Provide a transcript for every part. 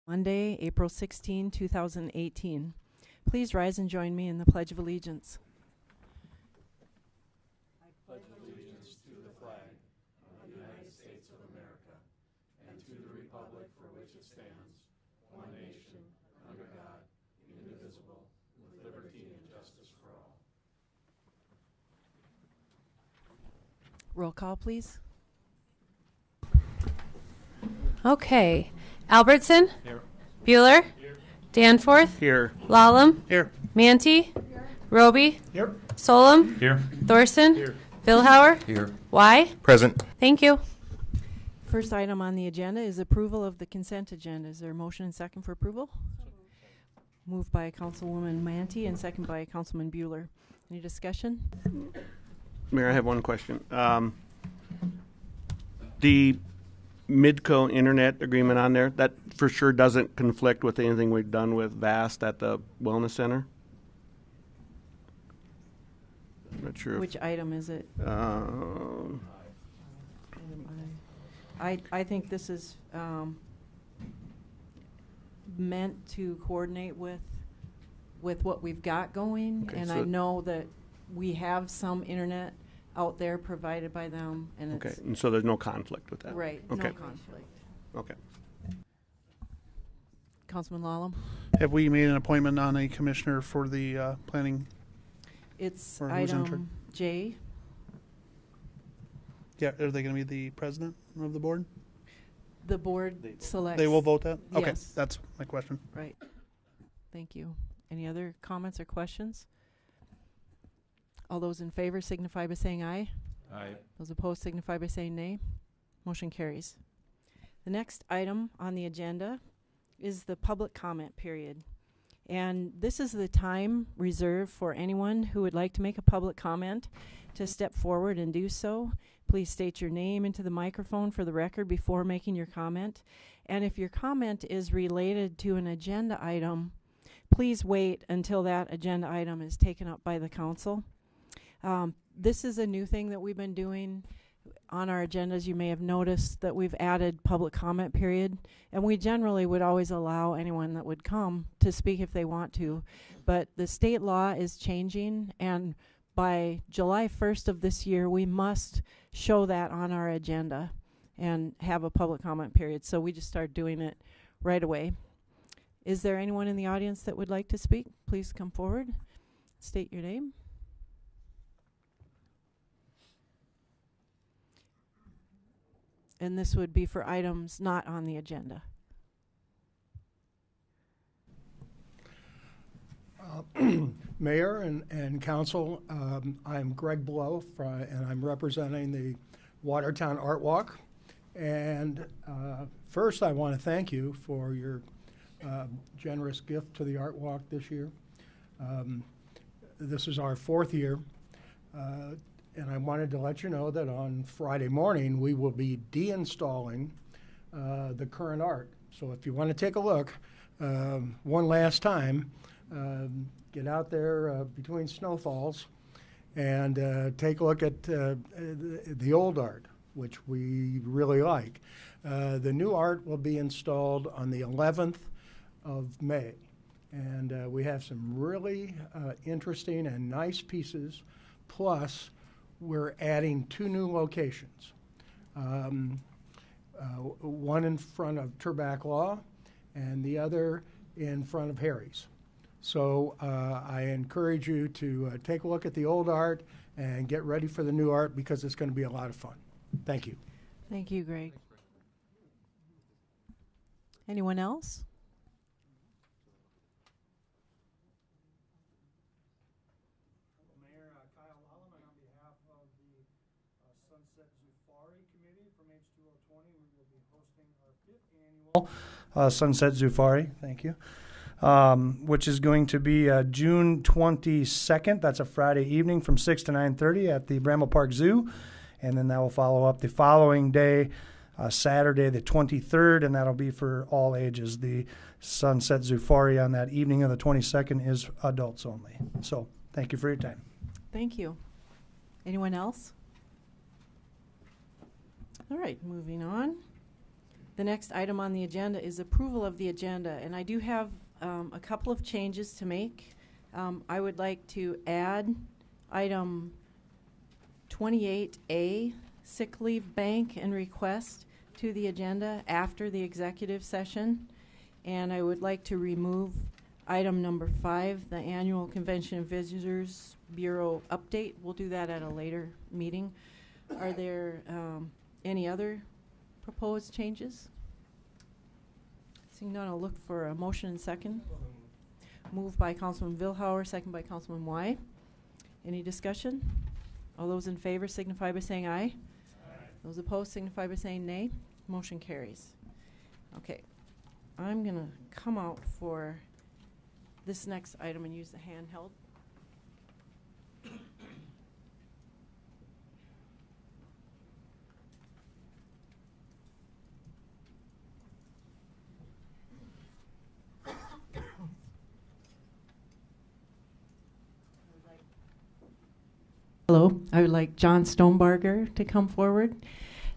Monday, April 16, 2018. Please rise and join me in the Pledge of Allegiance. I pledge allegiance to the flag of the United States of America and to the republic for which it stands, one nation, under God, indivisible, with liberty and justice for all. Roll call, please. Okay. Albertson? Here. Bueller? Here. Danforth? Here. Lallam? Here. Manti? Roby? Here. Solom? Here. Thorson? Here. Vilhauer? Here. Y? Present. Thank you. First item on the agenda is approval of the consent agenda. Is there a motion and second for approval? Moved by Councilwoman Manti and second by Councilman Bueller. Any discussion? Mayor, I have one question. The Midco internet agreement on there, that for sure doesn't conflict with anything we've done with VAST at the Wellness Center? I'm not sure. Which item is it? If, I think this is meant to coordinate with what we've got going, Okay, and so I know that we have some internet out there provided by them, and okay, it's and so there's no conflict with that? right, Okay. no conflict. Okay. Councilman Lallam? Have we made an appointment on a commissioner for the planning? It's Or who's in charge? item J. Yeah, are they going to be the president of the board? The board selects. They will vote that? Okay, Yes. that's my question. Right. Thank you. Any other comments or questions? All those in favor signify by saying aye. Aye. Those opposed signify by saying nay. Motion carries. The next item on the agenda is the public comment period. And this is the time reserved for anyone who would like to make a public comment to step forward and do so. Please state your name into the microphone for the record before making your comment. And if your comment is related to an agenda item, please wait until that agenda item is taken up by the council. This is a new thing that we've been doing on our agendas. You may have noticed that we've added public comment period, and we generally would always allow anyone that would come to speak if they want to, but the state law is changing, and by July 1st of this year we must show that on our agenda and have a public comment period, so we just started doing it right away. Is there anyone in the audience that would like to speak? Please come forward, state your name. And this would be for items not on the agenda. Mayor and Council, I'm Greg Blow, and I'm representing the Watertown Art Walk. And first, I want to thank you for your generous gift to the Art Walk this year. This is our 4th year. And I wanted to let you know that on Friday morning, we will be deinstalling the current art. So if you want to take a look one last time, get out there between snowfalls and take a look at the old art, which we really like. The new art will be installed on the 11th of May. And we have some really interesting and nice pieces, plus we're adding 2 new locations. One in front of Turbac Law and the other in front of Harry's. So I encourage you to take a look at the old art and get ready for the new art because it's going to be a lot of fun. Thank you. Thank you, Greg. Anyone else? Mayor Kyle Lallam, and on behalf of the Sunset Zufari Committee from H2O20, we will be hosting our 5th annual Sunset Zufari. Thank you. Which is going to be June 22nd. That's a Friday evening from 6 to 9:30 at the Bramble Park Zoo. And then that will follow up the following day, Saturday the 23rd, and that'll be for all ages. The Sunset Zufari on that evening of the 22nd is adults only. So thank you for your time. Thank you. Anyone else? All right, moving on. The next item on the agenda is approval of the agenda, and I do have a couple of changes to make. I would like to add item 28A, sick leave bank and request, to the agenda after the executive session. And I would like to remove item number 5, the annual Convention of Visitors Bureau update. We'll do that at a later meeting. Are there any other proposed changes? Seeing none, I'll look for a motion and second. Moved by Councilman Vilhauer, second by Councilman Y. Any discussion? All those in favor signify by saying aye. Those opposed signify by saying nay. Motion carries. Okay, I'm going to come out for this next item and use the handheld. Hello, I would like John Stonebarger to come forward.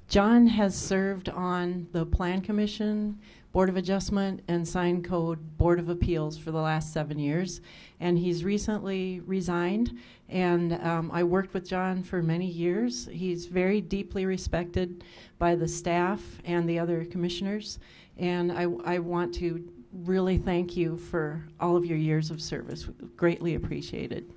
John has served on the Plan Commission, Board of Adjustment, and Sign Code Board of Appeals for the last 7 years, and he's recently resigned, and I worked with John for many years. He's very deeply respected by the staff and the other commissioners, and I want to really thank you for all of your years of service. Greatly appreciated.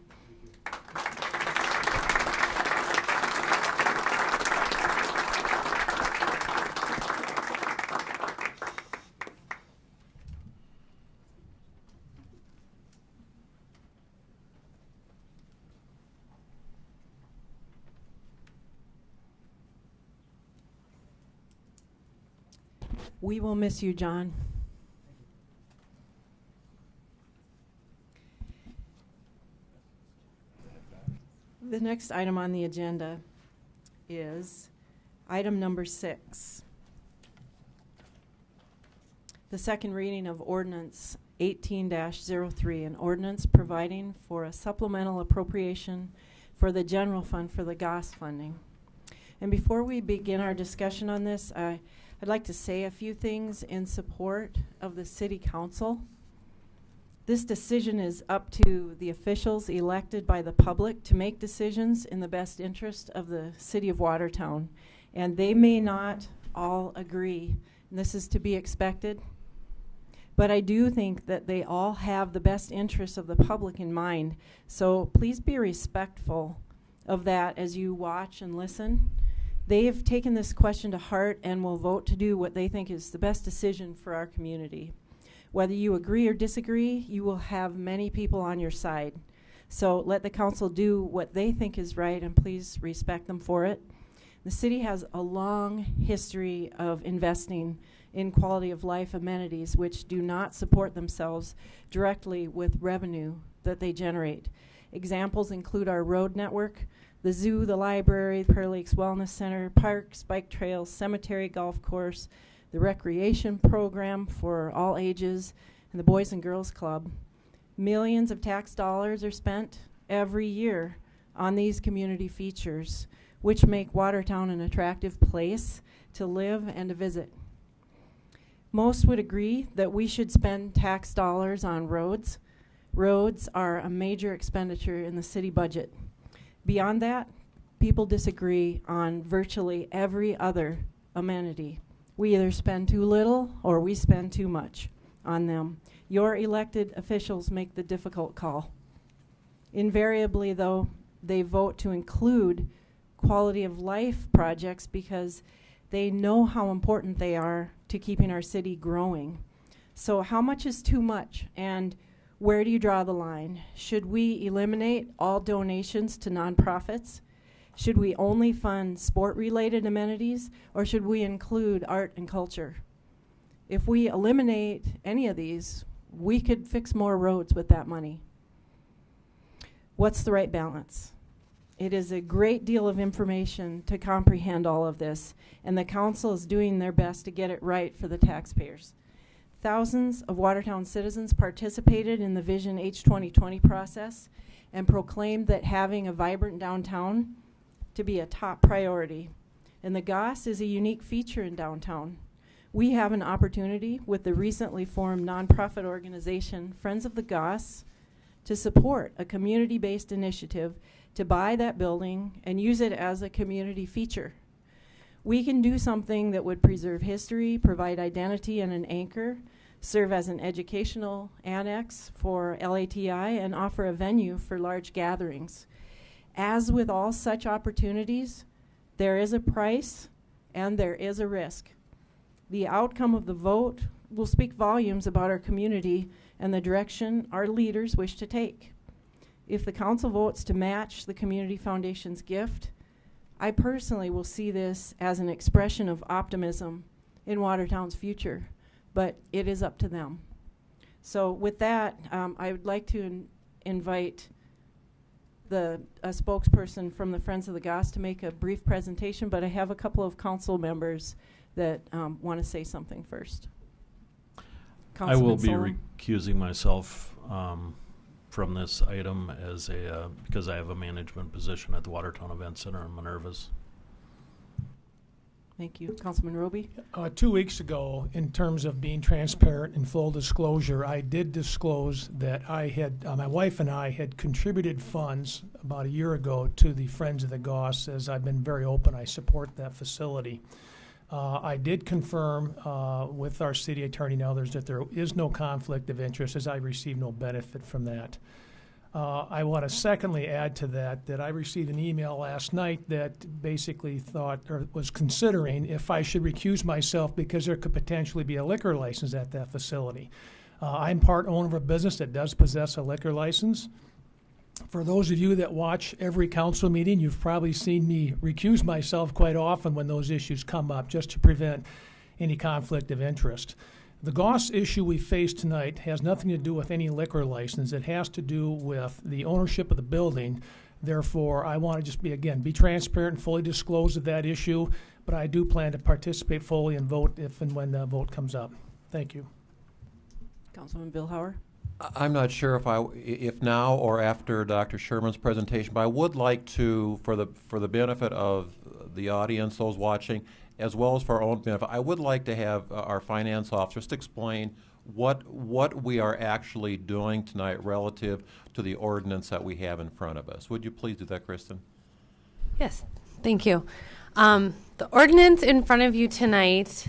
We will miss you, John. The next item on the agenda is item number 6. The second reading of ordinance 18-03, an ordinance providing for a supplemental appropriation for the general fund for the GOS funding. And before we begin our discussion on this, I'd like to say a few things in support of the City Council. This decision is up to the officials elected by the public to make decisions in the best interest of the City of Watertown. And they may not all agree, and this is to be expected. But I do think that they all have the best interests of the public in mind. So please be respectful of that as you watch and listen. They have taken this question to heart and will vote to do what they think is the best decision for our community. Whether you agree or disagree, you will have many people on your side. So let the council do what they think is right, and please respect them for it. The city has a long history of investing in quality of life amenities which do not support themselves directly with revenue that they generate. Examples include our road network, the zoo, the library, the Prairie Lakes Wellness Center, parks, bike trails, cemetery, golf course, the recreation program for all ages, and the Boys and Girls Club. Millions of tax dollars are spent every year on these community features, which make Watertown an attractive place to live and to visit. Most would agree that we should spend tax dollars on roads. Roads are a major expenditure in the city budget. Beyond that, people disagree on virtually every other amenity. We either spend too little or we spend too much on them. Your elected officials make the difficult call. Invariably, though, they vote to include quality of life projects because they know how important they are to keeping our city growing. So how much is too much, and where do you draw the line? Should we eliminate all donations to nonprofits? Should we only fund sport-related amenities, or should we include art and culture? If we eliminate any of these, we could fix more roads with that money. What's the right balance? It is a great deal of information to comprehend all of this, and the council is doing their best to get it right for the taxpayers. Thousands of Watertown citizens participated in the Vision H2020 process and proclaimed that having a vibrant downtown to be a top priority. And the GOS is a unique feature in downtown. We have an opportunity with the recently formed nonprofit organization Friends of the Goss to support a community-based initiative to buy that building and use it as a community feature. We can do something that would preserve history, provide identity and an anchor, serve as an educational annex for LATI, and offer a venue for large gatherings. As with all such opportunities, there is a price and there is a risk. The outcome of the vote will speak volumes about our community and the direction our leaders wish to take. If the council votes to match the Community Foundation's gift, I personally will see this as an expression of optimism in Watertown's future, but it is up to them. So with that, I would like to invite a spokesperson from the Friends of the Goss to make a brief presentation, but I have a couple of council members that want to say something first. I will be Solon. recusing myself from this item as because I have a management position at the Watertown Event Center in Minerva's. Thank you. Councilman Roby? 2 weeks ago, in terms of being transparent and full disclosure, I did disclose that I had, my wife and I had contributed funds about a year ago to the Friends of the Goss. As I've been very open, I support that facility. I did confirm with our city attorney now that there is no conflict of interest, as I receive no benefit from that. I want to secondly add to that I received an email last night that basically thought or was considering if I should recuse myself because there could potentially be a liquor license at that facility. I'm part owner of a business that does possess a liquor license. For those of you that watch every council meeting, you've probably seen me recuse myself quite often when those issues come up, just to prevent any conflict of interest. The Goss issue we face tonight has nothing to do with any liquor license. It has to do with the ownership of the building. Therefore, I want to just be transparent and fully disclose of that issue, but I do plan to participate fully and vote if and when the vote comes up. Thank you. Councilman Billhauer? I'm not sure if now or after Dr. Sherman's presentation, but I would like to, for the benefit of the audience, those watching, as well as for our own benefit, I would like to have our finance officer just explain what we are actually doing tonight relative to the ordinance that we have in front of us. Would you please do that, Kristen? Yes, thank you. The ordinance in front of you tonight,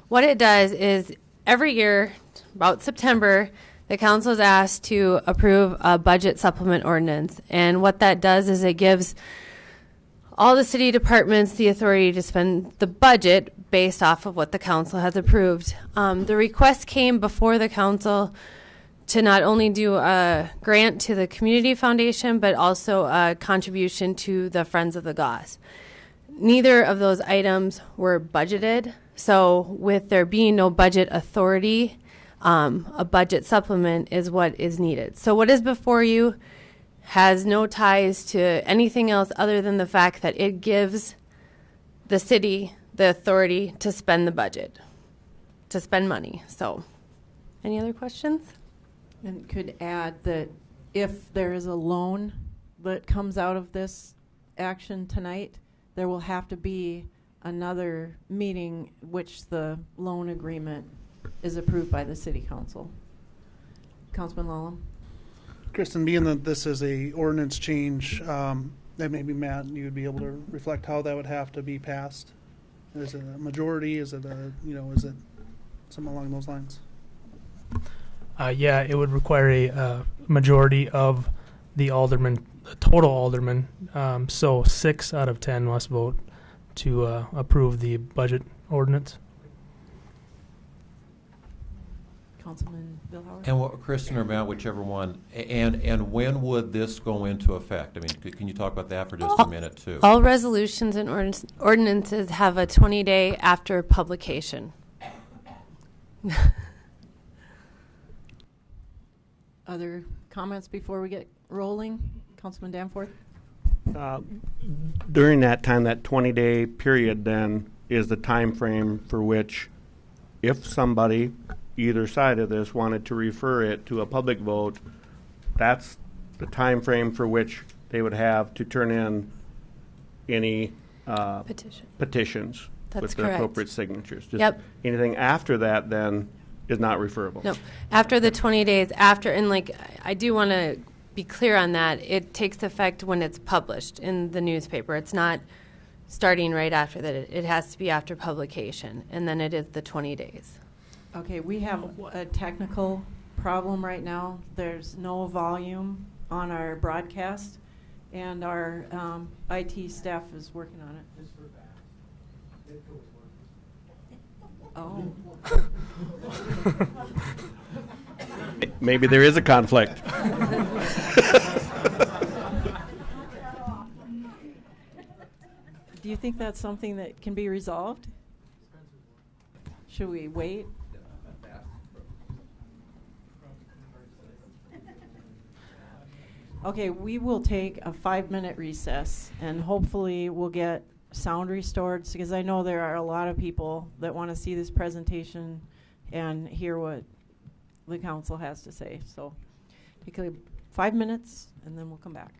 what it does is every year, about September, the council is asked to approve a budget supplement ordinance. And what that does is it gives all the city departments the authority to spend the budget based off of what the council has approved. The request came before the council to not only do a grant to the Community Foundation, but also a contribution to the Friends of the Goss. Neither of those items were budgeted, so with there being no budget authority, a budget supplement is what is needed. So what is before you has no ties to anything else other than the fact that it gives the city the authority to spend the budget, to spend money. So, any other questions? And could add that if there is a loan that comes out of this action tonight, there will have to be another meeting which the loan agreement is approved by the city council. Councilman Lallam? Kristen, being that this is a ordinance change, that maybe Matt, you would be able to reflect how that would have to be passed. Is it a majority? Is it is it something along those lines? Yeah, it would require a majority of the aldermen, the total aldermen. So 6 out of 10 must vote to approve the budget ordinance. Councilman Billhauer? And Kristen or Matt, whichever one. And when would this go into effect? I mean, can you talk about that for just a minute too? All resolutions and ordinances have a 20-day after publication. Other comments before we get rolling? Councilman Danforth? During that time, that 20-day period then is the time frame for which if somebody, either side of this, wanted to refer it to a public vote, that's the time frame for which they would have to turn in any petitions. That's with the correct. appropriate signatures. Just Yep. anything after that then is not referable. No, after the 20 days, after, and like, I do want to be clear on that, it takes effect when it's published in the newspaper. It's not starting right after that. It has to be after publication, and then it is the 20 days. Okay, we have a technical problem right now. There's no volume on our broadcast, and our IT staff is working on it. Oh. Maybe there is a conflict. Do you think that's something that can be resolved? Should we wait? Okay, we will take a 5-minute recess, and hopefully we'll get sound restored, because I know there are a lot of people that want to see this presentation and hear what the council has to say. So take 5 minutes, and then we'll come back.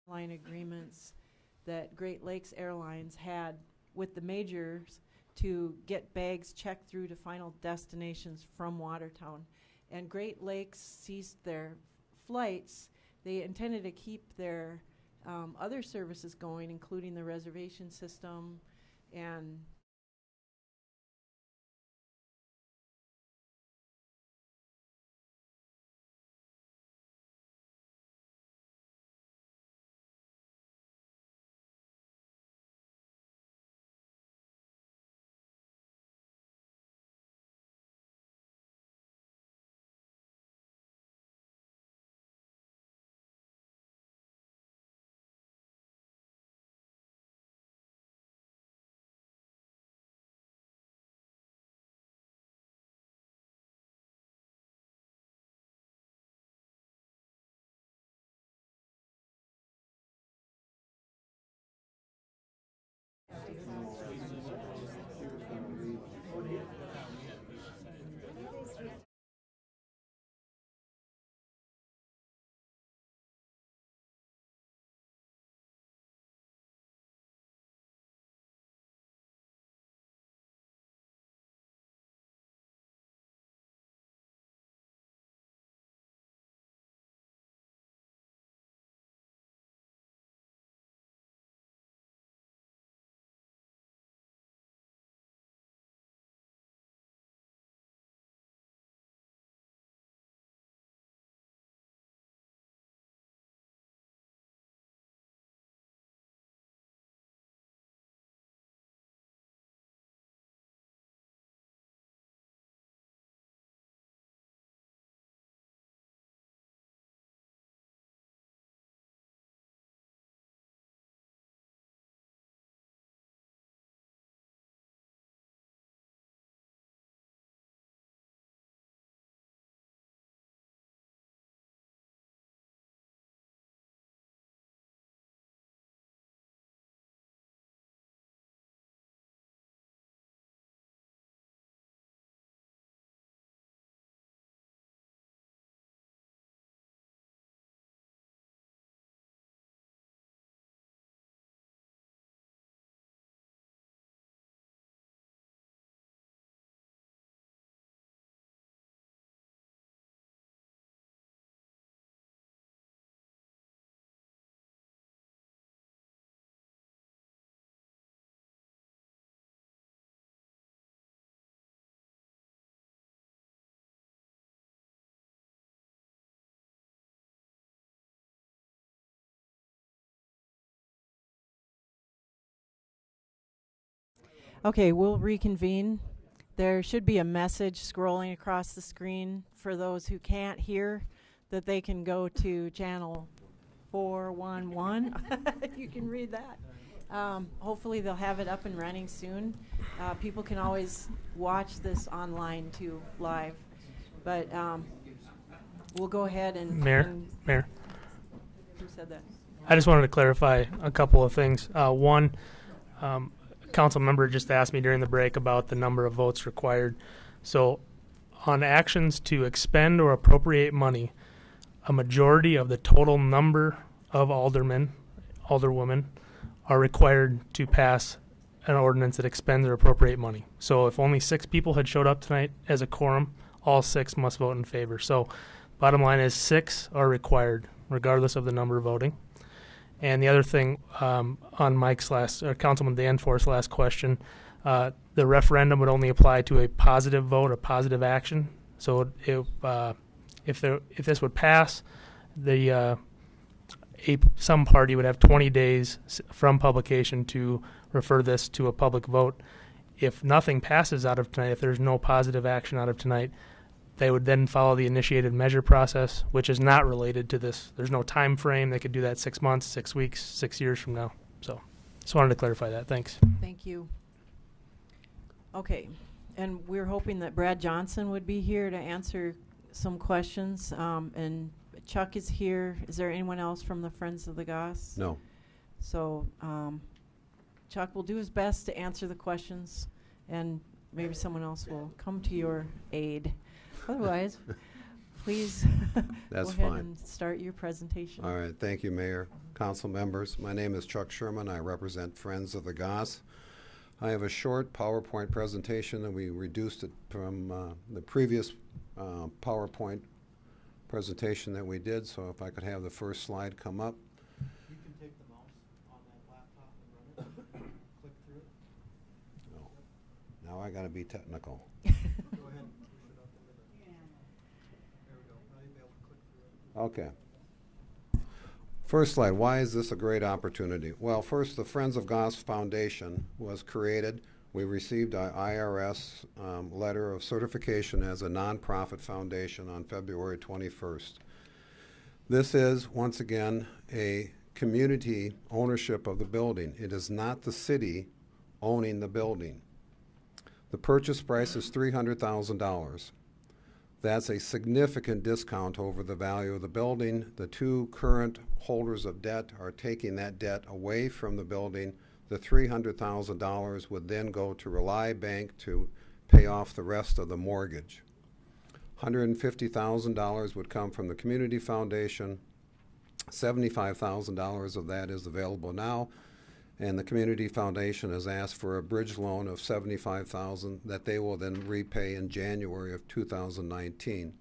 Line agreements that Great Lakes Airlines had with the majors to get bags checked through to final destinations from Watertown. And Great Lakes ceased their flights. They intended to keep their other services going, including the reservation system and Okay, we'll reconvene. There should be a message scrolling across the screen for those who can't hear, that they can go to channel 411. You can read that. Hopefully they'll have it up and running soon. People can always watch this online too, live. But we'll go ahead and... Mayor. Who said that? I just wanted to clarify a couple of things. One, a council member just asked me during the break about the number of votes required. So on actions to expend or appropriate money, a majority of the total number of aldermen, alderwomen, are required to pass an ordinance that expends or appropriate money. So if only 6 people had showed up tonight as a quorum, all 6 must vote in favor. So bottom line is 6 are required, regardless of the number voting. And the other thing, on Councilman Danforth's last question, the referendum would only apply to a positive vote, a positive action. So if this would pass, some party would have 20 days from publication to refer this to a public vote. If nothing passes out of tonight, if there's no positive action out of tonight, they would then follow the initiated measure process, which is not related to this. There's no time frame. They could do that 6 months, 6 weeks, 6 years from now. So just wanted to clarify that. Thanks. Thank you. Okay, and we're hoping that Brad Johnson would be here to answer some questions, and Chuck is here. Is there anyone else from the Friends of the Goss? No. So Chuck will do his best to answer the questions, and maybe someone else will come to your aid. Otherwise, please That's go ahead fine. and start your presentation. All right, thank you, Mayor, council members. My name is Chuck Sherman. I represent Friends of the Goss. I have a short PowerPoint presentation, and we reduced it from the previous PowerPoint presentation that we did. So if I could have the first slide come up. You can take the mouse on that laptop and run it. Click through it. No. Now I got to be technical. Go ahead and push it up over there. There we go. Now you'll be able to click through it. Okay. First slide, why is this a great opportunity? Well, first, the Friends of Goss Foundation was created. We received our IRS letter of certification as a nonprofit foundation on February 21st. This is, once again, a community ownership of the building. It is not the city owning the building. The purchase price is $300,000. That's a significant discount over the value of the building. The 2 current holders of debt are taking that debt away from the building. The $300,000 would then go to Rely Bank to pay off the rest of the mortgage. $150,000 would come from the Community Foundation. $75,000 of that is available now. And the Community Foundation has asked for a bridge loan of $75,000 that they will then repay in January of 2019.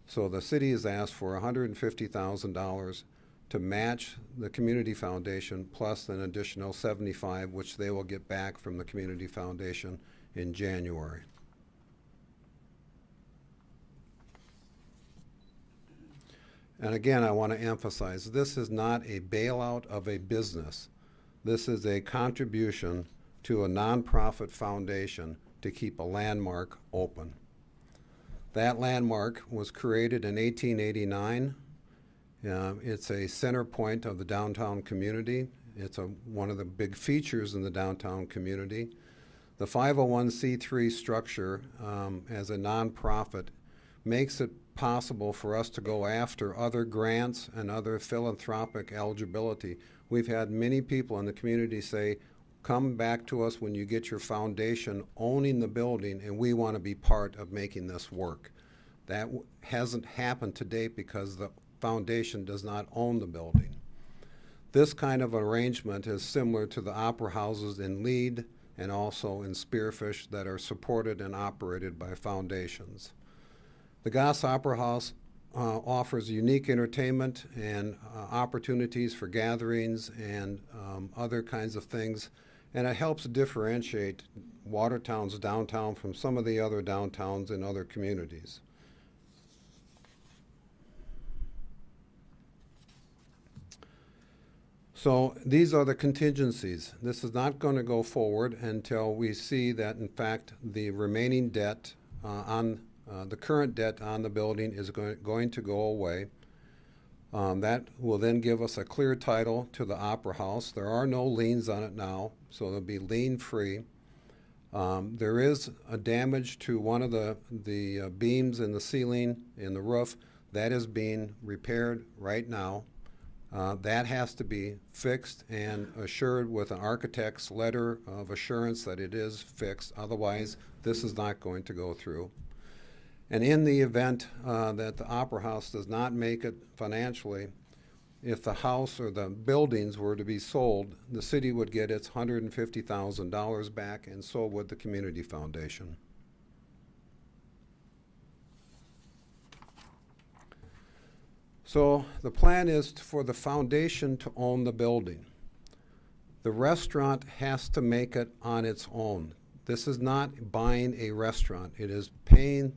So the city has asked for $150,000 to match the Community Foundation plus an additional $75,000, which they will get back from the Community Foundation in January. And again, I want to emphasize, this is not a bailout of a business. This is a contribution to a nonprofit foundation to keep a landmark open. That landmark was created in 1889. It's a center point of the downtown community. It's one of the big features in the downtown community. The 501c3 structure as a nonprofit makes it possible for us to go after other grants and other philanthropic eligibility. We've had many people in the community say, come back to us when you get your foundation owning the building, and we want to be part of making this work. That hasn't happened to date because the foundation does not own the building. This kind of arrangement is similar to the opera houses in Lead and also in Spearfish that are supported and operated by foundations. The Goss Opera House offers unique entertainment and opportunities for gatherings and other kinds of things, and it helps differentiate Watertown's downtown from some of the other downtowns in other communities. So these are the contingencies. This is not going to go forward until we see that, in fact, the remaining debt the current debt on the building is going to go away. That will then give us a clear title to the Opera House. There are no liens on it now, so it'll be lien-free. There is a damage to one of the beams in the ceiling in the roof. That is being repaired right now. That has to be fixed and assured with an architect's letter of assurance that it is fixed. Otherwise, this is not going to go through. And in the event that the Opera House does not make it financially, if the house or the buildings were to be sold, the city would get its $150,000 back, and so would the Community Foundation. So the plan is for the foundation to own the building. The restaurant has to make it on its own. This is not buying a restaurant. It is paying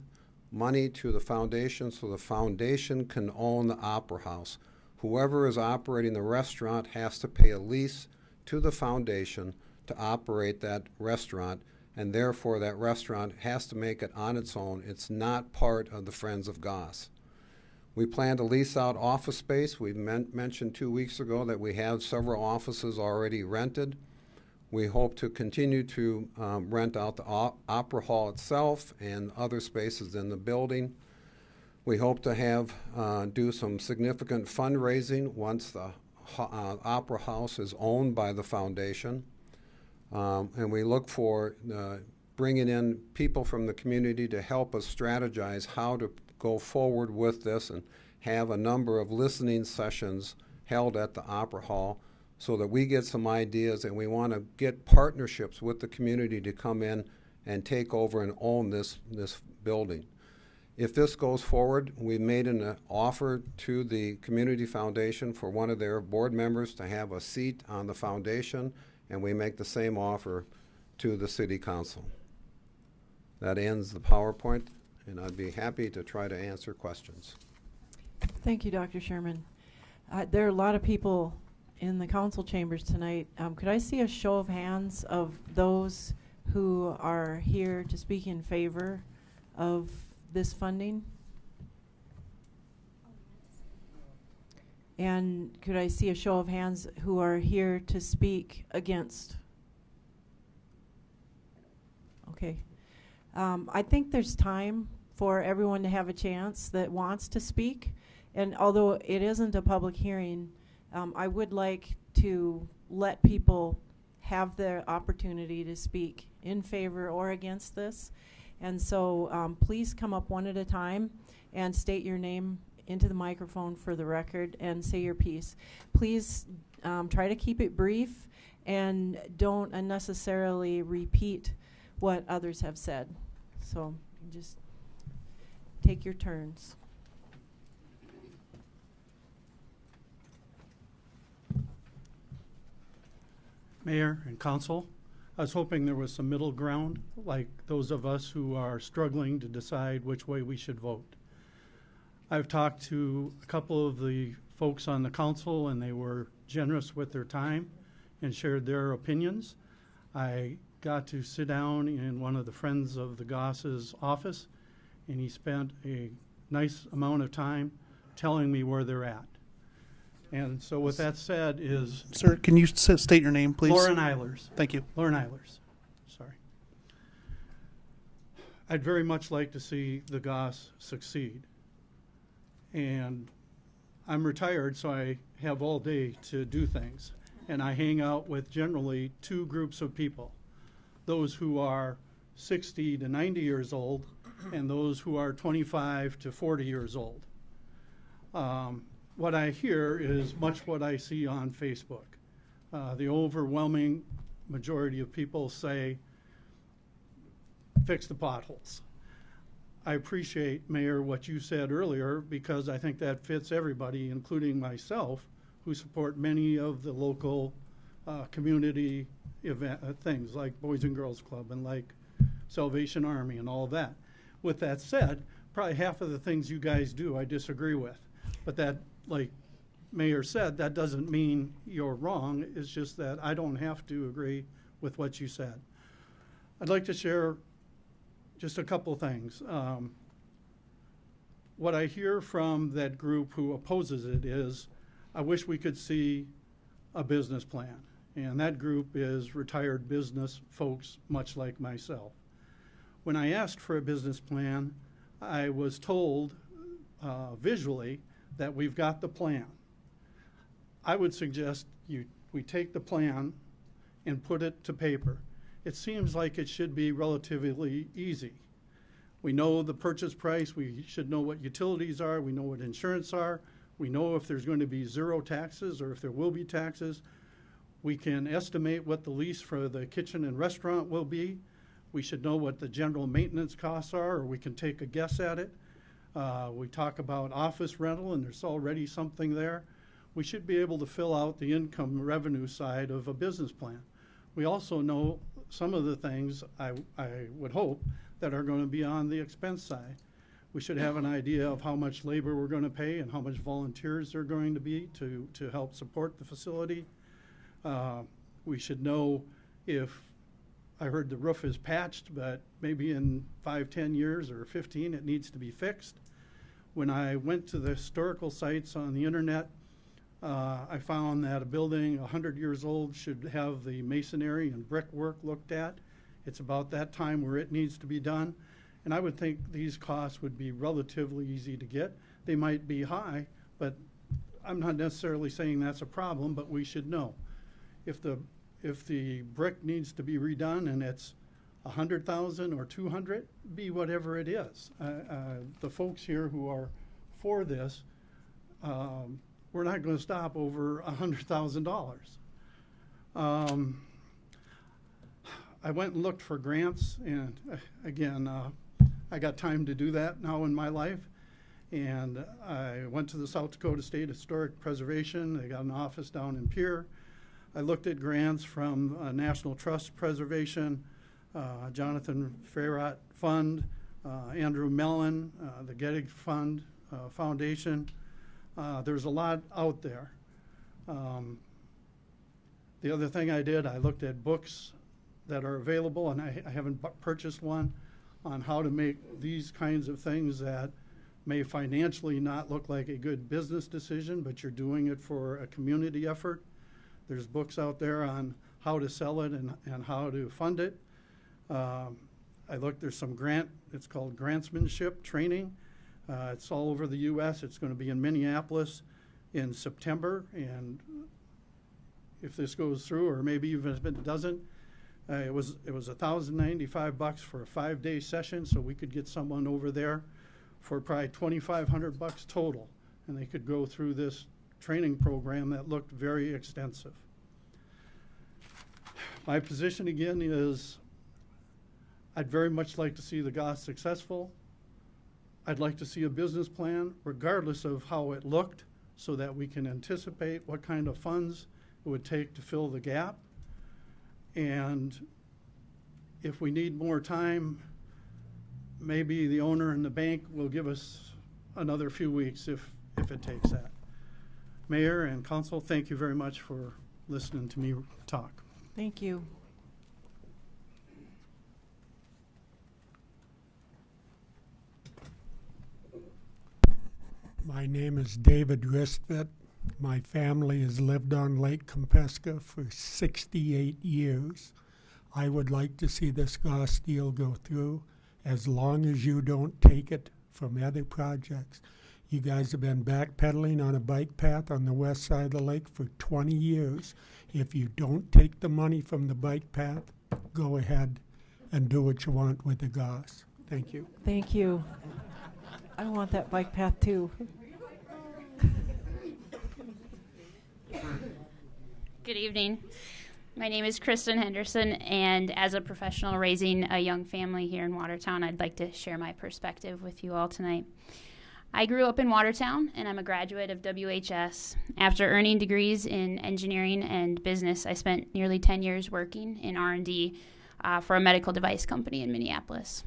money to the foundation so the foundation can own the Opera House. Whoever is operating the restaurant has to pay a lease to the foundation to operate that restaurant, and therefore that restaurant has to make it on its own. It's not part of the Friends of Goss. We plan to lease out office space. We mentioned 2 weeks ago that we have several offices already rented. We hope to continue to rent out the Opera Hall itself and other spaces in the building. We hope to have do some significant fundraising once the Opera House is owned by the foundation. And we look for bringing in people from the community to help us strategize how to go forward with this and have a number of listening sessions held at the Opera Hall so that we get some ideas, and we want to get partnerships with the community to come in and take over and own this building. If this goes forward, we made an offer to the Community Foundation for one of their board members to have a seat on the foundation, and we make the same offer to the City Council. That ends the PowerPoint, and I'd be happy to try to answer questions. Thank you, Dr. Sherman. There are a lot of people in the council chambers tonight. Could I see a show of hands of those who are here to speak in favor of this funding? And could I see a show of hands who are here to speak against? Okay. I think there's time for everyone to have a chance that wants to speak. And although it isn't a public hearing, I would like to let people have the opportunity to speak in favor or against this. And so please come up one at a time and state your name into the microphone for the record and say your piece. Please try to keep it brief and don't unnecessarily repeat what others have said. So just take your turns. Mayor and council, I was hoping there was some middle ground, like those of us who are struggling to decide which way we should vote. I've talked to a couple of the folks on the council, and they were generous with their time and shared their opinions. I got to sit down in one of the Friends of the Goss's office, and he spent a nice amount of time telling me where they're at. And so with that said is... Sir, can you state your name, please? Lauren Eilers. Thank you. Lauren Eilers. Sorry. I'd very much like to see the Goss succeed. And I'm retired, so I have all day to do things. And I hang out with generally two groups of people. Those who are 60 to 90 years old and those who are 25 to 40 years old. What I hear is much what I see on Facebook. The overwhelming majority of people say, fix the potholes. I appreciate, Mayor, what you said earlier, because I think that fits everybody, including myself, who support many of the local community event things like Boys and Girls Club and like Salvation Army and all that. With that said, probably half of the things you guys do I disagree with, but that like Mayor said, that doesn't mean you're wrong. It's just that I don't have to agree with what you said. I'd like to share just a couple things. What I hear from that group who opposes it is, I wish we could see a business plan. And that group is retired business folks, much like myself. When I asked for a business plan, I was told visually that we've got the plan. I would suggest we take the plan and put it to paper. It seems like it should be relatively easy. We know the purchase price, we should know what utilities are, we know what insurance are, we know if there's going to be zero taxes or if there will be taxes. We can estimate what the lease for the kitchen and restaurant will be. We should know what the general maintenance costs are, or we can take a guess at it. We talk about office rental, and there's already something there. We should be able to fill out the income revenue side of a business plan. We also know some of the things, I would hope, that are going to be on the expense side. We should have an idea of how much labor we're going to pay and how much volunteers there are going to be to help support the facility. We should know if, I heard the roof is patched, but maybe in 5, 10 years or 15 it needs to be fixed. When I went to the historical sites on the internet, I found that a building 100 years old should have the masonry and brickwork looked at. It's about that time where it needs to be done. And I would think these costs would be relatively easy to get. They might be high, but I'm not necessarily saying that's a problem, but we should know. If the brick needs to be redone and it's 100,000 or 200, be whatever it is. The folks here who are for this, we're not going to stop over $100,000. I went and looked for grants, and again, I got time to do that now in my life. And I went to the South Dakota State Historic Preservation. They got an office down in Pierre. I looked at grants from National Trust Preservation, Jonathan Ferrat Fund, Andrew Mellon, the Gettig Fund Foundation. There's a lot out there. The other thing I did, I looked at books that are available, and I haven't purchased one, on how to make these kinds of things that may financially not look like a good business decision, but you're doing it for a community effort. There's books out there on how to sell it and how to fund it. I looked, there's some it's called grantsmanship training. It's all over the U.S. It's going to be in Minneapolis in September, and if this goes through, or maybe even if it doesn't, it was $1,095 for a 5-day session, so we could get someone over there for probably $2,500 total, and they could go through this training program that looked very extensive. My position again is I'd very much like to see the GOS successful. I'd like to see a business plan regardless of how it looked, so that we can anticipate what kind of funds it would take to fill the gap. And if we need more time, maybe the owner and the bank will give us another few weeks if it takes that. Mayor and Council, thank you very much for listening to me talk. Thank you. My name is David Ristvedt. My family has lived on Lake Compeska for 68 years. I would like to see this GOS deal go through as long as you don't take it from other projects. You guys have been backpedaling on a bike path on the west side of the lake for 20 years. If you don't take the money from the bike path, go ahead and do what you want with the GOS. Thank you. Thank you. I want that bike path too. Good evening. My name is Kristen Henderson, and as a professional raising a young family here in Watertown, I'd like to share my perspective with you all tonight. I grew up in Watertown, and I'm a graduate of WHS. After earning degrees in engineering and business, I spent nearly 10 years working in R&D for a medical device company in Minneapolis.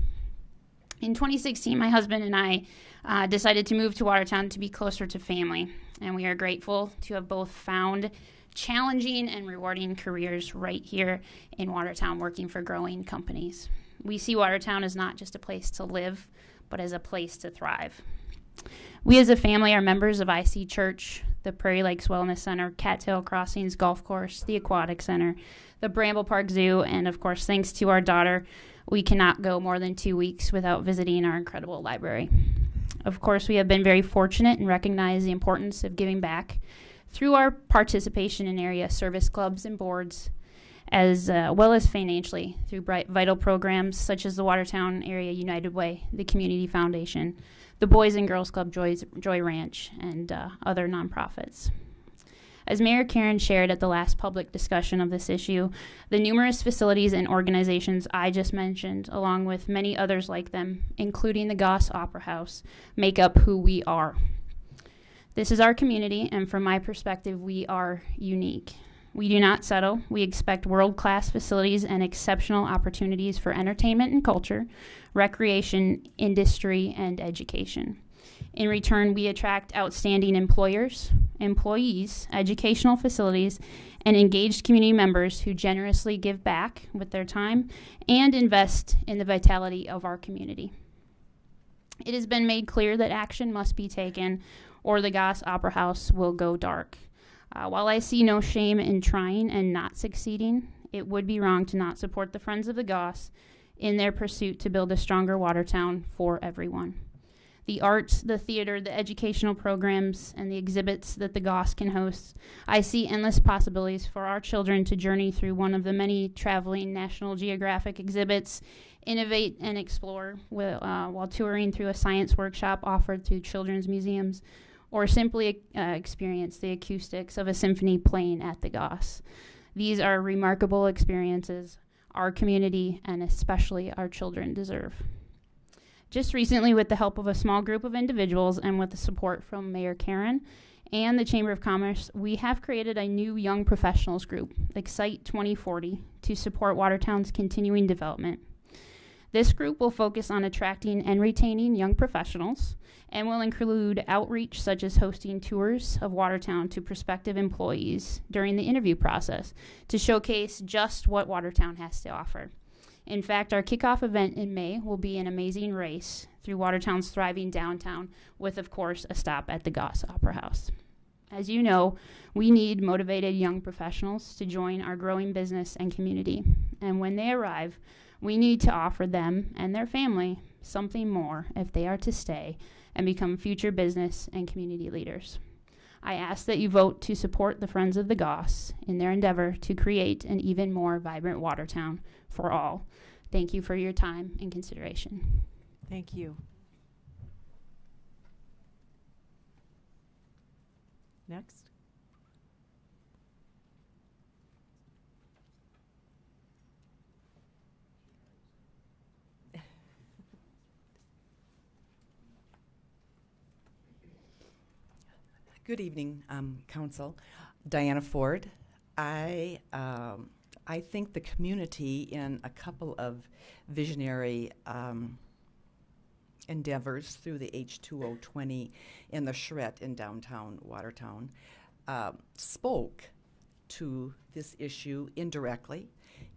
In 2016, my husband and I decided to move to Watertown to be closer to family. and we are grateful to have both found challenging and rewarding careers right here in Watertown working for growing companies. We see Watertown as not just a place to live, but as a place to thrive. We as a family are members of IC Church, the Prairie Lakes Wellness Center, Cattail Crossings Golf Course, the Aquatic Center, the Bramble Park Zoo, and of course, thanks to our daughter, we cannot go more than 2 weeks without visiting our incredible library. Of course, we have been very fortunate and recognize the importance of giving back through our participation in area service clubs and boards, as well as financially through vital programs such as the Watertown Area United Way, the Community Foundation, the Boys and Girls Club Joy Ranch, and other nonprofits. As Mayor Karen shared at the last public discussion of this issue, the numerous facilities and organizations I just mentioned, along with many others like them, including the Goss Opera House, make up who we are. This is our community, and from my perspective, we are unique. We do not settle. We expect world-class facilities and exceptional opportunities for entertainment and culture, recreation, industry, and education. In return, we attract outstanding employers, employees, educational facilities, and engaged community members who generously give back with their time and invest in the vitality of our community. It has been made clear that action must be taken or the Goss Opera House will go dark. While I see no shame in trying and not succeeding, it would be wrong to not support the Friends of the Goss in their pursuit to build a stronger Watertown for everyone. The arts, the theater, the educational programs, and the exhibits that the Goss can host, I see endless possibilities for our children to journey through one of the many traveling National Geographic exhibits, innovate and explore while touring through a science workshop offered through children's museums, or simply experience the acoustics of a symphony playing at the Goss. These are remarkable experiences our community and especially our children deserve. Just recently, with the help of a small group of individuals and with the support from Mayor Karen and the Chamber of Commerce, we have created a new young professionals group, Excite 2040, to support Watertown's continuing development. This group will focus on attracting and retaining young professionals and will include outreach such as hosting tours of Watertown to prospective employees during the interview process to showcase just what Watertown has to offer. In fact, our kickoff event in May will be an amazing race through Watertown's thriving downtown with, of course, a stop at the Goss Opera House. As you know, we need motivated young professionals to join our growing business and community. And when they arrive, we need to offer them and their family something more if they are to stay and become future business and community leaders. I ask that you vote to support the Friends of the Goss in their endeavor to create an even more vibrant Watertown for all. Thank you for your time and consideration. Thank you. Next. Good evening, Council. Diana Ford. I think the community in a couple of visionary endeavors through the H2020 in the charrette in downtown Watertown spoke to this issue indirectly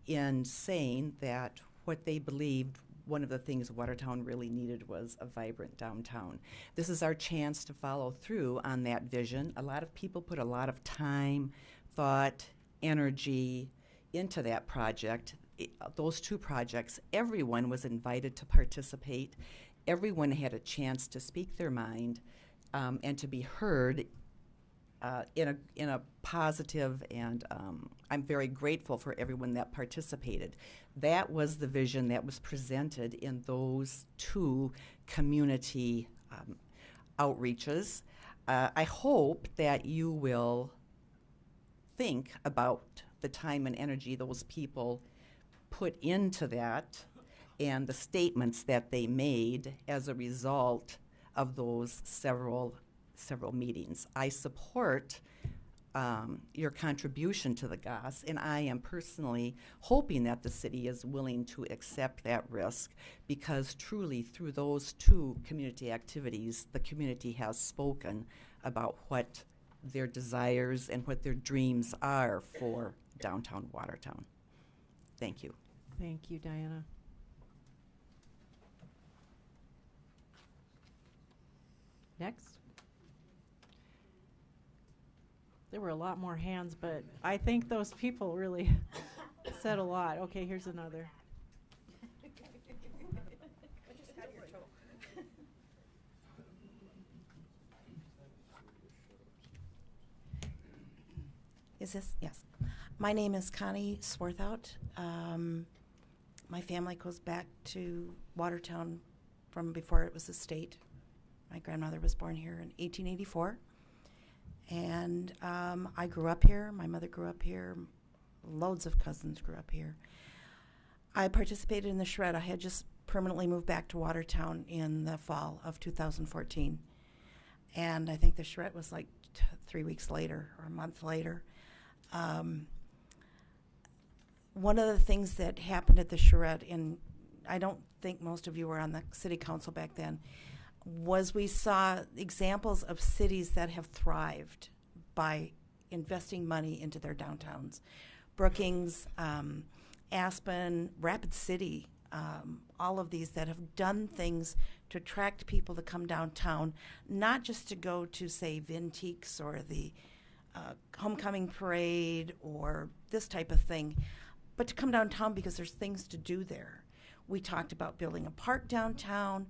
in saying that what they believed one of the things Watertown really needed was a vibrant downtown. This is our chance to follow through on that vision. A lot of people put a lot of time, thought, energy into that project. Those two projects, everyone was invited to participate. Everyone had a chance to speak their mind and to be heard in a positive, and I'm very grateful for everyone that participated. That was the vision that was presented in those two community outreaches. I hope that you will think about the time and energy those people put into that and the statements that they made as a result of those several meetings. I support your contribution to the Goss, and I am personally hoping that the city is willing to accept that risk, because truly through those two community activities, the community has spoken about what their desires and what their dreams are for downtown Watertown. Thank you. Thank you, Diana. Next. There were a lot more hands, but I think those people really said a lot. Okay, here's another. Is this? Yes. My name is Connie Swarthout. My family goes back to Watertown from before it was a state. My grandmother was born here in 1884. And I grew up here. My mother grew up here. Loads of cousins grew up here. I participated in the Shred. I had just permanently moved back to Watertown in the fall of 2014. And I think the Shred was like 3 weeks later or a month later. One of the things that happened at the Charette, and I don't think most of you were on the city council back then, was we saw examples of cities that have thrived by investing money into their downtowns. Brookings, Aspen, Rapid City, all of these that have done things to attract people to come downtown, not just to go to, say, Vintiques or the homecoming parade or this type of thing, but to come downtown because there's things to do there. We talked about building a park downtown.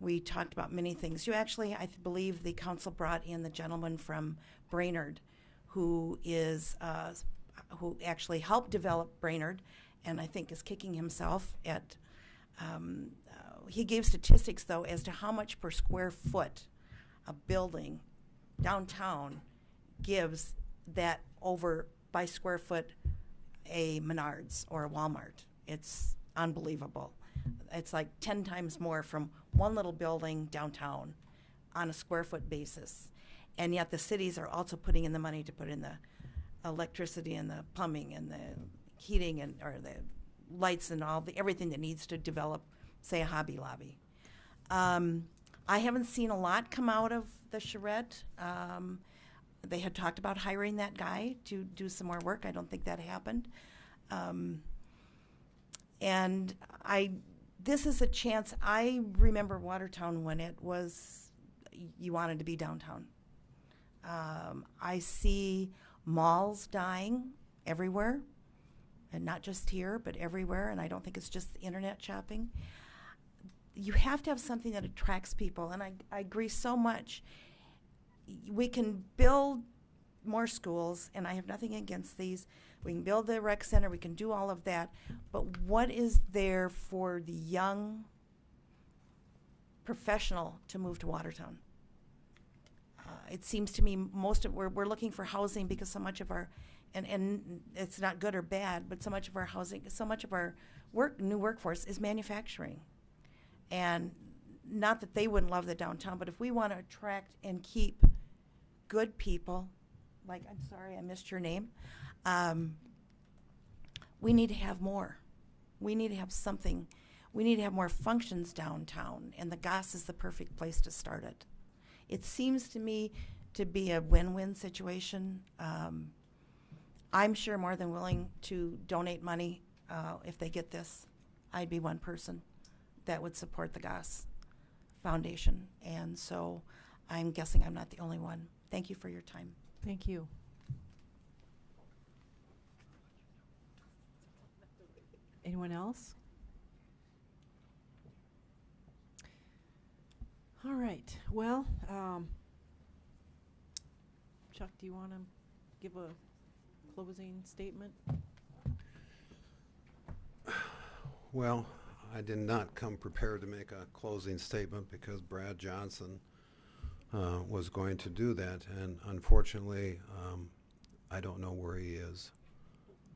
We talked about many things. You actually, I believe the council brought in the gentleman from Brainerd who is, who actually helped develop Brainerd and I think is kicking himself at, he gave statistics though as to how much per square foot a building downtown gives that over by square foot a Menards or a Walmart. It's unbelievable. It's like 10 times more from one little building downtown on a square foot basis. And yet the cities are also putting in the money to put in the electricity and the plumbing and the heating and or the lights and all the everything that needs to develop, say, a Hobby Lobby. I haven't seen a lot come out of the Charette. They had talked about hiring that guy to do some more work. I don't think that happened. And this is a chance. I remember Watertown when it was, you wanted to be downtown. I see malls dying everywhere, and not just here, but everywhere, and I don't think it's just internet shopping. You have to have something that attracts people, and I agree so much. We can build more schools, and I have nothing against these. We can build the rec center, we can do all of that, but what is there for the young professional to move to Watertown? It seems to me we're looking for housing because so much of our, and it's not good or bad, but so much of our housing, so much of our new workforce is manufacturing. And not that they wouldn't love the downtown, but if we want to attract and keep good people, like, I'm sorry, I missed your name, we need to have more. We need to have something. We need to have more functions downtown, and the Goss is the perfect place to start it. It seems to me to be a win-win situation. I'm sure more than willing to donate money if they get this. I'd be one person that would support the Goss Foundation, and so I'm guessing I'm not the only one. Thank you for your time. Thank you. Anyone else? All right. Well, Chuck, do you want to give a closing statement? Well, I did not come prepared to make a closing statement because Brad Johnson was going to do that, and unfortunately, I don't know where he is.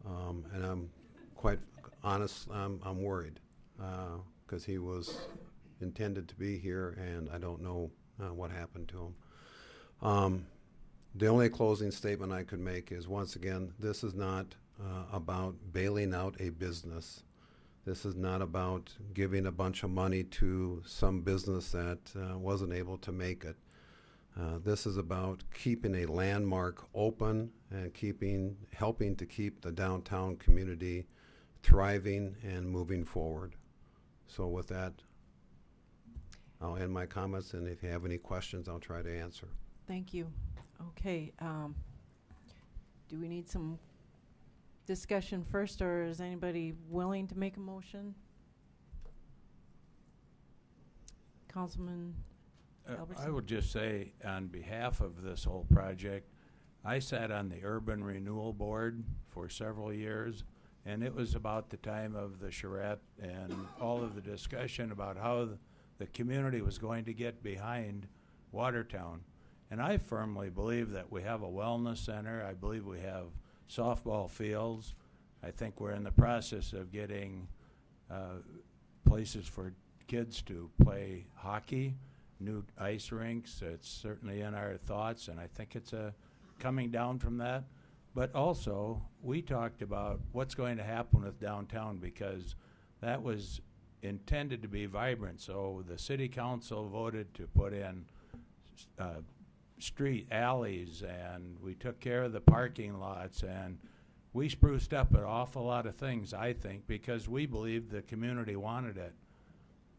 And I'm quite honest, I'm worried because he was intended to be here, and I don't know what happened to him. The only closing statement I could make is, once again, this is not about bailing out a business. This is not about giving a bunch of money to some business that wasn't able to make it. This is about keeping a landmark open and helping to keep the downtown community thriving and moving forward. So with that, I'll end my comments, and if you have any questions, I'll try to answer. Thank you. Okay. Do we need some discussion first, or is anybody willing to make a motion? Councilman I would just say, on behalf of this whole project, I sat on the Urban Renewal Board for several years, and it was about the time of the charrette and all of the discussion about how the community was going to get behind Watertown. And I firmly believe that we have a wellness center. I believe we have softball fields. I think we're in the process of getting places for kids to play hockey, new ice rinks. It's certainly in our thoughts, and I think it's coming down from that. But also, we talked about what's going to happen with downtown, because that was intended to be vibrant. So the city council voted to put in street alleys, and we took care of the parking lots, and we spruced up an awful lot of things, I think, because we believed the community wanted it.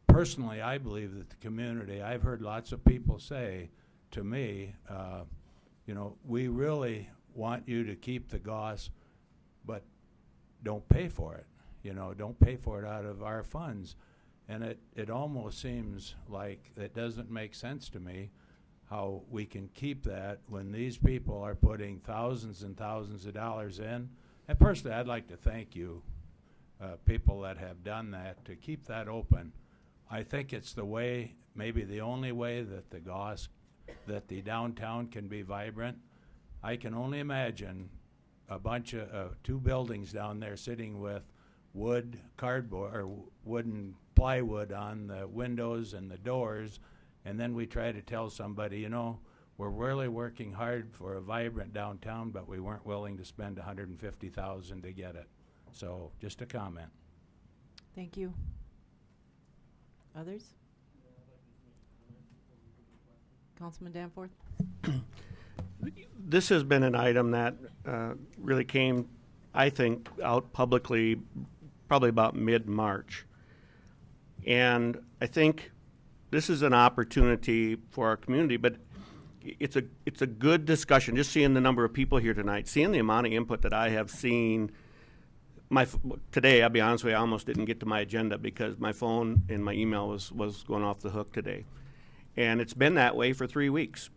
Personally, I believe that the community, I've heard lots of people say to me, you know, we really want you to keep the GOS, but don't pay for it. You know, don't pay for it out of our funds. And it almost seems like it doesn't make sense to me how we can keep that when these people are putting thousands and thousands of dollars in. And personally, I'd like to thank you, people that have done that, to keep that open. I think it's the way, maybe the only way that the GOS, that the downtown can be vibrant. I can only imagine a bunch of two buildings down there sitting with wood, cardboard, or wooden plywood on the windows and the doors, and then we try to tell somebody, you know, we're really working hard for a vibrant downtown, but we weren't willing to spend $150,000 to get it. So just a comment. Thank you. Others? Councilman Danforth? This has been an item that really came, I think, out publicly probably about mid-March. And I think this is an opportunity for our community, but it's a good discussion. Just seeing the number of people here tonight, seeing the amount of input that I have seen. Today, I'll be honest with you, I almost didn't get to my agenda because my phone and my email was going off the hook today. And it's been that way for 3 weeks.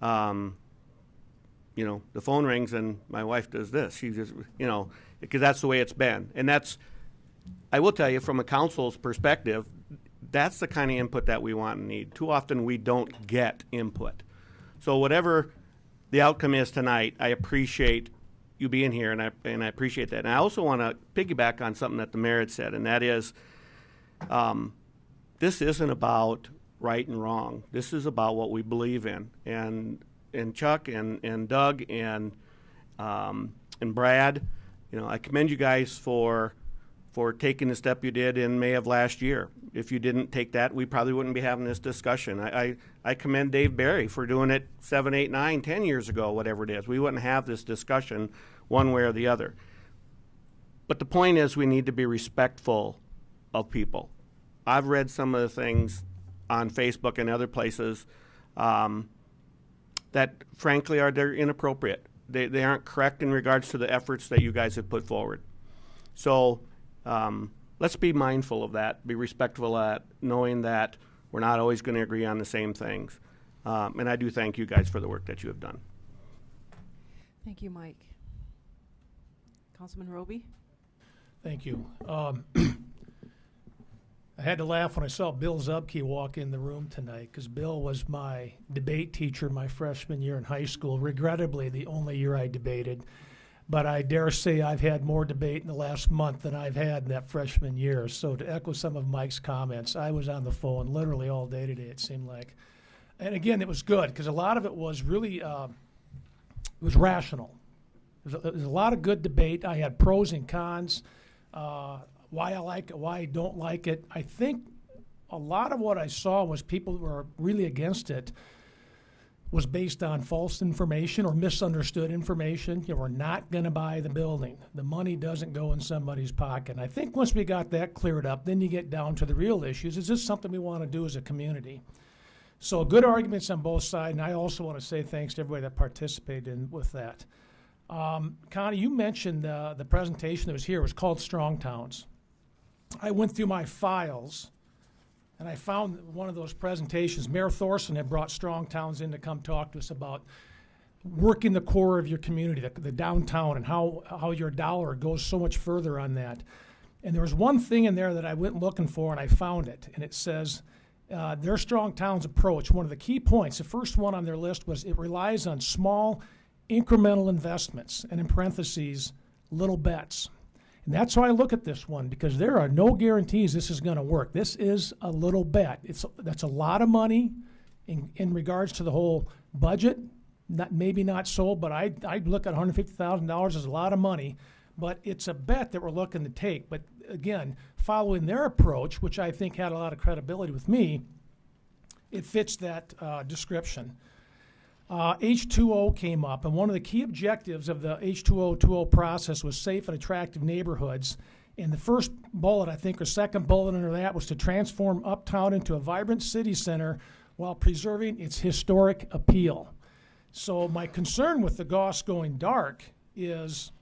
You know, the phone rings and my wife does this. She just, you know, because that's the way it's been. And that's, I will tell you, from a council's perspective, that's the kind of input that we want and need. Too often we don't get input. So whatever the outcome is tonight, I appreciate you being here, and I appreciate that. And I also want to piggyback on something that the mayor had said, and that is, this isn't about right and wrong. This is about what we believe in. And Chuck and Doug and Brad, you know, I commend you guys for taking the step you did in May of last year. If you didn't take that, we probably wouldn't be having this discussion. I commend Dave Barry for doing it 7, 8, 9, 10 years ago, whatever it is. We wouldn't have this discussion one way or the other. But the point is, we need to be respectful of people. I've read some of the things on Facebook and other places that, frankly, they're inappropriate. They aren't correct in regards to the efforts that you guys have put forward. So let's be mindful of that, be respectful of that, knowing that we're not always going to agree on the same things. And I do thank you guys for the work that you have done. Thank you, Mike. Councilman Roby? Thank you. I had to laugh when I saw Bill Zubke walk in the room tonight, because Bill was my debate teacher my freshman year in high school, regrettably the only year I debated. But I dare say I've had more debate in the last month than I've had in that freshman year. So to echo some of Mike's comments, I was on the phone literally all day today, it seemed like. And again, it was good, because a lot of it was really, it was rational. There was a lot of good debate. I had pros and cons, why I like it, why I don't like it. I think a lot of what I saw was people who were really against it was based on false information or misunderstood information, we're not going to buy the building. The money doesn't go in somebody's pocket. And I think once we got that cleared up, then you get down to the real issues. Is this something we want to do as a community? So good arguments on both sides, and I also want to say thanks to everybody that participated with that. Connie, you mentioned the presentation that was here. It was called Strong Towns. I went through my files, and I found one of those presentations. Mayor Thorson had brought Strong Towns in to come talk to us about working the core of your community, the downtown, and how your dollar goes so much further on that. And there was one thing in there that I went looking for, and I found it. And it says, their Strong Towns approach, one of the key points, the first one on their list was it relies on small incremental investments, and in parentheses, little bets. And that's how I look at this one, because there are no guarantees this is going to work. This is a little bet. That's a lot of money in regards to the whole budget. Maybe not so, but I look at $150,000 as a lot of money. But it's a bet that we're looking to take. But again, following their approach, which I think had a lot of credibility with me, it fits that description. H2O came up, and one of the key objectives of the H2O process was safe and attractive neighborhoods. And the first bullet, I think, or second bullet under that was to transform Uptown into a vibrant city center while preserving its historic appeal. So my concern with the Goss going dark is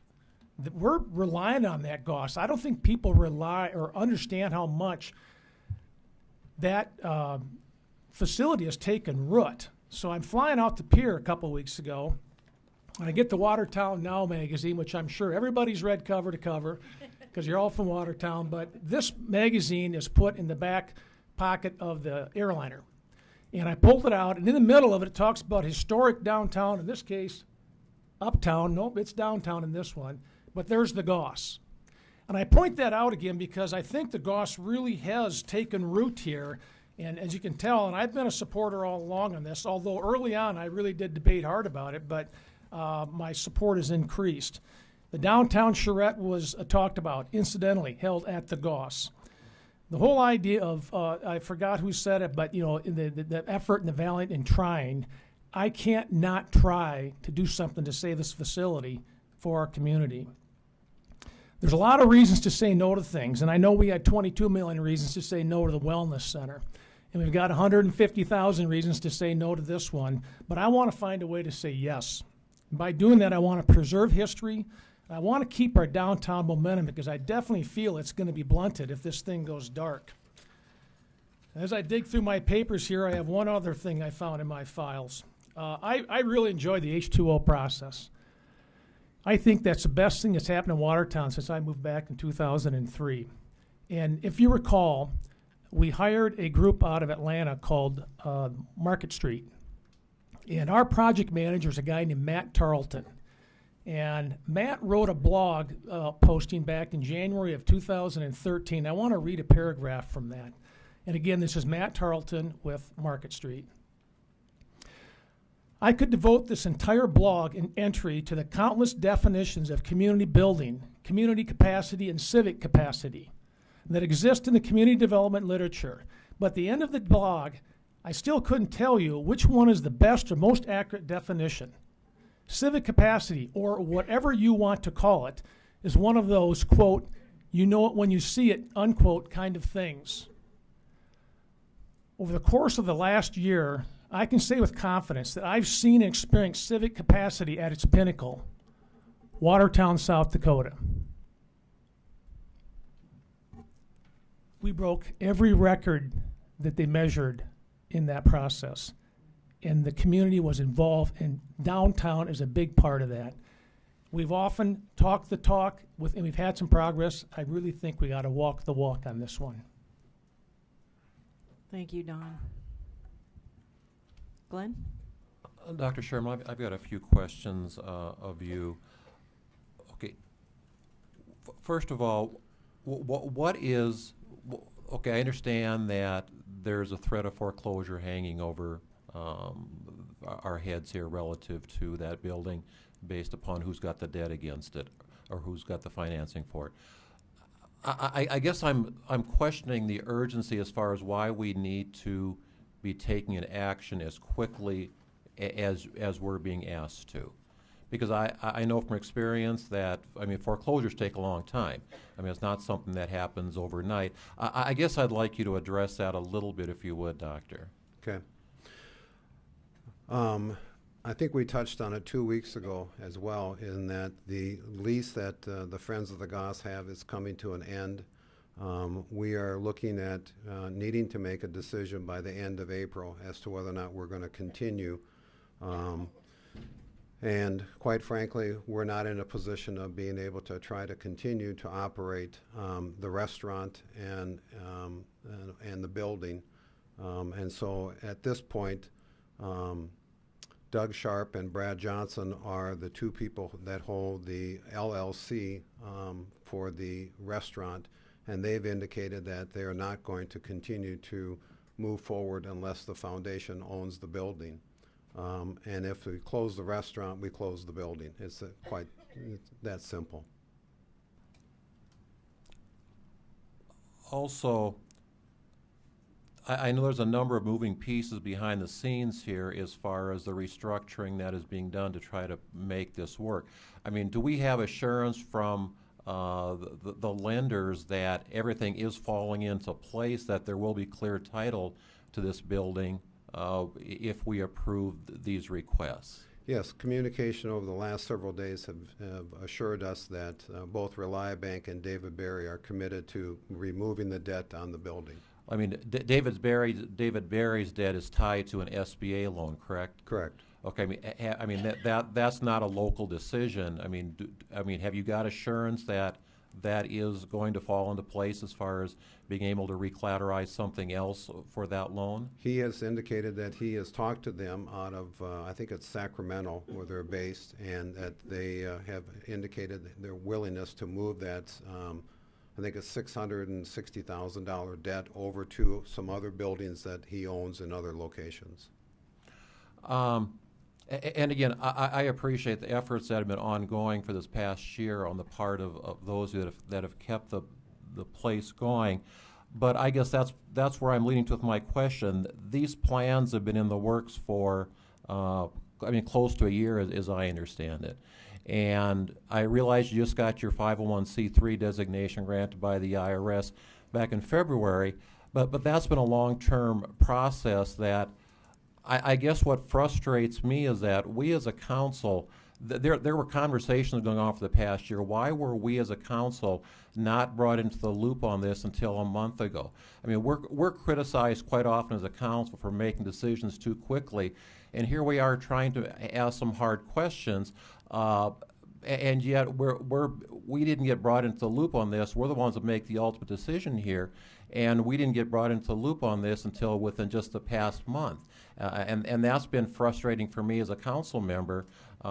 that we're relying on that Goss. I don't think people rely or understand how much that facility has taken root. So I'm flying out to Pier a couple weeks ago. I get the Watertown Now magazine, which I'm sure everybody's read cover to cover because you're all from Watertown. But this magazine is put in the back pocket of the airliner. And I pulled it out, and in the middle of it, it talks about historic downtown, in this case, Uptown. Nope, it's downtown in this one. But there's the Goss. And I point that out again because I think the Goss really has taken root here. And as you can tell, and I've been a supporter all along on this, although early on I really did debate hard about it, but my support has increased. The downtown charrette was talked about, incidentally, held at the Goss. The whole idea of, I forgot who said it, but the effort and the valiant in trying, I can't not try to do something to save this facility for our community. There's a lot of reasons to say no to things, and I know we had 22 million reasons to say no to the Wellness Center. And we've got 150,000 reasons to say no to this one, but I want to find a way to say yes. And by doing that, I want to preserve history. I want to keep our downtown momentum because I definitely feel it's going to be blunted if this thing goes dark. As I dig through my papers here, I have one other thing I found in my files. I really enjoy the H2O process. I think that's the best thing that's happened in Watertown since I moved back in 2003. And if you recall, we hired a group out of Atlanta called Market Street. And our project manager is a guy named Matt Tarleton. And Matt wrote a blog posting back in January of 2013. I want to read a paragraph from that. And again, this is Matt Tarleton with Market Street. I could devote this entire blog and entry to the countless definitions of community building, community capacity, and civic capacity that exist in the community development literature. But at the end of the blog, I still couldn't tell you which one is the best or most accurate definition. Civic capacity, or whatever you want to call it, is one of those, quote, you know it when you see it, unquote, kind of things. Over the course of the last year, I can say with confidence that I've seen and experienced civic capacity at its pinnacle, Watertown, South Dakota. We broke every record that they measured in that process. And the community was involved, and downtown is a big part of that. We've often talked the talk, and we've had some progress. I really think we got to walk the walk on this one. Thank you, Don. Glenn? Dr. Sherman, I've got a few questions of you. Okay. First of all, what is, okay, I understand that there's a threat of foreclosure hanging over our heads here relative to that building based upon who's got the debt against it or who's got the financing for it. I guess I'm questioning the urgency as far as why we need to be taking an action as quickly as we're being asked to. Because I know from experience that, I mean, foreclosures take a long time. I mean, it's not something that happens overnight. I guess I'd like you to address that a little bit, if you would, Doctor. Okay. I think we touched on it 2 weeks ago as well, in that the lease that the Friends of the Goss have is coming to an end. We are looking at needing to make a decision by the end of April as to whether or not we're going to continue. And quite frankly, we're not in a position of being able to try to continue to operate the restaurant and the building. And so at this point, Doug Sharp and Brad Johnson are the two people that hold the LLC for the restaurant, and they've indicated that they are not going to continue to move forward unless the foundation owns the building. And if we close the restaurant, we close the building. It's quite that simple. Also, I know there's a number of moving pieces behind the scenes here as far as the restructuring that is being done to try to make this work. I mean, do we have assurance from the lenders that everything is falling into place, that there will be clear title to this building if we approve these requests? Yes, communication over the last several days have assured us that both Reliabank and David Berry are committed to removing the debt on the building. I mean, David Berry's debt is tied to an SBA loan, correct? Correct. Okay. I mean that's not a local decision. I mean, have you got assurance that that is going to fall into place as far as being able to recollateralize something else for that loan? He has indicated that he has talked to them out of, I think it's Sacramento, where they're based, and that they have indicated their willingness to move that, I think it's $660,000 debt over to some other buildings that he owns in other locations. And again, I appreciate the efforts that have been ongoing for this past year on the part of those that have kept the place going. But I guess that's where I'm leading to with my question. These plans have been in the works for, close to a year, as I understand it. And I realize you just got your 501c3 designation granted by the IRS back in February, but that's been a long-term process that I guess what frustrates me is that we as a council, there were conversations going on for the past year. Why were we as a council not brought into the loop on this until a month ago? I mean, we're criticized quite often as a council for making decisions too quickly, and here we are trying to ask some hard questions, and yet we didn't get brought into the loop on this. We're the ones that make the ultimate decision here, and we didn't get brought into the loop on this until within just the past month. And that's been frustrating for me as a council member.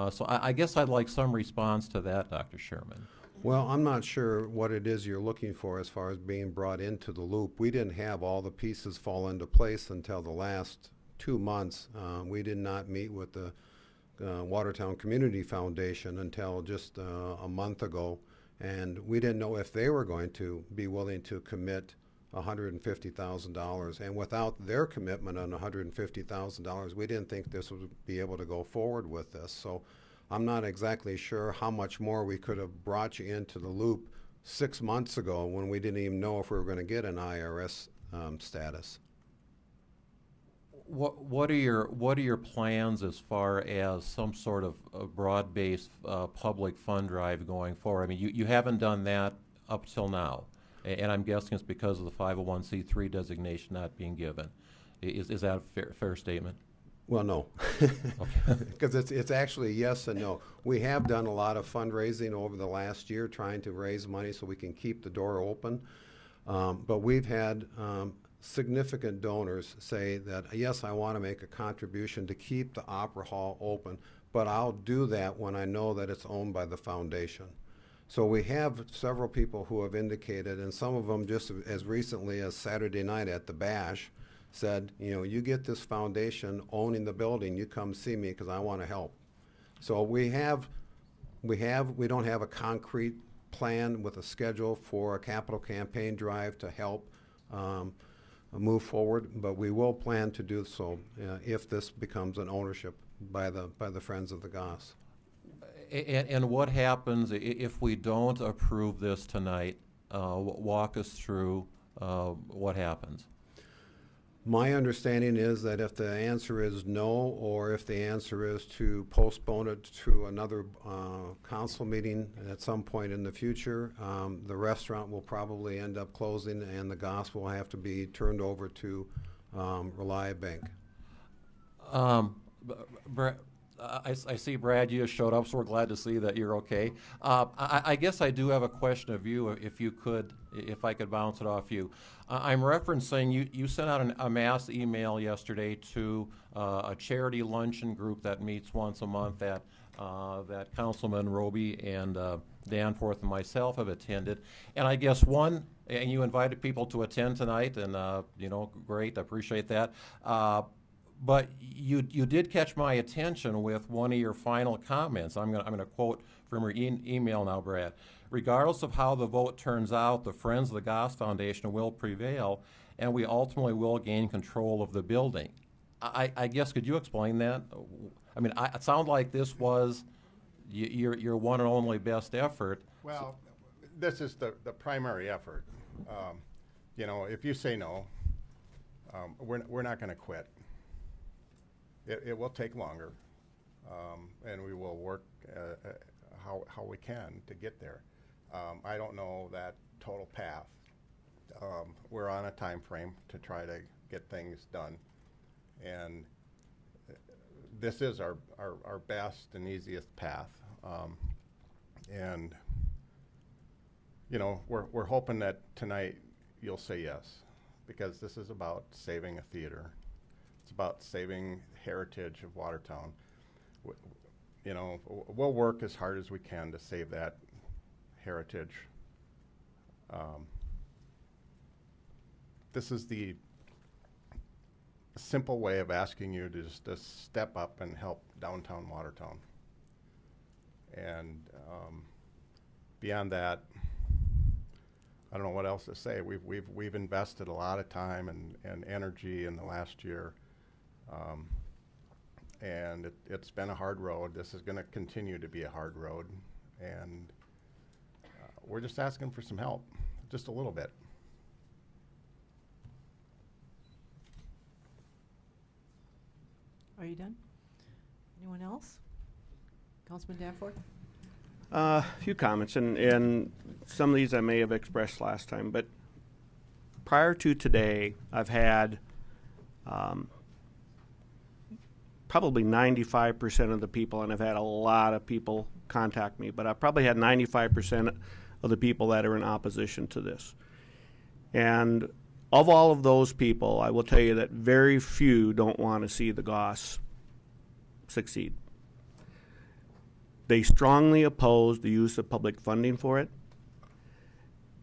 So I guess I'd like some response to that, Dr. Sherman. Well, I'm not sure what it is you're looking for as far as being brought into the loop. We didn't have all the pieces fall into place until the last 2 months. We did not meet with the Watertown Community Foundation until just a month ago, and we didn't know if they were going to be willing to commit $150,000, and without their commitment on $150,000, we didn't think this would be able to go forward with this. So I'm not exactly sure how much more we could have brought you into the loop 6 months ago when we didn't even know if we were going to get an IRS status. What are your plans as far as some sort of broad-based public fund drive going forward? I mean, you haven't done that up till now. And I'm guessing it's because of the 501c3 designation not being given. Is that a fair statement? Well, no, because it's actually yes and no. We have done a lot of fundraising over the last year trying to raise money so we can keep the door open. But we've had significant donors say that, yes, I want to make a contribution to keep the Opera Hall open, but I'll do that when I know that it's owned by the foundation. So we have several people who have indicated, and some of them just as recently as Saturday night at the Bash said, you know, you get this foundation owning the building, you come see me because I want to help. So we don't have a concrete plan with a schedule for a capital campaign drive to help move forward, but we will plan to do so if this becomes an ownership by the Friends of the Goss. And what happens if we don't approve this tonight? Walk us through what happens. My understanding is that if the answer is no, or if the answer is to postpone it to another council meeting at some point in the future, the restaurant will probably end up closing and the Goss will have to be turned over to Reliabank. I see, Brad, you just showed up, so we're glad to see that you're okay. I guess I do have a question of you, if I could bounce it off you. I'm referencing, you sent out a mass email yesterday to a charity luncheon group that meets once a month that Councilman Roby and Danforth and myself have attended. And I guess and you invited people to attend tonight, and great, I appreciate that. But you did catch my attention with one of your final comments. I'm gonna quote from your email now, Brad. Regardless of how the vote turns out, the Friends of the Goss Foundation will prevail, and we ultimately will gain control of the building. I guess, could you explain that? I mean, it sounded like this was your one and only best effort. Well, this is the primary effort. If you say no, we're not going to quit. It will take longer, and we will work how we can to get there. I don't know that total path. We're on a time frame to try to get things done, and this is our best and easiest path. We're hoping that tonight you'll say yes, because this is about saving a theater. It's about saving heritage of Watertown. We'll work as hard as we can to save that heritage. This is the simple way of asking you to just to step up and help downtown Watertown. And beyond that, I don't know what else to say. We've invested a lot of time and energy in the last year. And it's been a hard road. This is going to continue to be a hard road, and we're just asking for some help, just a little bit. Are you done? Anyone else? Councilman Danforth? A few comments, and some of these I may have expressed last time, but prior to today, I've had probably 95% of the people, and I've had a lot of people contact me, but I've probably had 95% of the people that are in opposition to this. And of all of those people, I will tell you that very few don't want to see the Goss succeed. They strongly oppose the use of public funding for it,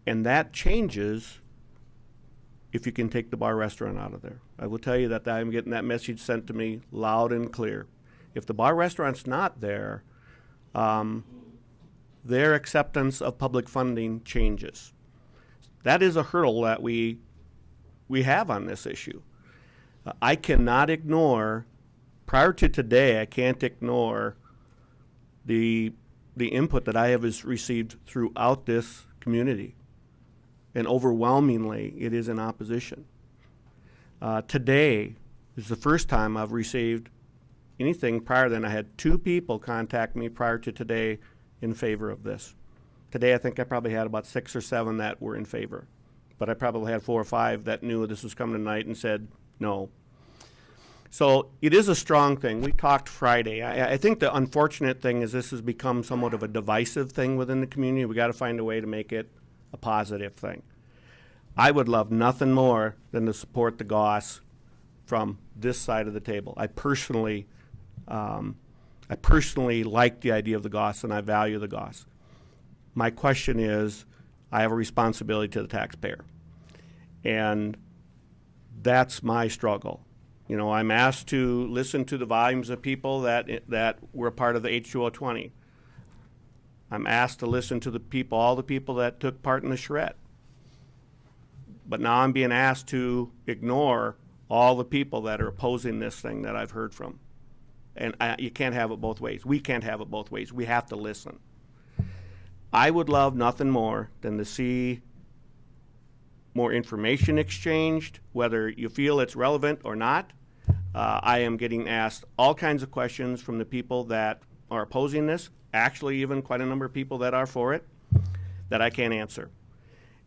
and that changes if you can take the bar restaurant out of there. I will tell you that I'm getting that message sent to me loud and clear. If the bar restaurant's not there, their acceptance of public funding changes. That is a hurdle that we have on this issue. I cannot ignore, prior to today, I can't ignore the input that I have received throughout this community. And overwhelmingly, it is in opposition. Today is the first time I've received anything prior than I had 2 people contact me prior to today in favor of this. Today, I think I probably had about 6 or 7 that were in favor. But I probably had 4 or 5 that knew this was coming tonight and said no. So it is a strong thing. We talked Friday. I think the unfortunate thing is this has become somewhat of a divisive thing within the community. We got to find a way to make it a positive thing. I would love nothing more than to support the Goss from this side of the table. I personally like the idea of the Goss, and I value the Goss. My question is, I have a responsibility to the taxpayer, and that's my struggle. You know, I'm asked to listen to the volumes of people that were part of the H2020. I'm asked to listen to all the people that took part in the charrette. But now I'm being asked to ignore all the people that are opposing this thing that I've heard from. And you can't have it both ways. We can't have it both ways. We have to listen. I would love nothing more than to see more information exchanged, whether you feel it's relevant or not. I am getting asked all kinds of questions from the people that are opposing this, actually even quite a number of people that are for it, that I can't answer.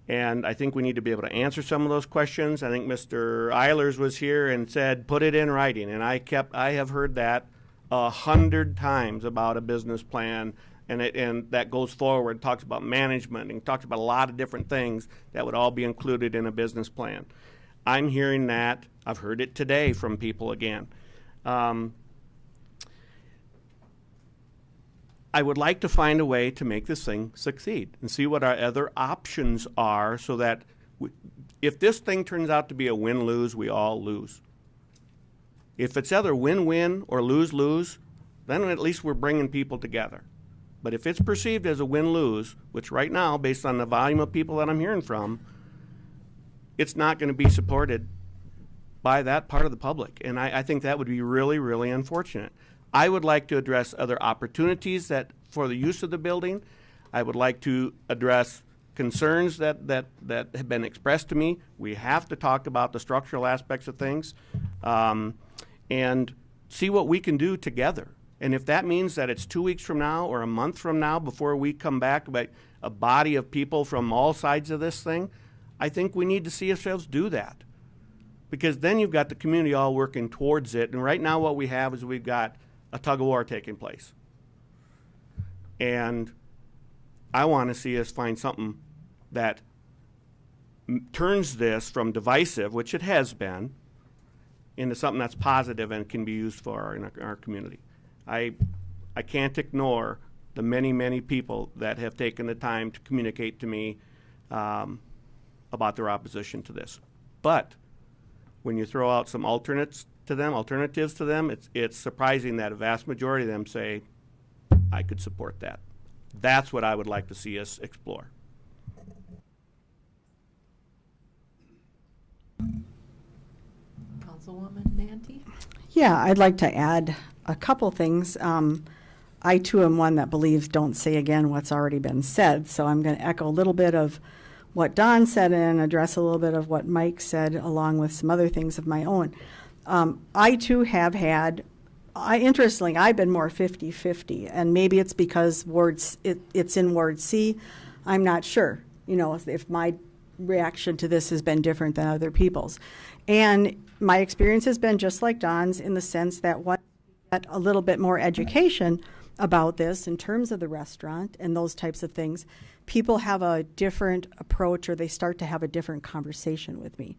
And I think we need to be able to answer some of those questions. I think Mr. Eilers was here and said, put it in writing. And I have heard that 100 times about a business plan, and that goes forward, talks about management, and talks about a lot of different things that would all be included in a business plan. I'm hearing that. I've heard it today from people again. I would like to find a way to make this thing succeed and see what our other options are so that if this thing turns out to be a win-lose, we all lose. If it's either win-win or lose-lose, then at least we're bringing people together. But if it's perceived as a win-lose, which right now, based on the volume of people that I'm hearing from, it's not going to be supported by that part of the public. And I think that would be really, really unfortunate. I would like to address other opportunities for the use of the building. I would like to address concerns that have been expressed to me. We have to talk about the structural aspects of things and see what we can do together. And if that means that it's 2 weeks from now or a month from now before we come back with a body of people from all sides of this thing, I think we need to see ourselves do that. Because then you've got the community all working towards it. And right now what we have is we've got a tug-of-war taking place. And I want to see us find something that turns this from divisive, which it has been, into something that's positive and can be used for in our community. I can't ignore the many, many people that have taken the time to communicate to me about their opposition to this. But when you throw out some alternatives to them, it's surprising that a vast majority of them say, I could support that. That's what I would like to see us explore. Councilwoman Nanty? Yeah, I'd like to add a couple things. I, too, am one that believes don't say again what's already been said, so I'm going to echo a little bit of what Don said and address a little bit of what Mike said, along with some other things of my own. I, too, have had, interestingly, I've been more 50-50, and maybe it's because it's in Ward C. I'm not sure, if my reaction to this has been different than other people's. And my experience has been just like Don's in the sense that a little bit more education about this in terms of the restaurant and those types of things, people have a different approach, or they start to have a different conversation with me,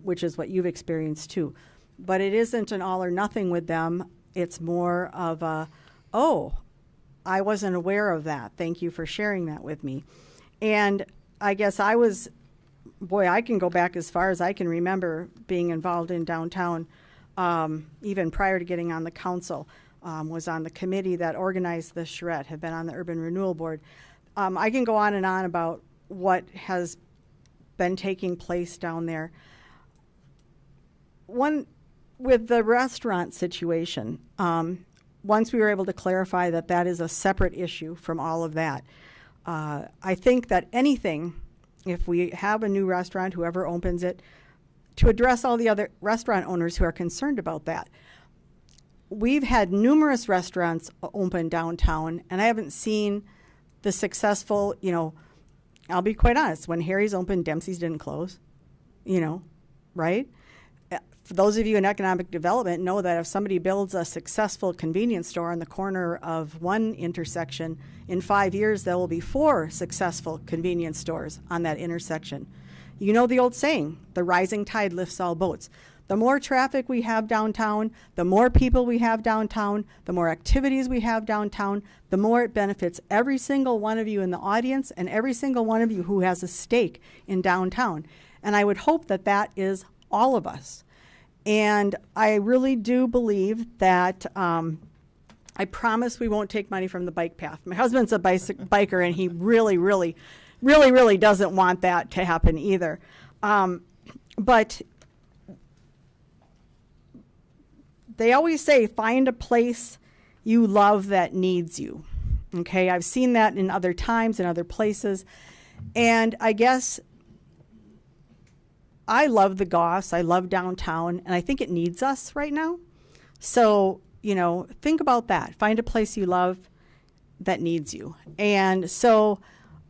which is what you've experienced too. But it isn't an all or nothing with them. It's more of a, oh, I wasn't aware of that. Thank you for sharing that with me. And I guess I can go back as far as I can remember being involved in downtown, even prior to getting on the council. Was on the committee that organized the charrette, have been on the Urban Renewal Board. I can go on and on about what has been taking place down there. With the restaurant situation, once we were able to clarify that is a separate issue from all of that, I think that anything, if we have a new restaurant, whoever opens it, to address all the other restaurant owners who are concerned about that. We've had numerous restaurants open downtown, and I haven't seen the successful, I'll be quite honest, when Harry's opened, Dempsey's didn't close, right? For those of you in economic development know that if somebody builds a successful convenience store on the corner of one intersection, in 5 years there will be 4 successful convenience stores on that intersection. You know the old saying, the rising tide lifts all boats. The more traffic we have downtown, the more people we have downtown, the more activities we have downtown, the more it benefits every single one of you in the audience and every single one of you who has a stake in downtown. And I would hope that is all of us. And I really do believe that I promise we won't take money from the bike path. My husband's a biker, and he really doesn't want that to happen either. But they always say, find a place you love that needs you. Okay, I've seen that in other times, in other places. And I guess I love the Goss, I love downtown, and I think it needs us right now. So, think about that. Find a place you love that needs you. And so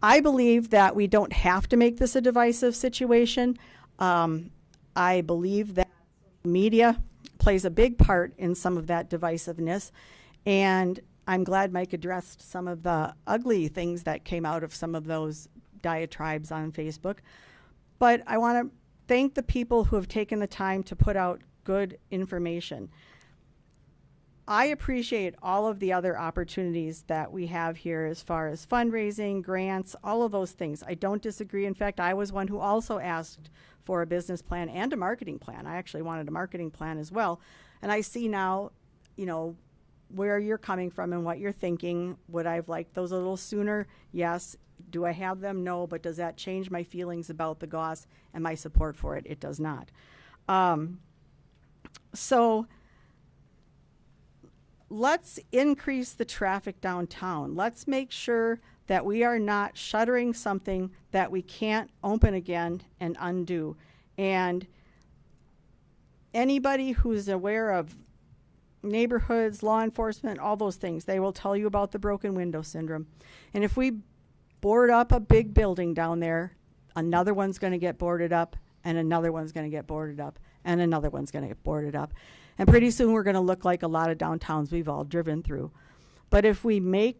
I believe that we don't have to make this a divisive situation. I believe that media plays a big part in some of that divisiveness. And I'm glad Mike addressed some of the ugly things that came out of some of those diatribes on Facebook. But I want to thank the people who have taken the time to put out good information. I appreciate all of the other opportunities that we have here as far as fundraising, grants, all of those things. I don't disagree. In fact, I was one who also asked for a business plan and a marketing plan. I actually wanted a marketing plan as well. And I see now, where you're coming from and what you're thinking. Would I have liked those a little sooner? Yes. Do I have them? No. But does that change my feelings about the Goss and my support for it? It does not. So let's increase the traffic downtown. Let's make sure that we are not shuttering something that we can't open again and undo. And anybody who's aware of neighborhoods, law enforcement, all those things, they will tell you about the broken window syndrome. And if we board up a big building down there, another one's going to get boarded up, and another one's going to get boarded up, and another one's going to get boarded up. And pretty soon we're going to look like a lot of downtowns we've all driven through. But if we make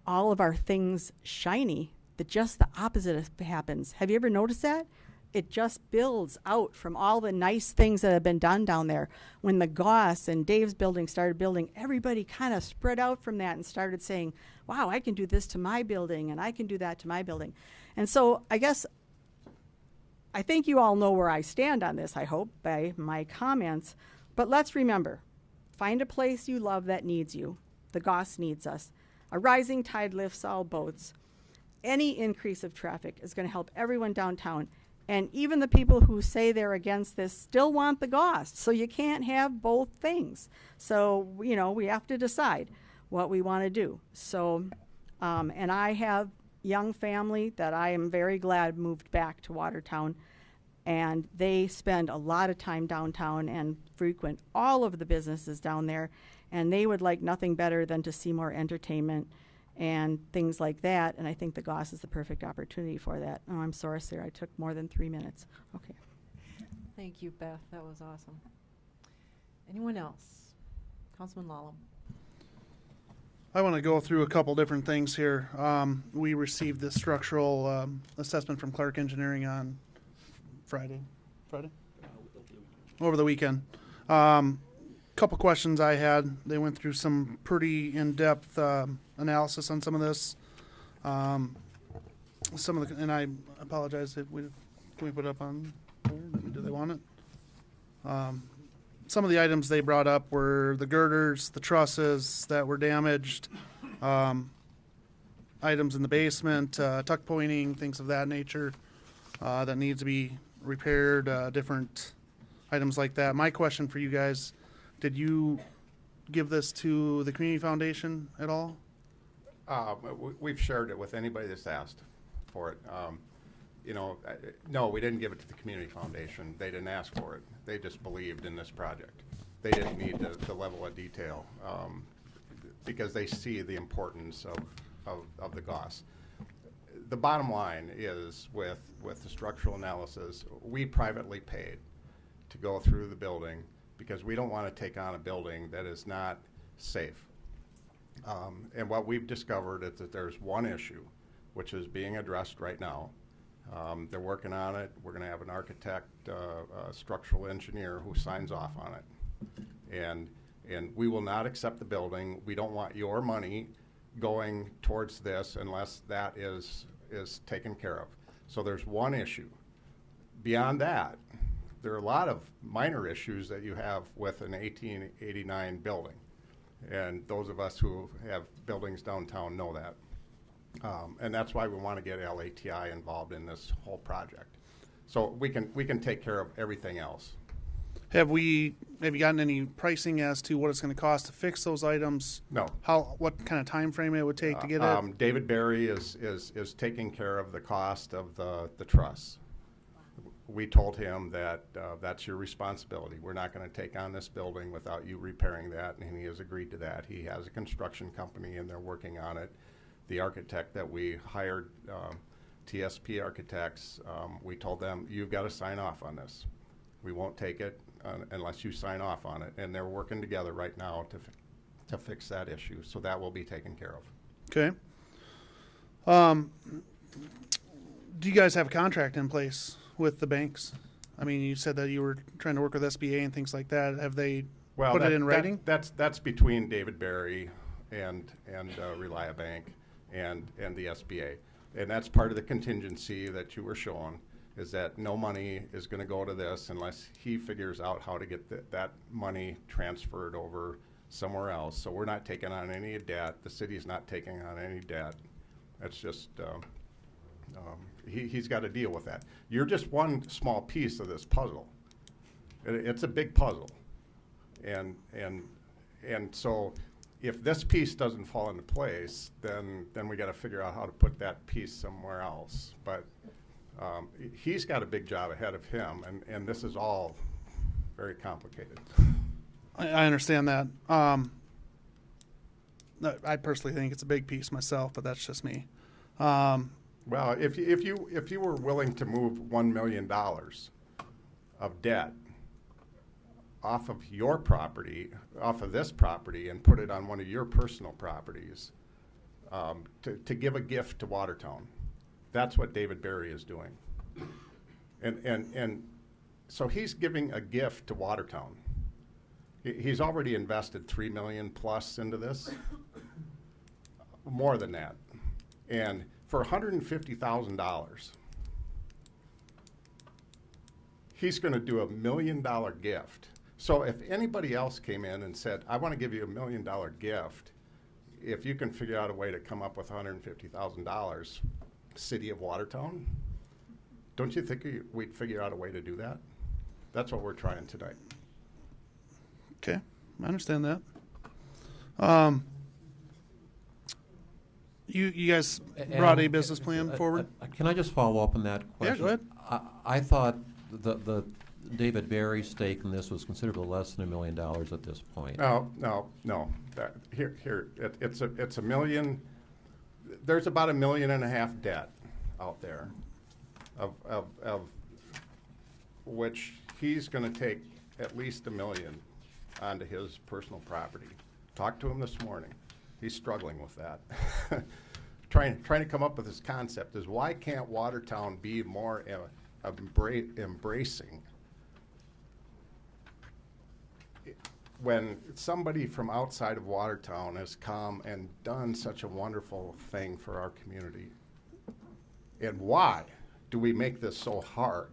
all of our things shiny, just the opposite happens. Have you ever noticed that? It just builds out from all the nice things that have been done down there. When the Goss and Dave's building started building, everybody kind of spread out from that and started saying, wow, I can do this to my building and I can do that to my building. And so I think you all know where I stand on this, I hope, by my comments. But let's remember, find a place you love that needs you. The Goss needs us. A rising tide lifts all boats. Any increase of traffic is going to help everyone downtown. And even the people who say they're against this still want the Goss. So you can't have both things. So, we have to decide what we want to do. So, and I have young family that I am very glad moved back to Watertown. And they spend a lot of time downtown and frequent all of the businesses down there. And they would like nothing better than to see more entertainment and things like that. And I think the Goss is the perfect opportunity for that. Oh, I'm sorry, sir. I took more than 3 minutes. Okay. Thank you, Beth. That was awesome. Anyone else? Councilman Lallam. I want to go through a couple different things here. We received the structural assessment from Clark Engineering on Friday? Over the weekend. Couple questions I had. They went through some pretty in-depth analysis on some of this. And I apologize if can we put it up on board? Do they want it? Some of the items they brought up were the girders, the trusses that were damaged, items in the basement, tuck pointing, things of that nature that need to be repaired, different items like that. My question for you guys, did you give this to the Community Foundation at all? We've shared it with anybody that's asked for it. No, we didn't give it to the Community Foundation. They didn't ask for it. They just believed in this project. They didn't need the level of detail because they see the importance of the Goss. The bottom line is with the structural analysis, we privately paid to go through the building because we don't want to take on a building that is not safe. And what we've discovered is that there's one issue, which is being addressed right now. They're working on it. We're going to have an architect, a structural engineer who signs off on it. And we will not accept the building. We don't want your money going towards this unless that is taken care of. So there's one issue. Beyond that, there are a lot of minor issues that you have with an 1889 building. And those of us who have buildings downtown know that. And that's why we want to get LATI involved in this whole project. So we can take care of everything else. Have you gotten any pricing as to what it's going to cost to fix those items? No. What kind of time frame it would take to get it? David Berry is taking care of the cost of the truss. We told him that that's your responsibility. We're not going to take on this building without you repairing that, and he has agreed to that. He has a construction company, and they're working on it. The architect that we hired, TSP Architects, we told them, you've got to sign off on this. We won't take it unless you sign off on it, and they're working together right now to fix that issue, so that will be taken care of. Okay. Do you guys have a contract in place with the banks? I mean, you said that you were trying to work with SBA and things like that. Have they put it in writing? That's between David Berry and Reliabank and the SBA, and that's part of the contingency that you were showing. Is that no money is going to go to this unless he figures out how to get that money transferred over somewhere else. So we're not taking on any debt. The city's not taking on any debt. That's just, he's got to deal with that. You're just one small piece of this puzzle. It's a big puzzle. And so if this piece doesn't fall into place, then we got to figure out how to put that piece somewhere else. But he's got a big job ahead of him, and this is all very complicated. I understand that. I personally think it's a big piece myself, but that's just me. Well, if you were willing to move $1 million of debt off of your property, off of this property, and put it on one of your personal properties, to give a gift to Watertown. That's what David Berry is doing. And so he's giving a gift to Watertown. He's already invested $3 million plus into this, more than that. And for $150,000, he's going to do $1 million gift. So if anybody else came in and said, I want to give you $1 million gift, if you can figure out a way to come up with $150,000, City of Watertown, don't you think we'd figure out a way to do that? That's what we're trying tonight. Okay, I understand that. You guys brought a business plan forward? Can I just follow up on that question? Yeah, go ahead. I thought the David Berry stake in this was considerably less than $1 million at this point. No. It's $1 million. There's about $1.5 million debt out there, of which he's going to take at least $1 million onto his personal property. Talked to him this morning. He's struggling with that. trying to come up with this concept is, why can't Watertown be more embracing? When somebody from outside of Watertown has come and done such a wonderful thing for our community, and why do we make this so hard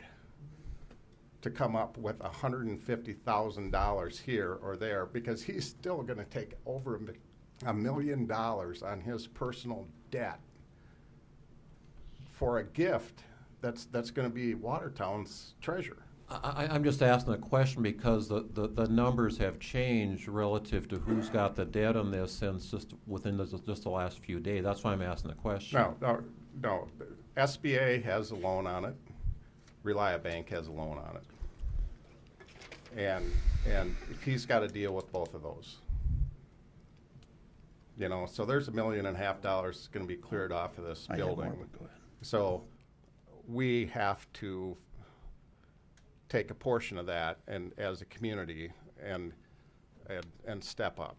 to come up with $150,000 here or there? Because he's still going to take over $1 million on his personal debt for a gift that's going to be Watertown's treasure. I'm just asking the question because the numbers have changed relative to who's got the debt on this since just within just the last few days. That's why I'm asking the question. No. SBA has a loan on it. Reliabank has a loan on it. And he's got to deal with both of those. You know, so there's $1.5 million that's going to be cleared off of this building. So we have to take a portion of that and as a community and step up.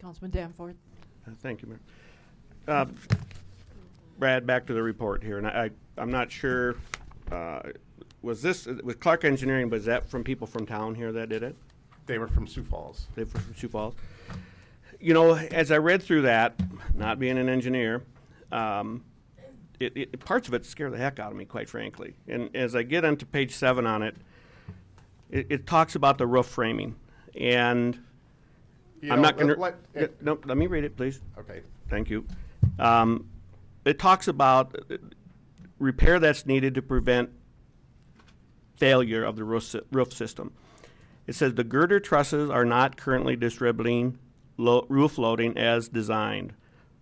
Councilman Danforth. Thank you, Mayor. Brad, back to the report here, and I'm not sure, was Clark Engineering, was that from people from town here that did it? They were from Sioux Falls. They were from Sioux Falls. You know, as I read through that, not being an engineer, parts of it scare the heck out of me, quite frankly. And as I get onto page 7 on it, it talks about the roof framing. And I'm not going to... No, let me read it, please. Okay. Thank you. It talks about repair that's needed to prevent failure of the roof system. It says the girder trusses are not currently distributing roof loading as designed.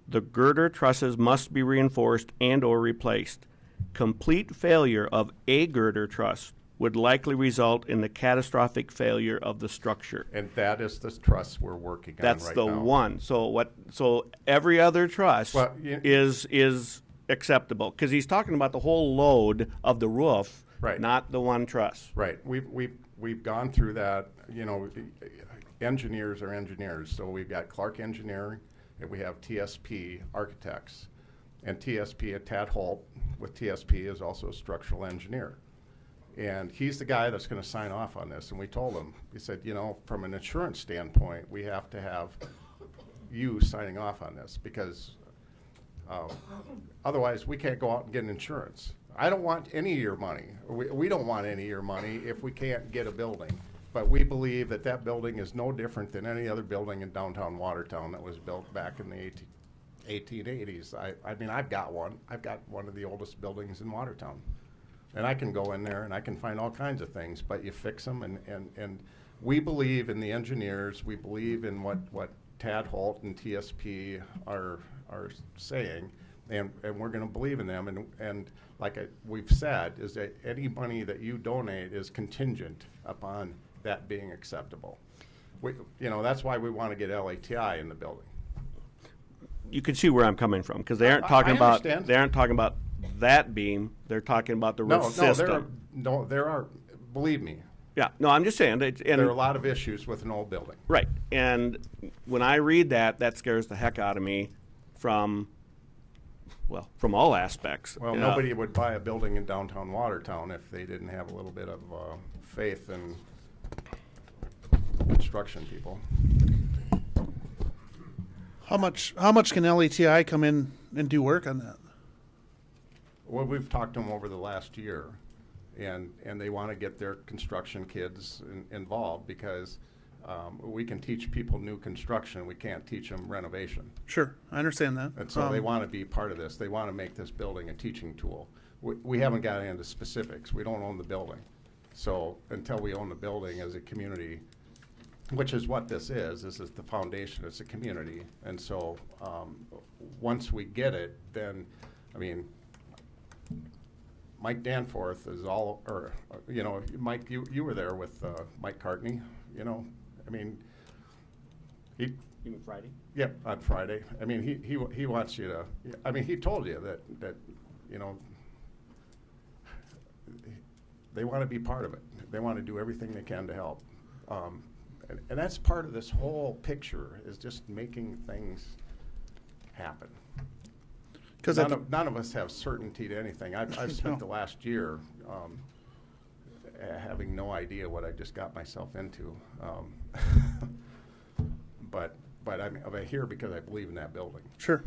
The girder trusses must be reinforced and or replaced. Complete failure of a girder truss would likely result in the catastrophic failure of the structure. And that is the truss we're working on That's right the now. one. So every other truss Well, is acceptable because he's talking about the whole load of the roof, Right. not the one truss. Right. We've gone through that. You know, engineers are engineers. So we've got Clark Engineering, and we have TSP Architects, and TSP at Tad Holt with TSP is also a structural engineer, and he's the guy that's going to sign off on this. And we told him, we said, you know, from an insurance standpoint, we have to have you signing off on this because otherwise we can't go out and get insurance. I don't want any of your money. We don't want any of your money if we can't get a building. But we believe that that building is no different than any other building in downtown Watertown that was built back in the 1880s. I mean, I've got one. I've got one of the oldest buildings in Watertown. And I can go in there and I can find all kinds of things, but you fix them. And we believe in the engineers. We believe in what Tad Holt and TSP are saying. And we're going to believe in them. And like we've said, is that any money that you donate is contingent upon that being acceptable. You know, that's why we want to get LATI in the building. You can see where I'm coming from because they aren't I talking about understand. they aren't talking about that beam. They're talking about the roof system. There are. Believe me. Yeah, no, I'm just saying. There are a lot of issues with an old building. Right, and when I read that scares the heck out of me from all aspects. Well, nobody would buy a building in downtown Watertown if they didn't have a little bit of faith in construction people. How much can LATI come in and do work on that? Well, we've talked to them over the last year, and they want to get their construction kids involved because we can teach people new construction. We can't teach them renovation. Sure, I understand that. And so they want to be part of this. They want to make this building a teaching tool. We haven't got into specifics. We don't own the building. So until we own the building as a community, which is what this is the foundation. It's a community. And so once we get it, then, I mean, Mike Danforth is all, or, you know, Mike, you were there with Mike Cartney, you know. I mean, You mean Friday? Yep, on Friday. I mean, he wants you to, I mean, he told you that, you know, they want to be part of it. They want to do everything they can to help. And that's part of this whole picture is just making things happen. Because none of us have certainty to anything. I've spent the last year having no idea what I just got myself into. But I'm here because I believe in that building. Sure.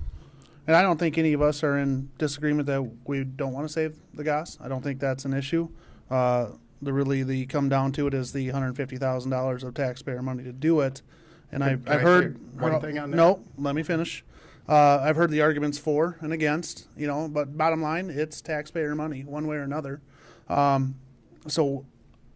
And I don't think any of us are in disagreement that we don't want to save the gas. I don't think that's an issue. The come down to it is the $150,000 of taxpayer money to do it. And I've heard one thing on that. No, let me finish. I've heard the arguments for and against, you know, but bottom line, it's taxpayer money one way or another. So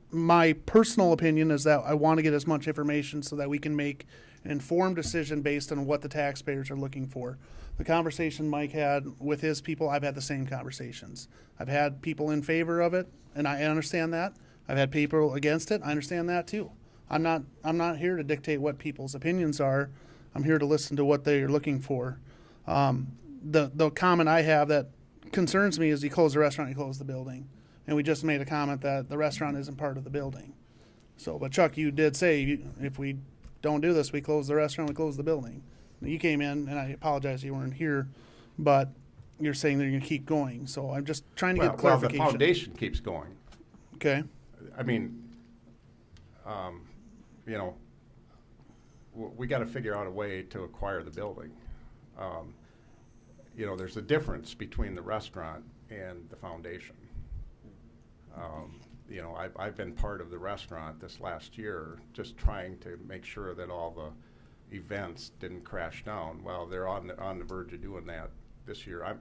my personal opinion is that I want to get as much information so that we can make an informed decision based on what the taxpayers are looking for. The conversation Mike had with his people, I've had the same conversations. I've had people in favor of it, and I understand that. I've had people against it. I understand that too. I'm not here to dictate what people's opinions are. I'm here to listen to what they are looking for. The comment I have that concerns me is you close the restaurant, you close the building. And we just made a comment that the restaurant isn't part of the building. So, but Chuck, you did say if we don't do this, we close the restaurant, we close the building. You came in, and I apologize you weren't here, but you're saying that you're going to keep going. So I'm just trying to get clarification. Well, the foundation keeps going. Okay. I mean, you know, we got to figure out a way to acquire the building. You know, there's a difference between the restaurant and the foundation. You know, I've been part of the restaurant this last year, just trying to make sure that all the events didn't crash down. Well, they're on the verge of doing that this year.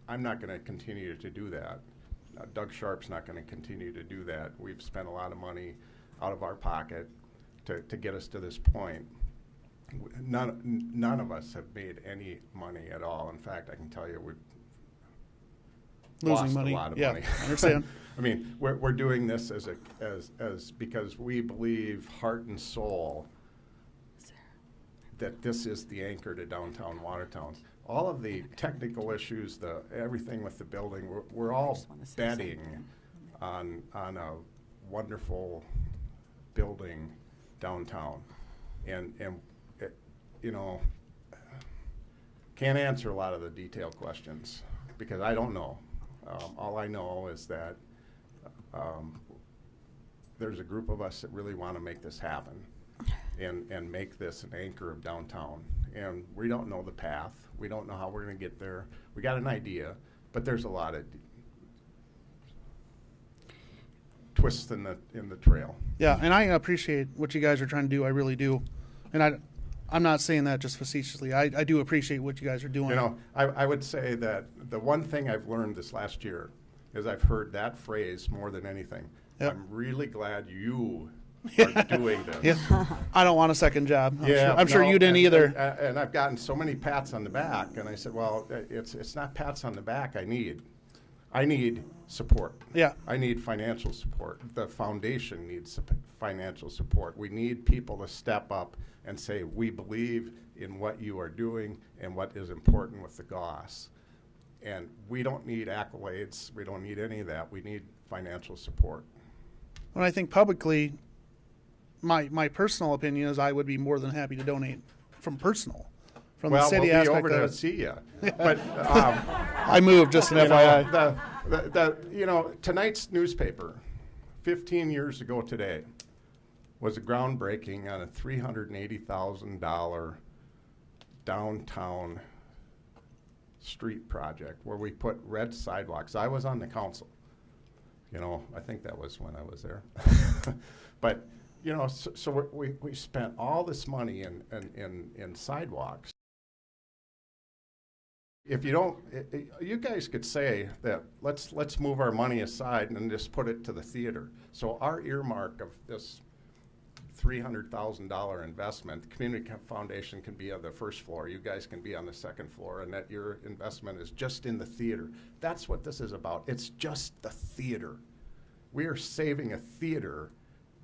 I'm not going to continue to do that. Doug Sharp's not going to continue to do that. We've spent a lot of money out of our pocket to get us to this point. None of us have made any money at all. In fact, I can tell you we've losing lost money. a lot of Yeah, money. I understand. I mean, we're doing this as because we believe heart and soul that this is the anchor to downtown Watertown. All of the technical issues, everything with the building, we're all betting on a wonderful building downtown, and it, you know, can't answer a lot of the detailed questions because I don't know. All I know is that there's a group of us that really want to make this happen and make this an anchor of downtown. And we don't know the path. We don't know how we're going to get there. We got an idea, but there's a lot of twists in the trail. Yeah, and I appreciate what you guys are trying to do. I really do. And I'm not saying that just facetiously. I do appreciate what you guys are doing. You know, I would say that the one thing I've learned this last year is I've heard that phrase more than anything. Yep. I'm really glad you are doing this. Yeah. I don't want a second job. I'm sure no, you didn't either. And I've gotten so many pats on the back, and I said, well, it's not pats on the back I need. I need support. Yeah. I need financial support. The foundation needs financial support. We need people to step up and say, we believe in what you are doing and what is important with the GOS. And we don't need accolades. We don't need any of that. We need financial support. When I think publicly, my personal opinion is I would be more than happy to donate from the city we'll aspect. Be over of to it. see you. But I moved, just an FYI. Tonight's newspaper, 15 years ago today, was a groundbreaking on a $380,000 downtown street project where we put red sidewalks. I was on the council. You know, I think that was when I was there. But, you know, so we spent all this money in sidewalks. If you don't, you guys could say that let's move our money aside and just put it to the theater. So our earmark of this $300,000 investment, the community foundation can be on the first floor, you guys can be on the second floor, and that your investment is just in the theater. That's what this is about. It's just the theater. We are saving a theater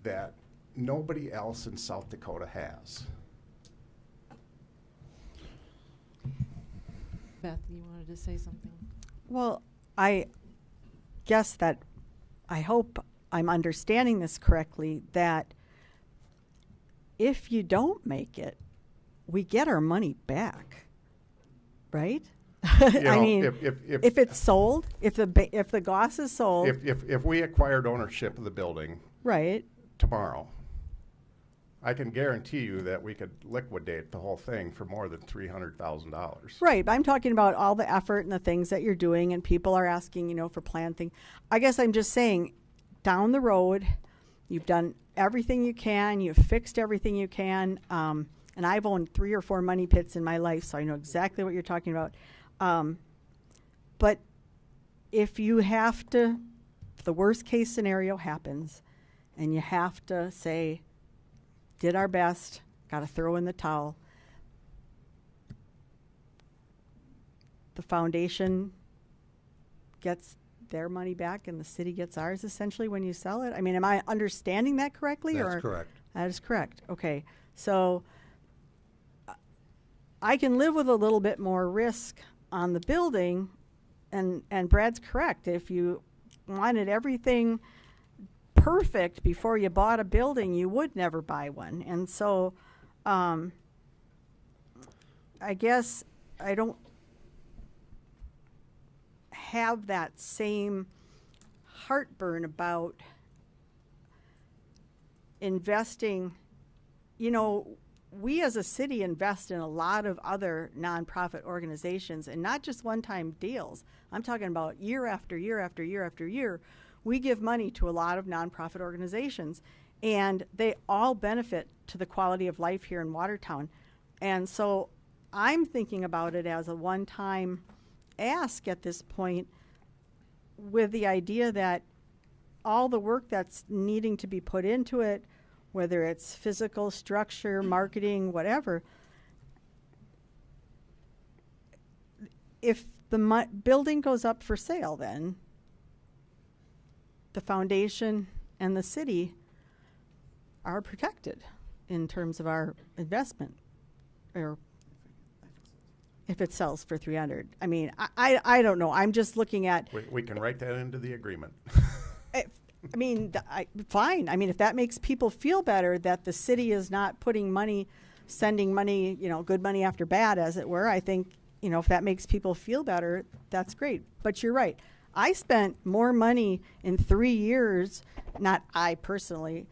that nobody else in South Dakota has. Beth, you wanted to say something? Well, I guess that I hope I'm understanding this correctly, that if you don't make it, we get our money back, right? I mean, if it's sold, if the GOS is sold, if we acquired ownership of the building, right, tomorrow, I can guarantee you that we could liquidate the whole thing for more than $300,000. right. But I'm talking about all the effort and the things that you're doing, and people are asking, for plan thing. I guess I'm just saying, down the road, you've done everything you can, you've fixed everything you can, and I've owned 3 or 4 money pits in my life, so I know exactly what you're talking about. But if the worst case scenario happens, and you have to say, did our best, got to throw in the towel, the foundation gets their money back and the city gets ours essentially when you sell it? I mean, am I understanding that correctly? That's correct. That is correct. Okay. So I can live with a little bit more risk on the building, and Brad's correct. If you wanted everything perfect before you bought a building, you would never buy one. And so I guess I don't have that same heartburn about investing. We as a city invest in a lot of other nonprofit organizations, and not just one-time deals. I'm talking about year after year after year after year. We give money to a lot of nonprofit organizations, and they all benefit to the quality of life here in Watertown. And so I'm thinking about it as a one-time ask at this point with the idea that all the work that's needing to be put into it, whether it's physical, structure, marketing, whatever, if the building goes up for sale, then the foundation and the city are protected in terms of our investment, or if it sells for 300. I mean, I don't know. I'm just looking at. We can write that into the agreement. I mean, fine. I mean, if that makes people feel better that the city is not putting money, sending money, good money after bad, as it were, I think, if that makes people feel better, that's great. But you're right. I spent more money in 3 years, not I personally.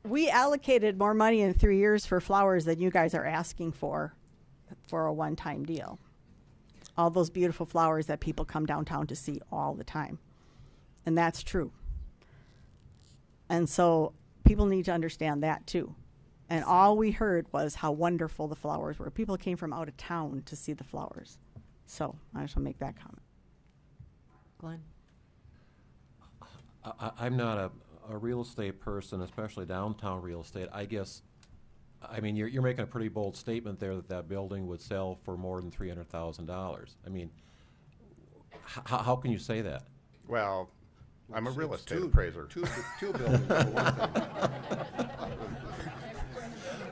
We allocated more money in 3 years for flowers than you guys are asking for a one-time deal. All those beautiful flowers that people come downtown to see all the time. And that's true. And so people need to understand that too. And all we heard was how wonderful the flowers were. People came from out of town to see the flowers. So I just want to make that comment. Glenn? I'm not a real estate person, especially downtown real estate. I guess, I mean, you're making a pretty bold statement there that building would sell for more than $300,000. I mean, how can you say that? Well, I'm a real estate appraiser. Two buildings for one thing.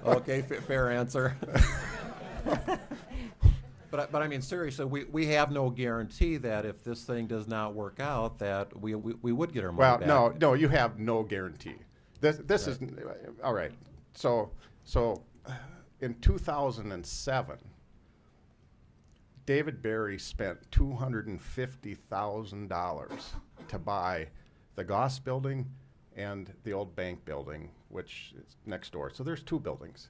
Okay, fair answer. But I mean, seriously, we have no guarantee that if this thing does not work out, that we would get our money back. Well, no, you have no guarantee. This right. Is all right. So in 2007, David Barry spent $250,000 to buy the Goss building and the old bank building, which is next door. So there's two buildings,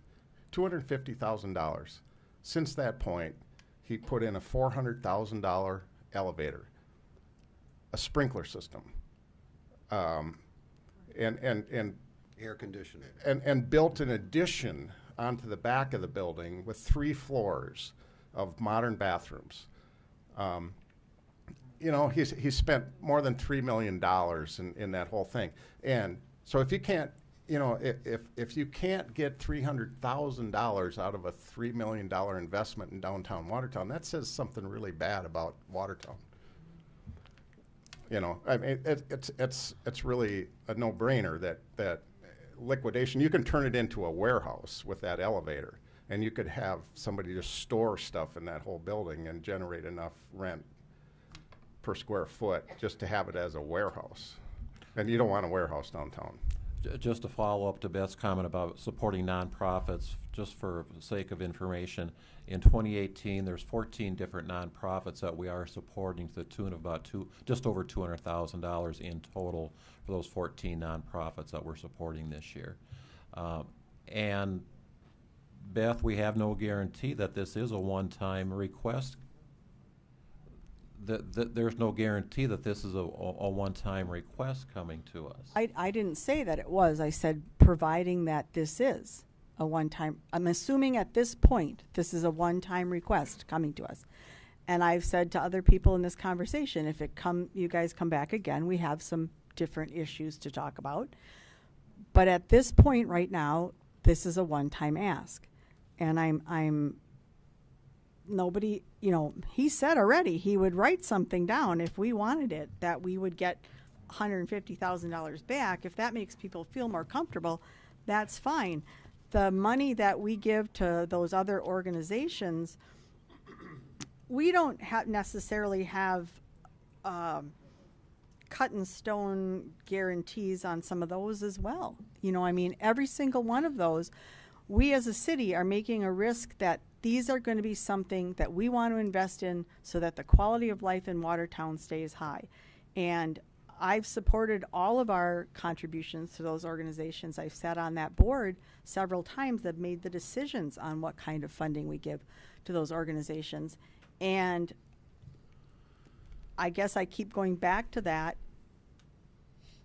$250,000. Since that point, he put in a $400,000 elevator, a sprinkler system, and air conditioning, and built an addition onto the back of the building with 3 floors of modern bathrooms. He spent more than $3 million in that whole thing. And so if you can't, if you can't get $300,000 out of a $3 million investment in downtown Watertown, that says something really bad about Watertown. I mean, it's really a no-brainer that liquidation. You can turn it into a warehouse with that elevator, and you could have somebody just store stuff in that whole building and generate enough rent per square foot just to have it as a warehouse. And you don't want a warehouse downtown. Just to follow up to Beth's comment about supporting nonprofits, just for the sake of information, in 2018, there's 14 different nonprofits that we are supporting to the tune of about just over $200,000 in total for those 14 nonprofits that we're supporting this year. And Beth, we have no guarantee that this is a one-time request. There's no guarantee that this is a one-time request coming to us. I didn't say that it was. I said providing that this is a one-time. I'm assuming at this point this is a one-time request coming to us. And I've said to other people in this conversation, if you guys come back again, we have some different issues to talk about. But at this point right now, this is a one-time ask. And I'm nobody, he said already he would write something down if we wanted it, that we would get $150,000 back. If that makes people feel more comfortable, that's fine. The money that we give to those other organizations, we don't necessarily have cut in stone guarantees on some of those as well. Every single one of those, we as a city are making a risk that these are going to be something that we want to invest in so that the quality of life in Watertown stays high. And I've supported all of our contributions to those organizations. I've sat on that board several times that made the decisions on what kind of funding we give to those organizations. And I guess I keep going back to that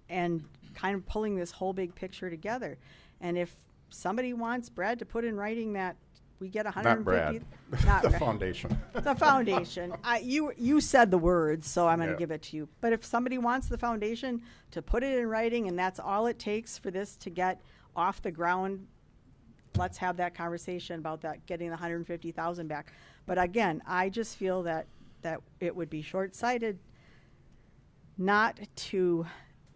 and kind of pulling this whole big picture together. And if somebody wants Brad to put in writing that we get Not 150. Brad. Not The Brad. foundation. The foundation. You said the words, so I'm going to Yeah. give it to you. But if somebody wants the foundation to put it in writing, and that's all it takes for this to get off the ground, let's have that conversation about that, getting the 150,000 back. But again, I just feel that it would be short-sighted not to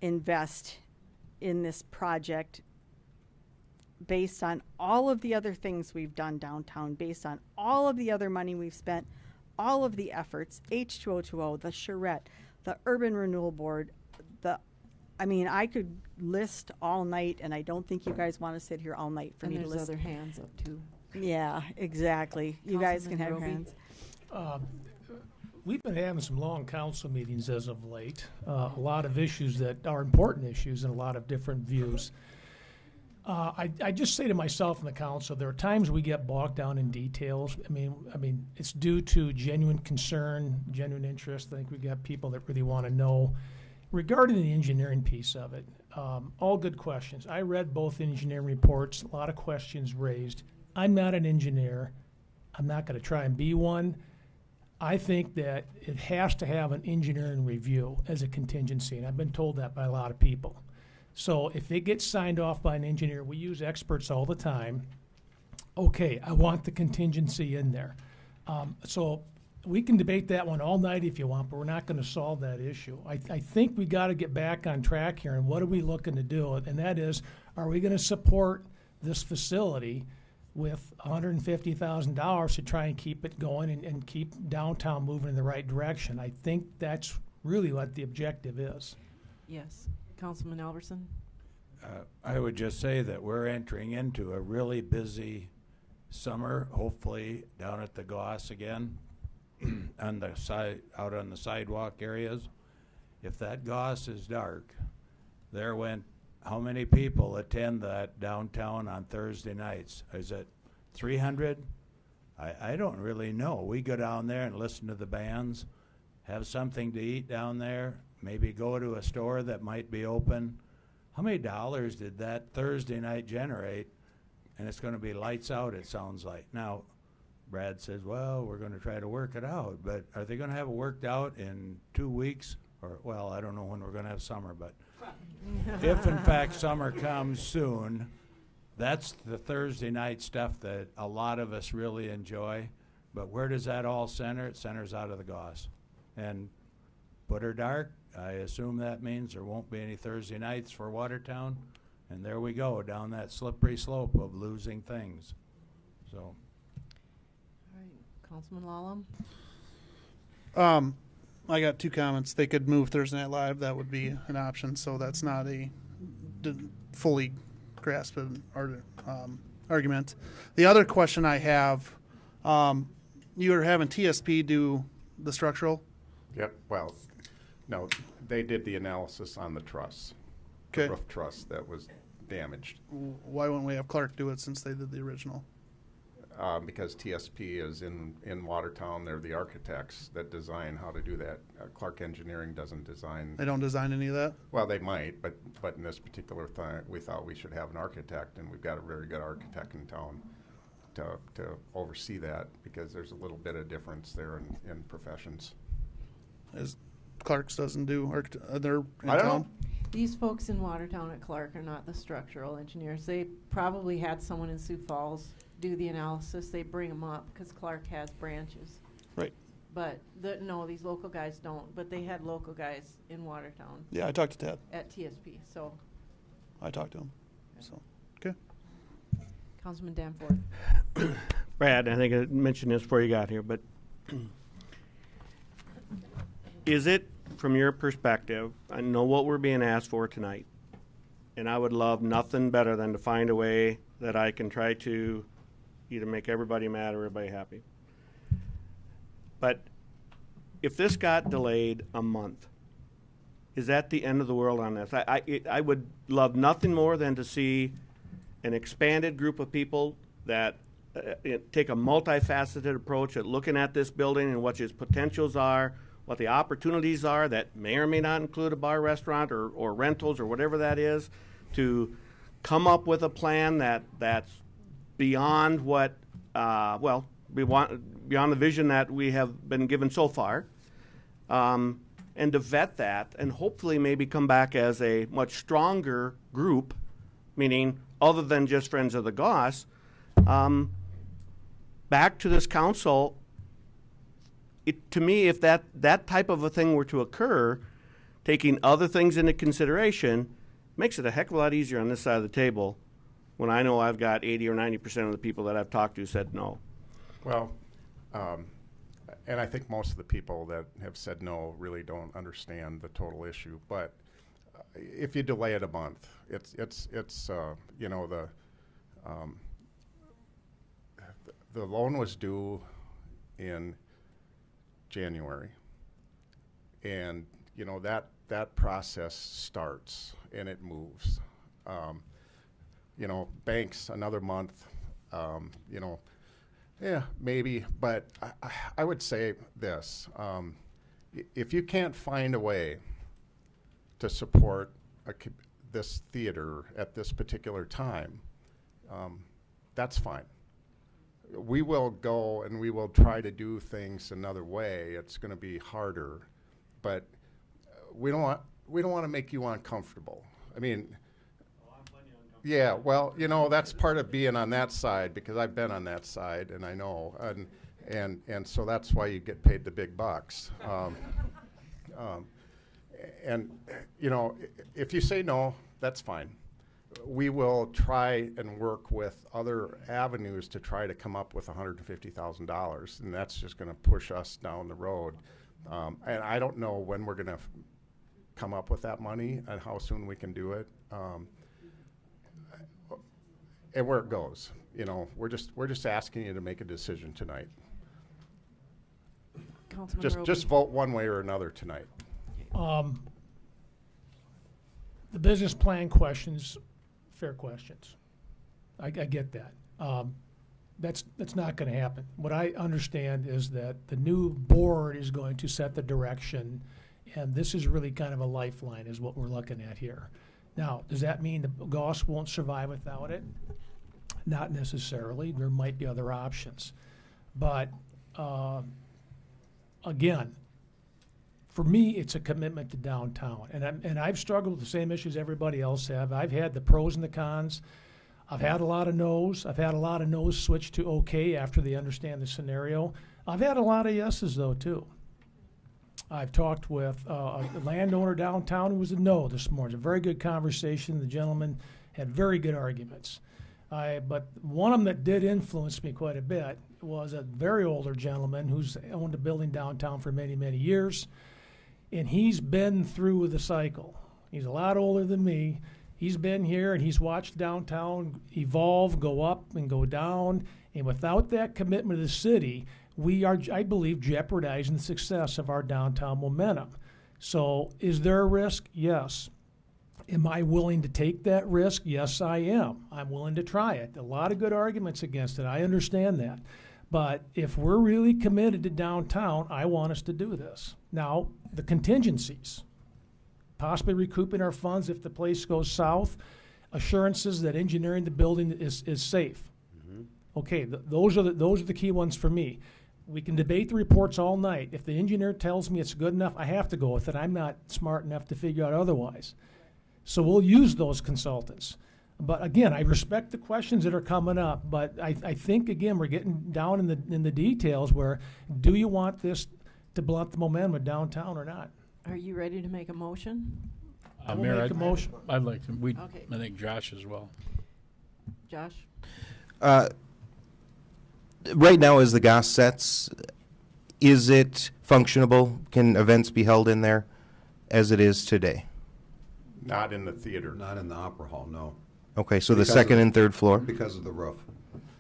invest in this project based on all of the other things we've done downtown, based on all of the other money we've spent, all of the efforts, H2020, the charrette, the Urban Renewal Board, I could list all night, and I don't think you guys want to sit here all night for And me to there's list. other hands up too. Yeah, exactly. You guys can have your Councilman hands. We've been having some long council meetings as of late. A lot of issues that are important issues and a lot of different views. I just say to myself and the council, there are times we get bogged down in details. I mean, it's due to genuine concern, genuine interest. I think we got people that really want to know. Regarding the engineering piece of it, all good questions. I read both engineering reports, a lot of questions raised. I'm not an engineer. I'm not going to try and be one. I think that it has to have an engineering review as a contingency, and I've been told that by a lot of people. So if it gets signed off by an engineer, we use experts all the time. Okay, I want the contingency in there. So we can debate that one all night if you want, but we're not going to solve that issue. I think we got to get back on track here, and what are we looking to do? And that is, are we going to support this facility with $150,000 to try and keep it going and keep downtown moving in the right direction? I think that's really what the objective is. Yes. Councilman Albertson? I would just say that we're entering into a really busy summer, hopefully down at the Goss again, on the side, out on the sidewalk areas. If that Goss is dark, there went, how many people attend that downtown on Thursday nights? Is it 300? I don't really know. We go down there and listen to the bands, have something to eat down there, maybe go to a store that might be open. How many dollars did that Thursday night generate? And it's going to be lights out, it sounds like. Now, Brad says, well, we're going to try to work it out. But are they going to have it worked out in 2 weeks? Or, well, I don't know when we're going to have summer. But if, in fact, summer comes soon, that's the Thursday night stuff that a lot of us really enjoy. But where does that all center? It centers out of the Goss. And put her dark, I assume that means there won't be any Thursday nights for Watertown. And there we go, down that slippery slope of losing things. So. All right. Councilman Lallam? I got two comments. They could move Thursday Night Live. That would be an option. So that's not a fully grasped argument. The other question I have, you are having TSP do the structural? Yep, well, no, they did the analysis on the truss. Okay. The roof truss that was damaged. Why wouldn't we have Clark do it since they did the original? Because TSP is in Watertown. They're the architects that design how to do that. Clark Engineering doesn't design. They don't design any of that? Well, they might, but in this particular thing, we thought we should have an architect, and we've got a very good architect in town to oversee that, because there's a little bit of difference there in professions. As Clark's doesn't do they're in I don't town? know. These folks in Watertown at Clark are not the structural engineers. They probably had someone in Sioux Falls do the analysis. They bring them up because Clark has branches. Right. But no, these local guys don't. But they had local guys in Watertown. Yeah, I talked to Ted. At TSP. So. I talked to him. So, okay. Councilman Danforth. Brad, I think I mentioned this before you got here, but is it, from your perspective, I know what we're being asked for tonight, and I would love nothing better than to find a way that I can try to either make everybody mad or everybody happy. But if this got delayed a month, is that the end of the world on this? I would love nothing more than to see an expanded group of people that take a multifaceted approach at looking at this building and what its potentials are, what the opportunities are that may or may not include a bar, restaurant, or rentals or whatever that is, to come up with a plan that's beyond what well, beyond the vision that we have been given so far, and to vet that and hopefully maybe come back as a much stronger group, meaning other than just Friends of the Goss, back to this council. To me, if that type of a thing were to occur, taking other things into consideration, makes it a heck of a lot easier on this side of the table when I know I've got 80 or 90% of the people that I've talked to said no. Well, and I think most of the people that have said no really don't understand the total issue. But if you delay it a month, it's you know, the loan was due in January, and you know that process starts and it moves. You know, banks another month. You know, yeah, maybe, but I would say this: if you can't find a way to support this theater at this particular time, that's fine. We will go and we will try to do things another way. It's going to be harder, but we don't want to make you uncomfortable. I mean, yeah, well, you know, that's part of being on that side, because I've been on that side and I know, and so that's why you get paid the big bucks. And you know, if you say no, that's fine. We will try and work with other avenues to try to come up with $150,000, and that's just going to push us down the road. And I don't know when we're going to come up with that money and how soon we can do it, and where it goes. You know, we're just asking you to make a decision tonight. Just vote one way or another tonight. The business plan questions, fair questions. I get that. That's not going to happen. What I understand is that the new board is going to set the direction, and this is really kind of a lifeline is what we're looking at here. Now, does that mean the Goss won't survive without it? Not necessarily. There might be other options. But again, for me, it's a commitment to downtown. And I've struggled with the same issues everybody else have. I've had the pros and the cons. I've had a lot of no's. I've had a lot of no's switch to okay after they understand the scenario. I've had a lot of yeses, though, too. I've talked with a landowner downtown who was a no this morning. A very good conversation. The gentleman had very good arguments. But one of them that did influence me quite a bit was a very older gentleman who's owned a building downtown for many, many years. And he's been through the cycle. He's a lot older than me. He's been here and he's watched downtown evolve, go up and go down. And without that commitment to the city, we are, I believe, jeopardizing the success of our downtown momentum. So is there a risk? Yes. Am I willing to take that risk? Yes, I am. I'm willing to try it. A lot of good arguments against it. I understand that. But if we're really committed to downtown, I want us to do this. Now, the contingencies, possibly recouping our funds if the place goes south, assurances that engineering the building is safe. Mm-hmm. Okay, those are the key ones for me. We can debate the reports all night. If the engineer tells me it's good enough, I have to go with it. I'm not smart enough to figure out otherwise. So we'll use those consultants. But again, I respect the questions that are coming up, but I think, again, we're getting down in the details where do you want this to blunt the momentum of downtown or not? Are you ready to make a motion? Mayor, make a motion. I'd like to. Okay. I think Josh as well. Josh? Right now, as the Goss sets, is it functionable? Can events be held in there as it is today? Not in the theater. Not in the Opera Hall, no. Okay, so the second and third floor? Because of the roof.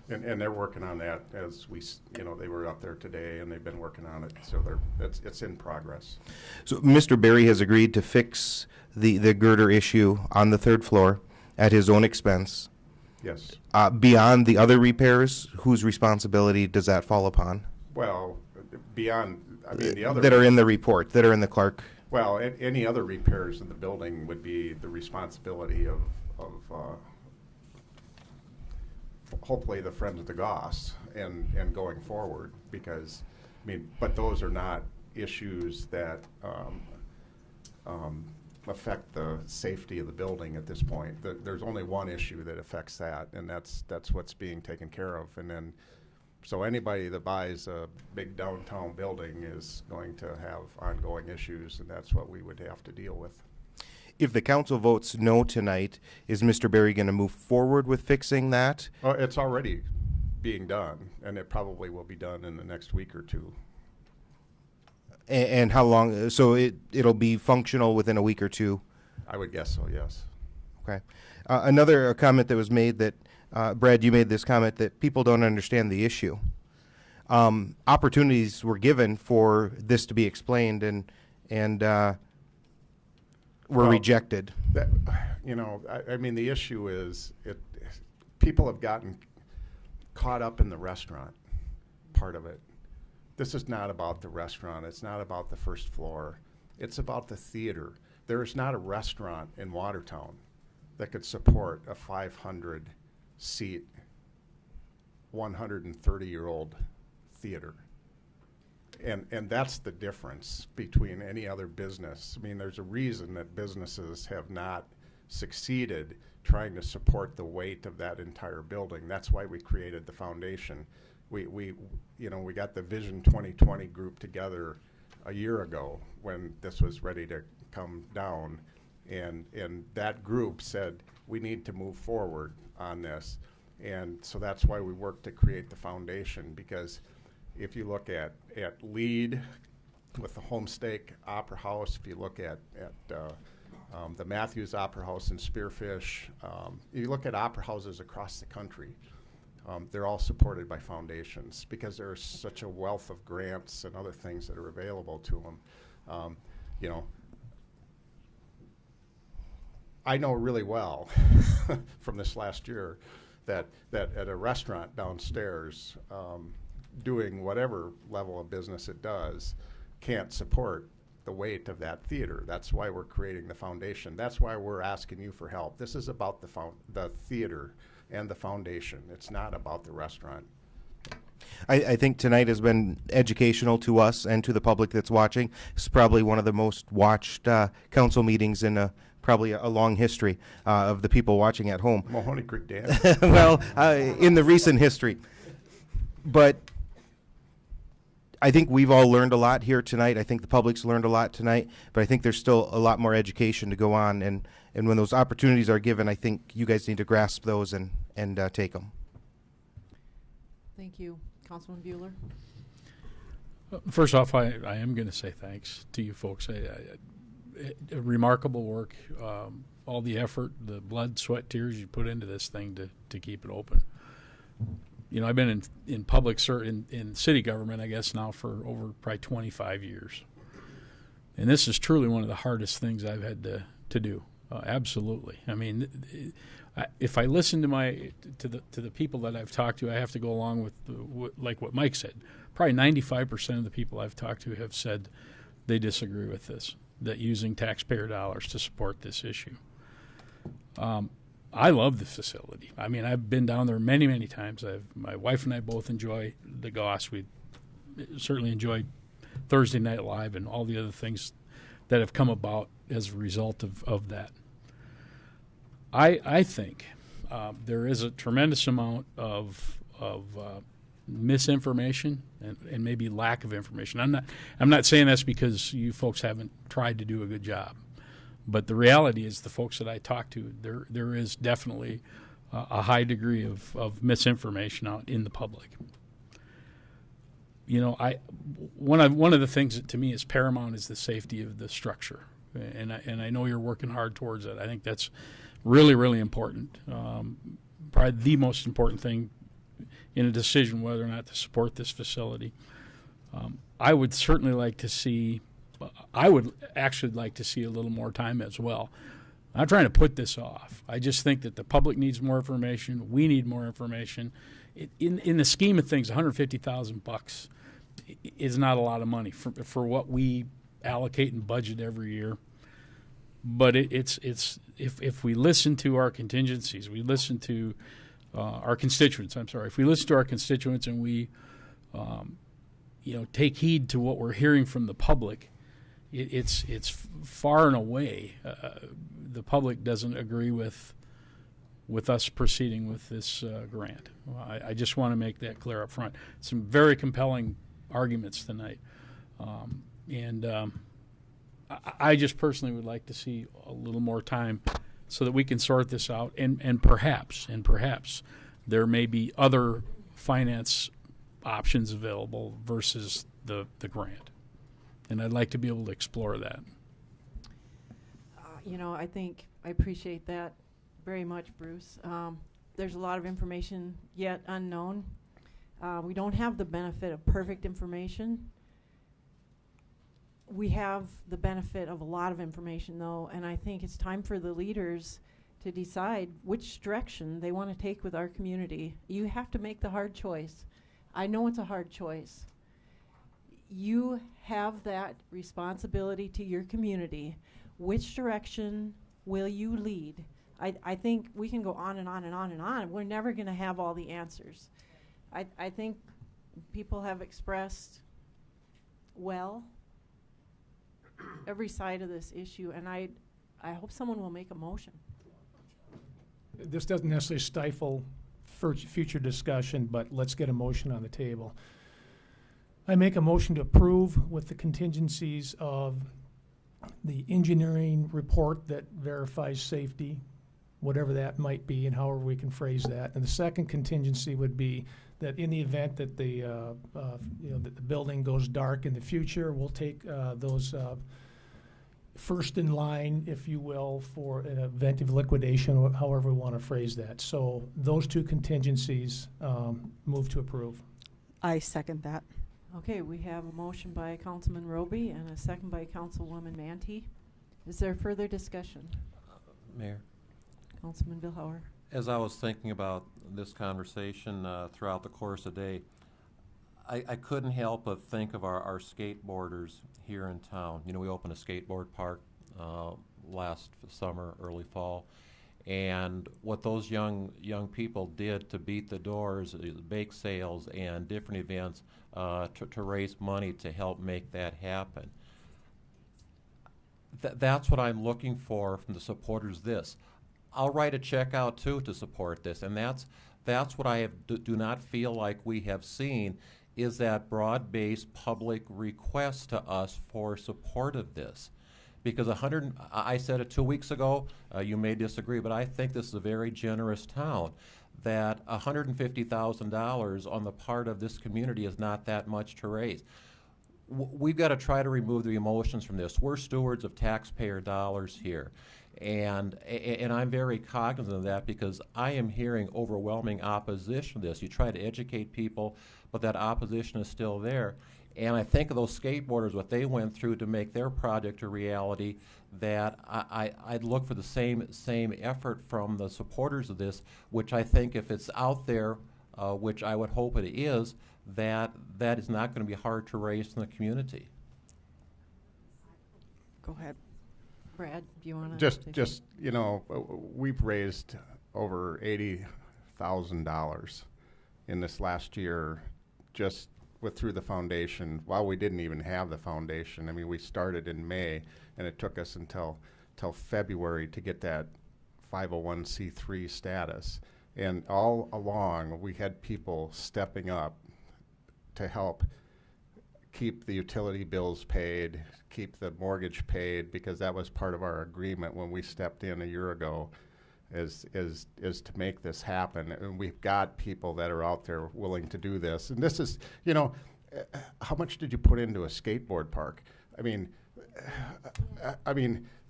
And they're working on that as we, you know, they were up there today and they've been working on it. So it's in progress. So Mr. Berry has agreed to fix the girder issue on the third floor at his own expense. Yes. Beyond the other repairs, whose responsibility does that fall upon? Well, beyond, I mean, the other... That are in the report, that are in the Clark... Well, any other repairs in the building would be the responsibility of hopefully the Friends of the Goss and going forward, because, I mean, but those are not issues that affect the safety of the building at this point. There's only one issue that affects that, and that's what's being taken care of. And then, so anybody that buys a big downtown building is going to have ongoing issues, and that's what we would have to deal with. If the council votes no tonight, is Mr. Berry going to move forward with fixing that? It's already being done, and it probably will be done in the next week or two. And how long? So it'll be functional within a week or two? I would guess so, yes. Okay. Another comment that was made that, Brad, you made this comment that people don't understand the issue. Opportunities were given for this to be explained and were rejected. That, you know, I mean, the issue is people have gotten caught up in the restaurant part of it. This is not about the restaurant. It's not about the first floor. It's about the theater. There is not a restaurant in Watertown that could support a 500-seat, 130-year-old theater. And that's the difference between any other business. I mean, there's a reason that businesses have not succeeded trying to support the weight of that entire building. That's why we created the foundation. We got the Vision 2020 group together a year ago when this was ready to come down, and that group said we need to move forward on this, and so that's why we worked to create the foundation. Because if you look at LEED with the Homestake Opera House, if you look at the Matthews Opera House in Spearfish, you look at opera houses across the country, they're all supported by foundations because there's such a wealth of grants and other things that are available to them. You know, I know really well from this last year that at a restaurant downstairs, doing whatever level of business it does, can't support the weight of that theater. That's why we're creating the foundation. That's why we're asking you for help. This is about the theater and the foundation. It's not about the restaurant. I think tonight has been educational to us and to the public that's watching. It's probably one of the most watched council meetings in probably a long history of the people watching at home. Mahoney Creek Dam. Well, in the recent history. But I think we've all learned a lot here tonight. I think the public's learned a lot tonight, but I think there's still a lot more education to go on. And when those opportunities are given, I think you guys need to grasp those and take them. Thank you. Councilman Bueller? First off, I am going to say thanks to you folks. Remarkable work, all the effort, the blood, sweat, tears you put into this thing to keep it open. You know, I've been in public in city government, I guess, now for over probably 25 years. And this is truly one of the hardest things I've had to do. Absolutely. I mean, if I listen to the people that I've talked to, I have to go along with like what Mike said. Probably 95% of the people I've talked to have said they disagree with this, that using taxpayer dollars to support this issue. I love the facility. I mean, I've been down there many, many times. My wife and I both enjoy the Goss. We certainly enjoyed Thursday Night Live and all the other things that have come about as a result of that. I think there is a tremendous amount of misinformation and maybe lack of information. I'm not saying that's because you folks haven't tried to do a good job. But the reality is the folks that I talk to, there is definitely a high degree of misinformation out in the public. You know, one of the things that to me is paramount is the safety of the structure, and I know you're working hard towards that. I think that's really, really important. Probably the most important thing in a decision whether or not to support this facility. I would certainly like to see. I would actually like to see a little more time as well. I'm not trying to put this off. I just think that the public needs more information. We need more information. In the scheme of things, $150,000 is not a lot of money for what we allocate and budget every year. But it's if we listen to our contingencies, we listen to our constituents, I'm sorry, if we listen to our constituents and we, take heed to what we're hearing from the public, it's far and away the public doesn't agree with us proceeding with this grant. I just want to make that clear up front. Some very compelling arguments tonight. I just personally would like to see a little more time so that we can sort this out, and perhaps there may be other finance options available versus the grant. And I'd like to be able to explore that. I think I appreciate that very much, Bruce. There's a lot of information yet unknown. We don't have the benefit of perfect information. We have the benefit of a lot of information, though, and I think it's time for the leaders to decide which direction they want to take with our community. You have to make the hard choice. I know it's a hard choice. You have that responsibility to your community. Which direction will you lead? I think we can go on and on and on and on. We're never going to have all the answers. I think people have expressed every side of this issue, and I hope someone will make a motion. This doesn't necessarily stifle future discussion, but let's get a motion on the table. I make a motion to approve with the contingencies of the engineering report that verifies safety, whatever that might be and however we can phrase that. And the second contingency would be that in the event that that the building goes dark in the future, we'll take those first in line, if you will, for an event of liquidation, or however we want to phrase that. So those two contingencies, move to approve. I second that. Okay, we have a motion by Councilman Roby and a second by Councilwoman Mantee. Is there further discussion? Mayor. Councilman Billhauer. As I was thinking about this conversation throughout the course of the day, I couldn't help but think of our skateboarders here in town. We opened a skateboard park last summer, early fall, and what those young people did to beat the doors, bake sales, and different events to raise money to help make that happen. That's what I'm looking for from the supporters of this. I'll write a check out too to support this, and that's what I do not feel like we have seen, is that broad-based public request to us for support of this. Because I said it 2 weeks ago, you may disagree, but I think this is a very generous town, that $150,000 on the part of this community is not that much to raise. We've got to try to remove the emotions from this. We're stewards of taxpayer dollars here. And I'm very cognizant of that, because I am hearing overwhelming opposition to this. You try to educate people, but that opposition is still there. And I think of those skateboarders, what they went through to make their project a reality, that I'd look for the same effort from the supporters of this, which I think if it's out there, which I would hope it is, that is not going to be hard to raise in the community. Go ahead. Brad, do you want to? Just we've raised over $80,000 in this last year, just through the foundation. While we didn't even have the foundation, I mean, we started in May, and it took us until February to get that 501c3 status. And all along, we had people stepping up to help keep the utility bills paid, keep the mortgage paid, because that was part of our agreement when we stepped in a year ago, is to make this happen. And we've got people that are out there willing to do this. And this is, how much did you put into a skateboard park? I mean,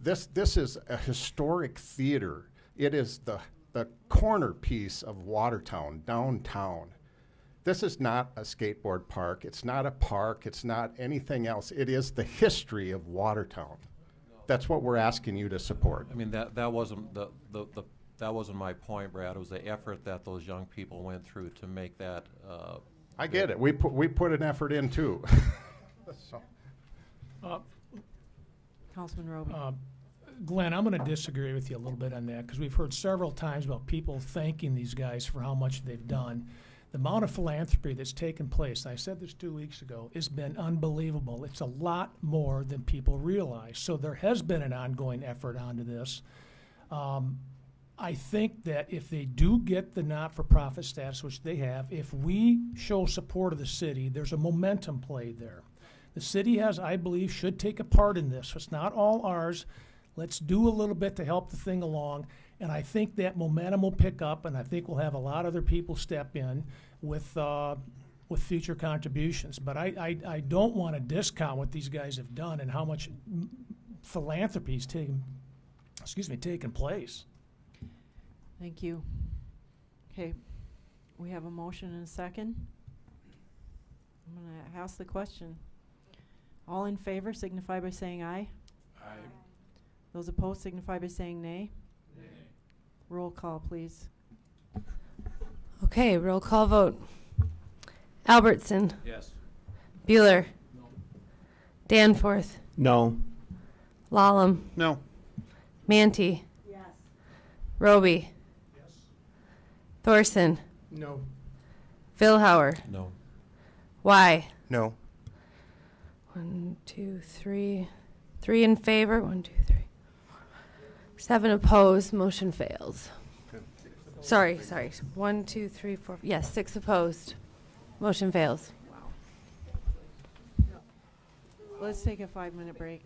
this is a historic theater. It is the corner piece of Watertown, downtown. This is not a skateboard park. It's not a park. It's not anything else. It is the history of Watertown. That's what we're asking you to support. I mean, that wasn't that wasn't my point, Brad. It was the effort that those young people went through to make that. I get it. We put an effort in too. Councilman Roby. Glenn, I'm going to disagree with you a little bit on that because we've heard several times about people thanking these guys for how much they've done. The amount of philanthropy that's taken place, and I said this 2 weeks ago, has been unbelievable. It's a lot more than people realize. So there has been an ongoing effort onto this. I think that if they do get the not-for-profit status, which they have, if we show support of the city, there's a momentum play there. The city has, I believe, should take a part in this. It's not all ours. Let's do a little bit to help the thing along. And I think that momentum will pick up, and I think we'll have a lot of other people step in with future contributions. But I don't want to discount what these guys have done and how much philanthropy is taking place. Thank you. Okay, we have a motion and a second. I'm going to ask the question. All in favor signify by saying aye. Aye. Those opposed signify by saying nay. Nay. Roll call, please. Okay, roll call vote. Albertson. Yes. Bueller. No. Danforth. No. Lallam. No. Manti. Yes. Roby. Yes. Thorson. No. Vilhauer. No. Y. No. 1, 2, 3. 3 in favor. 1, 2, 3. 7 opposed. Motion fails. Sorry. 1, 2, 3, 4. Yes, 6 opposed. Motion fails. Let's take a 5-minute break.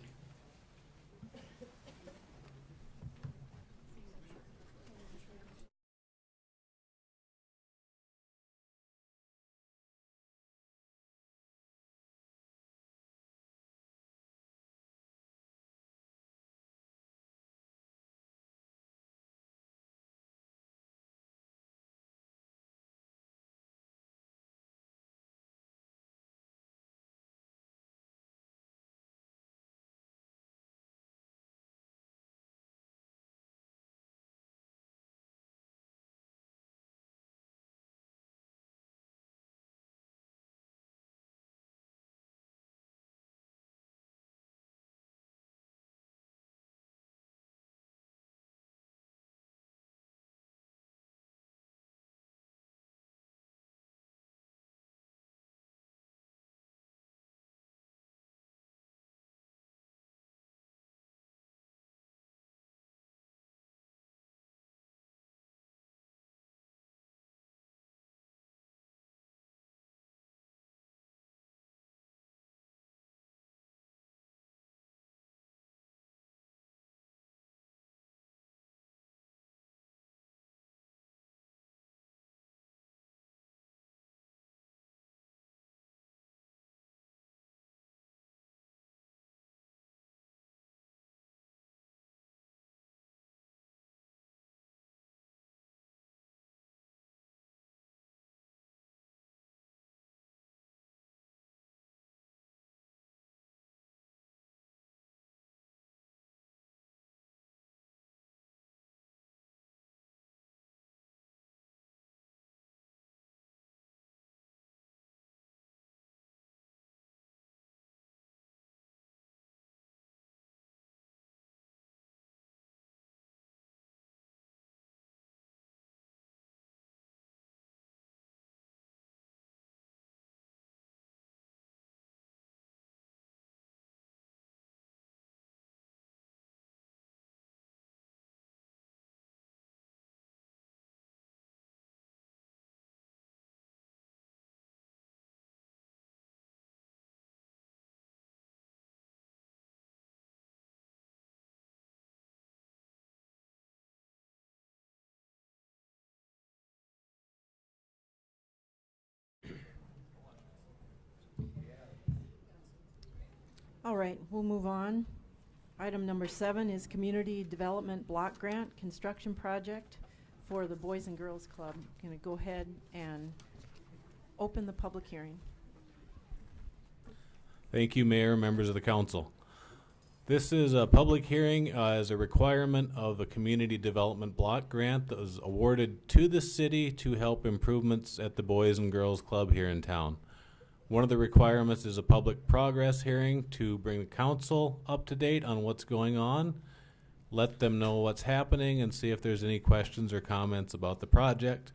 All right, we'll move on. Item number 7 is Community Development Block Grant Construction Project for the Boys and Girls Club. I'm going to go ahead and open the public hearing. Thank you, Mayor, members of the council. This is a public hearing as a requirement of the Community Development Block Grant that was awarded to the city to help improvements at the Boys and Girls Club here in town. One of the requirements is a public progress hearing to bring the council up to date on what's going on. let them know what's happening and see if there's any questions or comments about the project.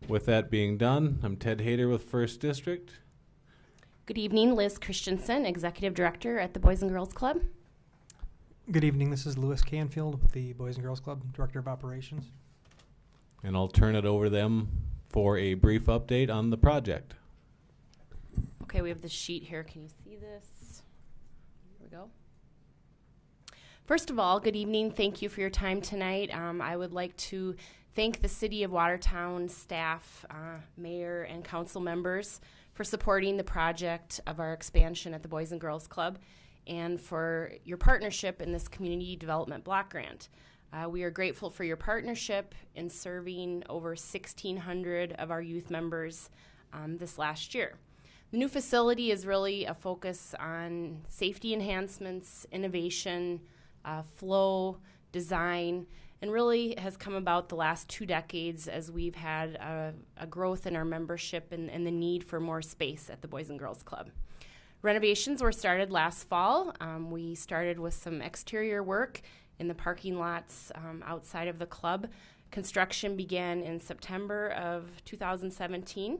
With that being done, I'm Ted Hayter with First District. Good evening, Liz Christensen, Executive Director at the Boys and Girls Club. Good evening, this is Lewis Canfield with the Boys and Girls Club, Director of Operations. And I'll turn it over to them for a brief update on the project. Okay, we have the sheet here. Can you see this? Here we go. First of all, good evening. Thank you for your time tonight. I would like to thank the City of Watertown staff, mayor, and council members for supporting the project of our expansion at the Boys and Girls Club and for your partnership in this Community Development Block Grant. We are grateful for your partnership in serving over 1,600 of our youth members this last year. The new facility is really a focus on safety enhancements, innovation, flow, design, and really has come about the last 2 decades as we've had a growth in our membership and the need for more space at the Boys and Girls Club. Renovations were started last fall. We started with some exterior work in the parking lots outside of the club. Construction began in September of 2017.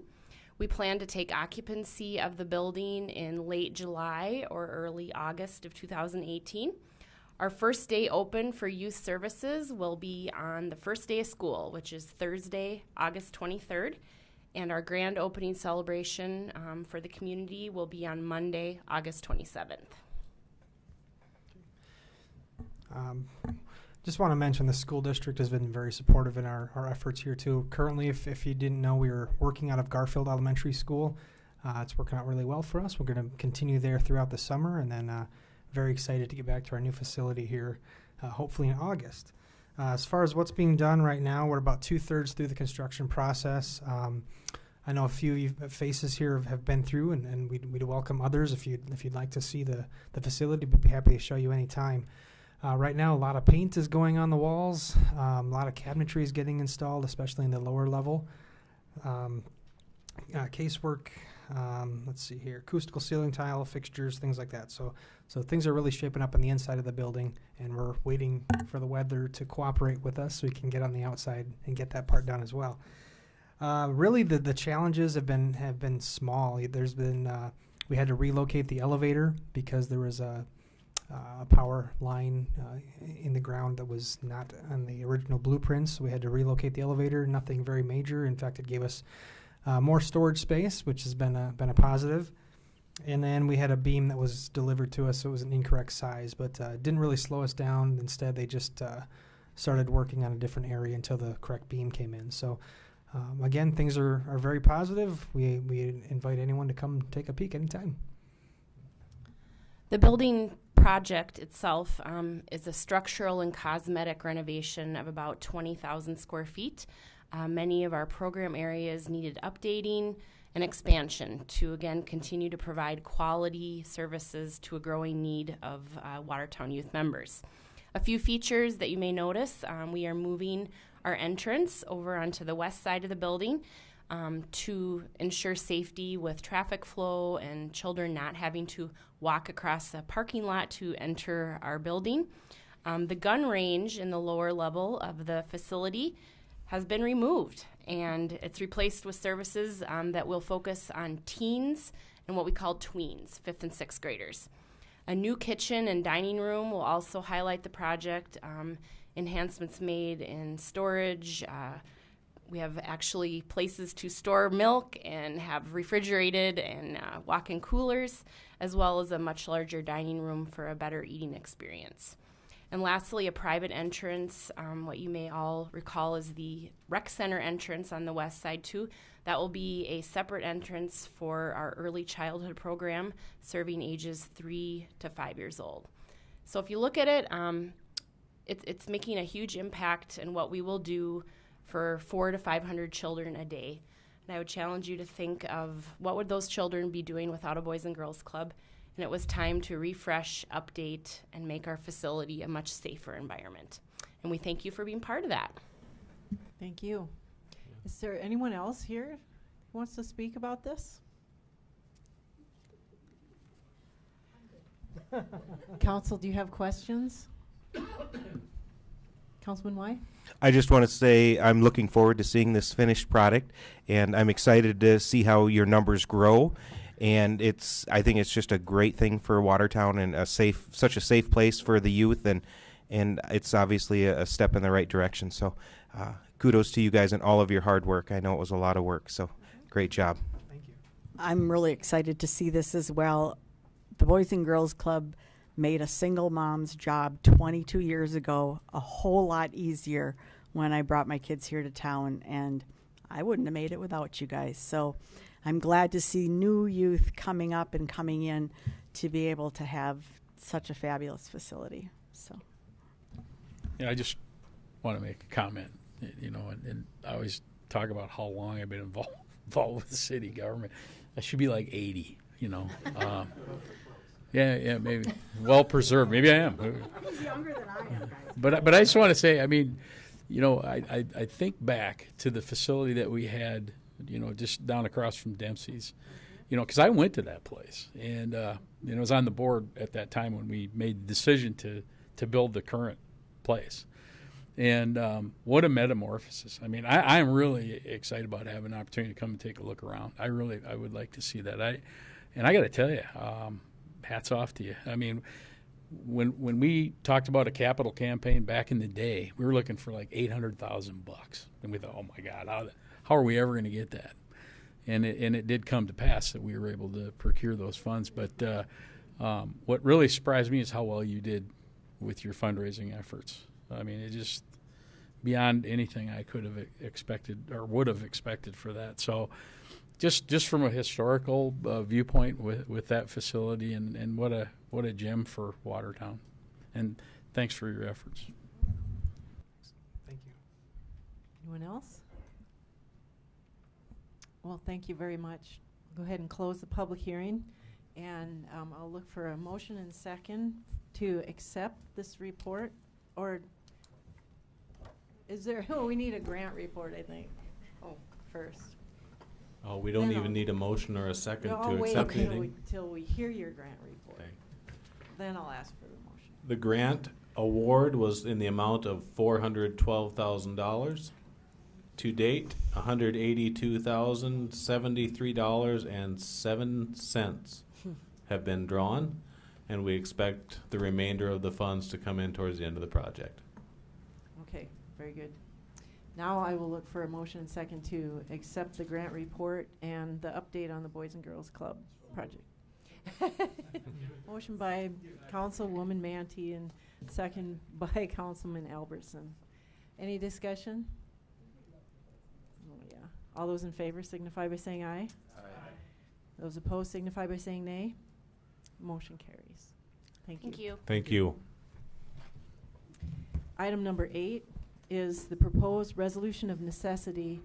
We plan to take occupancy of the building in late July or early August of 2018. Our first day open for youth services will be on the first day of school, which is Thursday, August 23rd. And our grand opening celebration for the community will be on Monday, August 27th. Just want to mention the school district has been very supportive in our efforts here too. Currently, if you didn't know, we are working out of Garfield Elementary School. It's working out really well for us. We're going to continue there throughout the summer, and then very excited to get back to our new facility here, hopefully in August. As far as what's being done right now, we're about 2/3 through the construction process. I know a few faces here have been through, and we'd welcome others if you'd like to see the facility. We'd be happy to show you anytime. Right now, a lot of paint is going on the walls. A lot of cabinetry is getting installed, especially in the lower level. Casework, let's see here, acoustical ceiling tile, fixtures, things like that. So things are really shaping up on the inside of the building, and we're waiting for the weather to cooperate with us so we can get on the outside and get that part done as well. Really, the challenges have been small. There's been we had to relocate the elevator because there was a power line in the ground that was not on the original blueprints. So we had to relocate the elevator. Nothing very major. In fact, it gave us more storage space, which has been a positive. And then we had a beam that was delivered to us, so it was an incorrect size, but it didn't really slow us down. Instead, they just started working on a different area until the correct beam came in. So again, things are very positive. We invite anyone to come take a peek anytime. The building project itself is a structural and cosmetic renovation of about 20,000 square feet. Many of our program areas needed updating and expansion to, again, continue to provide quality services to a growing need of Watertown youth members. A few features that you may notice, we are moving our entrance over onto the west side of the building to ensure safety with traffic flow and children not having to walk across a parking lot to enter our building. The gun range in the lower level of the facility has been removed, and it's replaced with services that will focus on teens and what we call tweens, 5th and 6th graders. A new kitchen and dining room will also highlight the project. Enhancements made in storage. We have actually places to store milk and have refrigerated and walk-in coolers, as well as a much larger dining room for a better eating experience. And lastly, a private entrance. What you may all recall is the rec center entrance on the west side too. That will be a separate entrance for our early childhood program, serving ages 3 to 5 years old. So if you look at it, it's making a huge impact in what we will do for 400 to 500 children a day. And I would challenge you to think of what would those children be doing without a Boys and Girls Club. And it was time to refresh, update, and make our facility a much safer environment. And we thank you for being part of that. Thank you. Is there anyone else here who wants to speak about this? Council, do you have questions? Councilman Y? I just want to say I'm looking forward to seeing this finished product, and I'm excited to see how your numbers grow. And I think it's just a great thing for Watertown and such a safe place for the youth, and it's obviously a step in the right direction. So kudos to you guys and all of your hard work. I know it was a lot of work, so great job. Thank you. I'm really excited to see this as well. The Boys and Girls Club made a single mom's job 22 years ago a whole lot easier when I brought my kids here to town, and I wouldn't have made it without you guys. So I'm glad to see new youth coming up and coming in to be able to have such a fabulous facility. So, Yeah, I just want to make a comment, and I always talk about how long I've been involved with the city government. I should be like 80, Yeah, maybe well preserved. Maybe I am. He's younger than I am, guys. But I just want to say, I think back to the facility that we had, just down across from Dempsey's, because I went to that place, and I was on the board at that time when we made the decision to build the current place. And what a metamorphosis. I mean, I'm really excited about having an opportunity to come and take a look around. I would like to see that. And I got to tell you, hats off to you. I mean, when we talked about a capital campaign back in the day, we were looking for like $800,000, and we thought, oh my God, how are we ever going to get that? And it did come to pass that we were able to procure those funds. But what really surprised me is how well you did with your fundraising efforts. I mean, it just beyond anything I could have expected or would have expected for that. So just from a historical viewpoint with that facility, and what a gem for Watertown. And thanks for your efforts. Thank you. Anyone else? Well, thank you very much. Go ahead and close the public hearing, and I'll look for a motion and second to accept this report. Or is there, we need a grant report, I think, first. Oh, we don't even need a motion or a second to accept anything. Till we hear your grant report. Okay. Then I'll ask for the motion. The grant award was in the amount of $412,000. To date, $182,073.07 have been drawn, and we expect the remainder of the funds to come in towards the end of the project. Okay, very good. Now I will look for a motion and second to accept the grant report and the update on the Boys and Girls Club project. Motion by Councilwoman Mantee and second by Councilman Albertson. Any discussion? Oh, yeah. All those in favor signify by saying aye. Aye. Those opposed signify by saying nay. Motion carries. Thank you. Thank you. Thank you. Item number 8 is the proposed resolution of necessity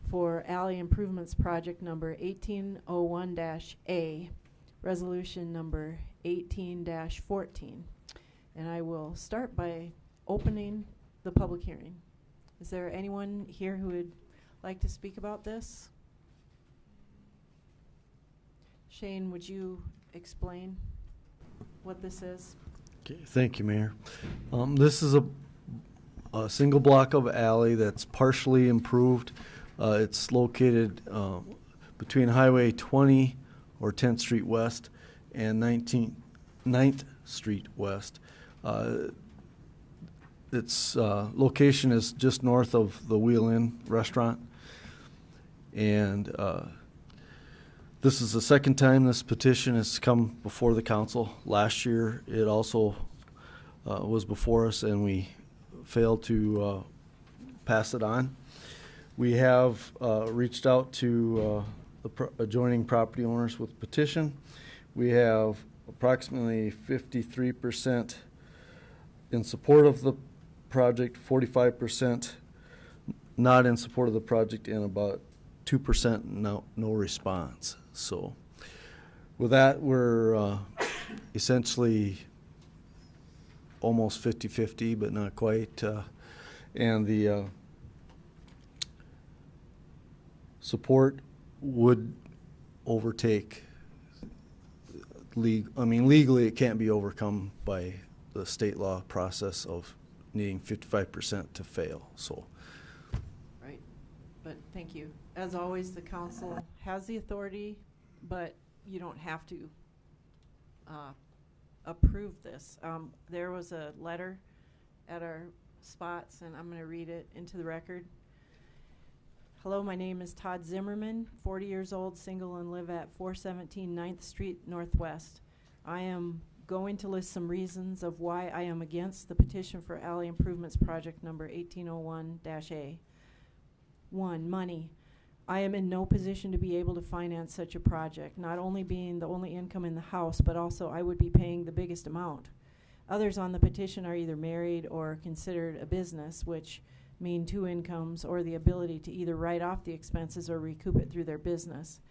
for alley improvements project number 1801-A, resolution number 18-14. And I will start by opening the public hearing. Is there anyone here who would like to speak about this? Shane, would you explain what this is? Okay, thank you, Mayor. This is a single block of alley that's partially improved. It's located between Highway 20 or 10th Street West and 9th Street West. Its location is just north of the Wheel Inn restaurant. And this is the second time this petition has come before the council. Last year it also was before us, and we failed to pass it on. We have reached out to the adjoining property owners with petition. We have approximately 53% in support of the project, 45% not in support of the project, and about 2% no response. So with that, we're essentially almost 50-50, but not quite. And the support would overtake legally it can't be overcome by the state law process of needing 55% to fail. So, Right, but thank you. As always, the council has the authority, but you don't have to approve this. There was a letter at our spots, and I'm going to read it into the record. Hello, my name is Todd Zimmerman, 40 years old, single, and live at 417 9th Street Northwest. I am going to list some reasons of why I am against the petition for alley improvements project number 1801-A. 1, money. I am in no position to be able to finance such a project, not only being the only income in the house, but also I would be paying the biggest amount. Others on the petition are either married or considered a business, which mean 2 incomes or the ability to either write off the expenses or recoup it through their business.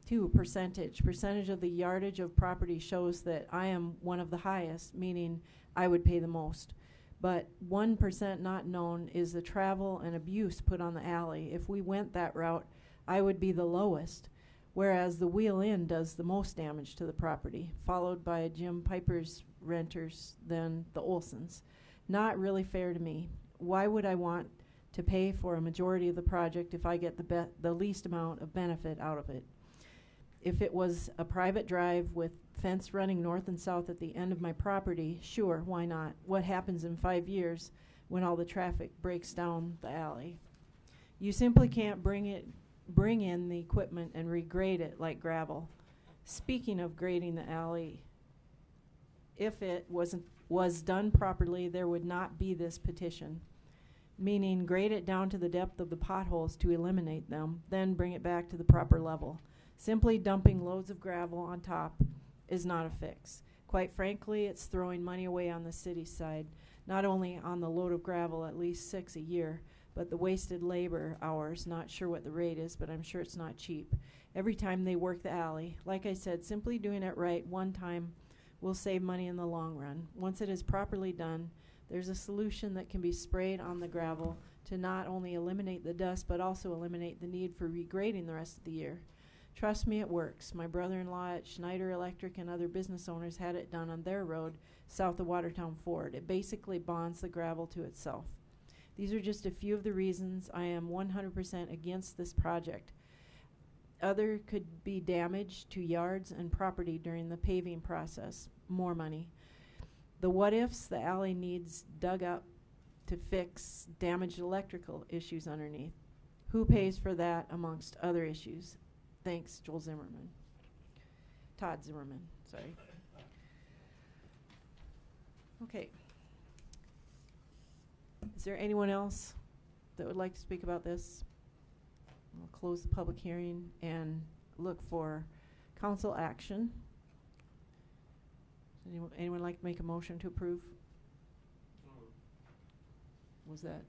2, percentage. Percentage of the yardage of property shows that I am one of the highest, meaning I would pay the most. But 1% not known is the travel and abuse put on the alley. If we went that route, I would be the lowest, whereas the Wheel Inn does the most damage to the property, followed by Jim Piper's renters, then the Olsons. Not really fair to me. Why would I want to pay for a majority of the project if I get the least amount of benefit out of it? If it was a private drive with fence running north and south at the end of my property, sure, why not? What happens in 5 years when all the traffic breaks down the alley? You simply can't bring in the equipment and regrade it like gravel. Speaking of grading the alley, if it was done properly, there would not be this petition. Meaning grade it down to the depth of the potholes to eliminate them, then bring it back to the proper level. Simply dumping loads of gravel on top is not a fix. Quite frankly, it's throwing money away on the city side, not only on the load of gravel, at least 6 a year, but the wasted labor hours. Not sure what the rate is, but I'm sure it's not cheap. Every time they work the alley, like I said, simply doing it right one time will save money in the long run. Once it is properly done, there's a solution that can be sprayed on the gravel to not only eliminate the dust, but also eliminate the need for regrading the rest of the year. Trust me, it works. My brother-in-law at Schneider Electric and other business owners had it done on their road south of Watertown Ford. It basically bonds the gravel to itself. These are just a few of the reasons I am 100% against this project. Other could be damage to yards and property during the paving process. More money. The what ifs, the alley needs dug up to fix damaged electrical issues underneath. Who pays for that amongst other issues? Thanks, Joel Zimmerman. Todd Zimmerman, sorry. Okay. Is there anyone else that would like to speak about this? We'll close the public hearing and look for council action. Anyone like to make a motion to approve? Was that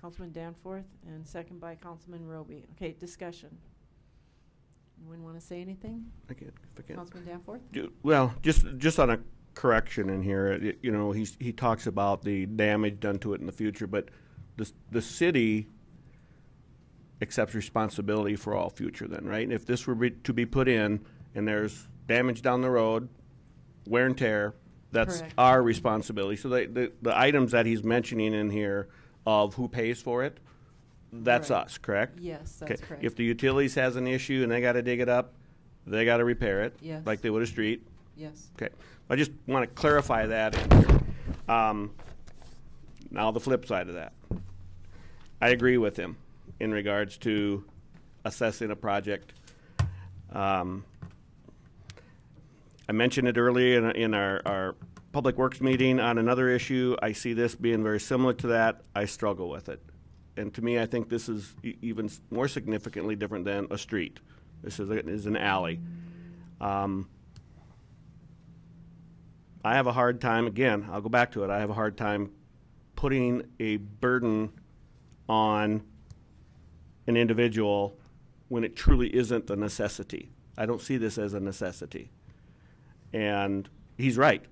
Councilman Danforth and second by Councilman Roby? Okay, discussion. Anyone want to say anything? I can, if I can. Councilman Danforth? Well, just on a correction in here, you know, he talks about the damage done to it in the future, but the city accepts responsibility for all future then, right? And if this were to be put in and there's damage down the road, wear and tear, that's Correct. our responsibility. So the items that he's mentioning in here of who pays for it, that's Right. us, correct? Yes, that's Okay. correct. If the utilities has an issue and they got to dig it up, they got to repair it, Yes. like they would a street. Yes. Okay. I just want to clarify that in here. Now the flip side of that. I agree with him in regards to assessing a project. I mentioned it earlier in our Public Works meeting on another issue. I see this being very similar to that. I struggle with it. And to me, I think this is even more significantly different than a street. This is an alley. I have a hard time, again, I'll go back to it, I have a hard time putting a burden on an individual when it truly isn't a necessity. I don't see this as a necessity. And he's right.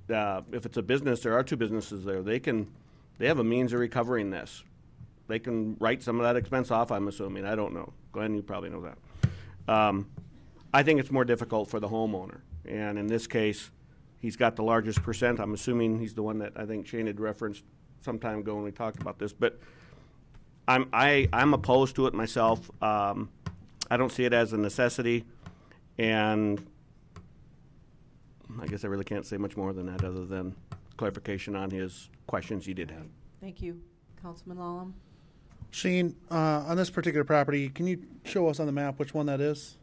If it's a business, there are two businesses there. They have a means of recovering this. They can write some of that expense off, I'm assuming. I don't know. Glenn, you probably know that. I think it's more difficult for the homeowner. And in this case, he's got the largest percent. I'm assuming he's the one that I think Shane had referenced some time ago when we talked about this. But I'm opposed to it myself. I don't see it as a necessity, and I guess I really can't say much more than that other than clarification on his questions he did have. Thank you. Councilman Lallam? Shane, on this particular property, can you show us on the map which one that is?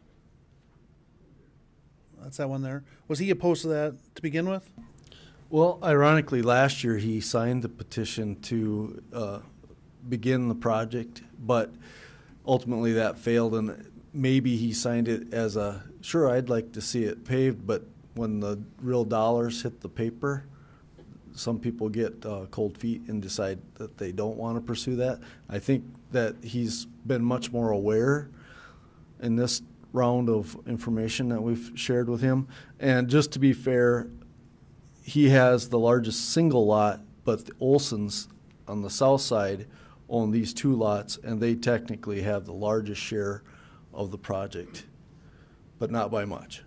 That's that one there. Was he opposed to that to begin with? Well, ironically, last year he signed the petition to begin the project, but ultimately that failed, and maybe he signed it as a, sure, I'd like to see it paved, but when the real dollars hit the paper, some people get cold feet and decide that they don't want to pursue that. I think that he's been much more aware in this round of information that we've shared with him. And just to be fair, he has the largest single lot, but the Olsons on the south side own these two lots, and they technically have the largest share of the project, but not by much.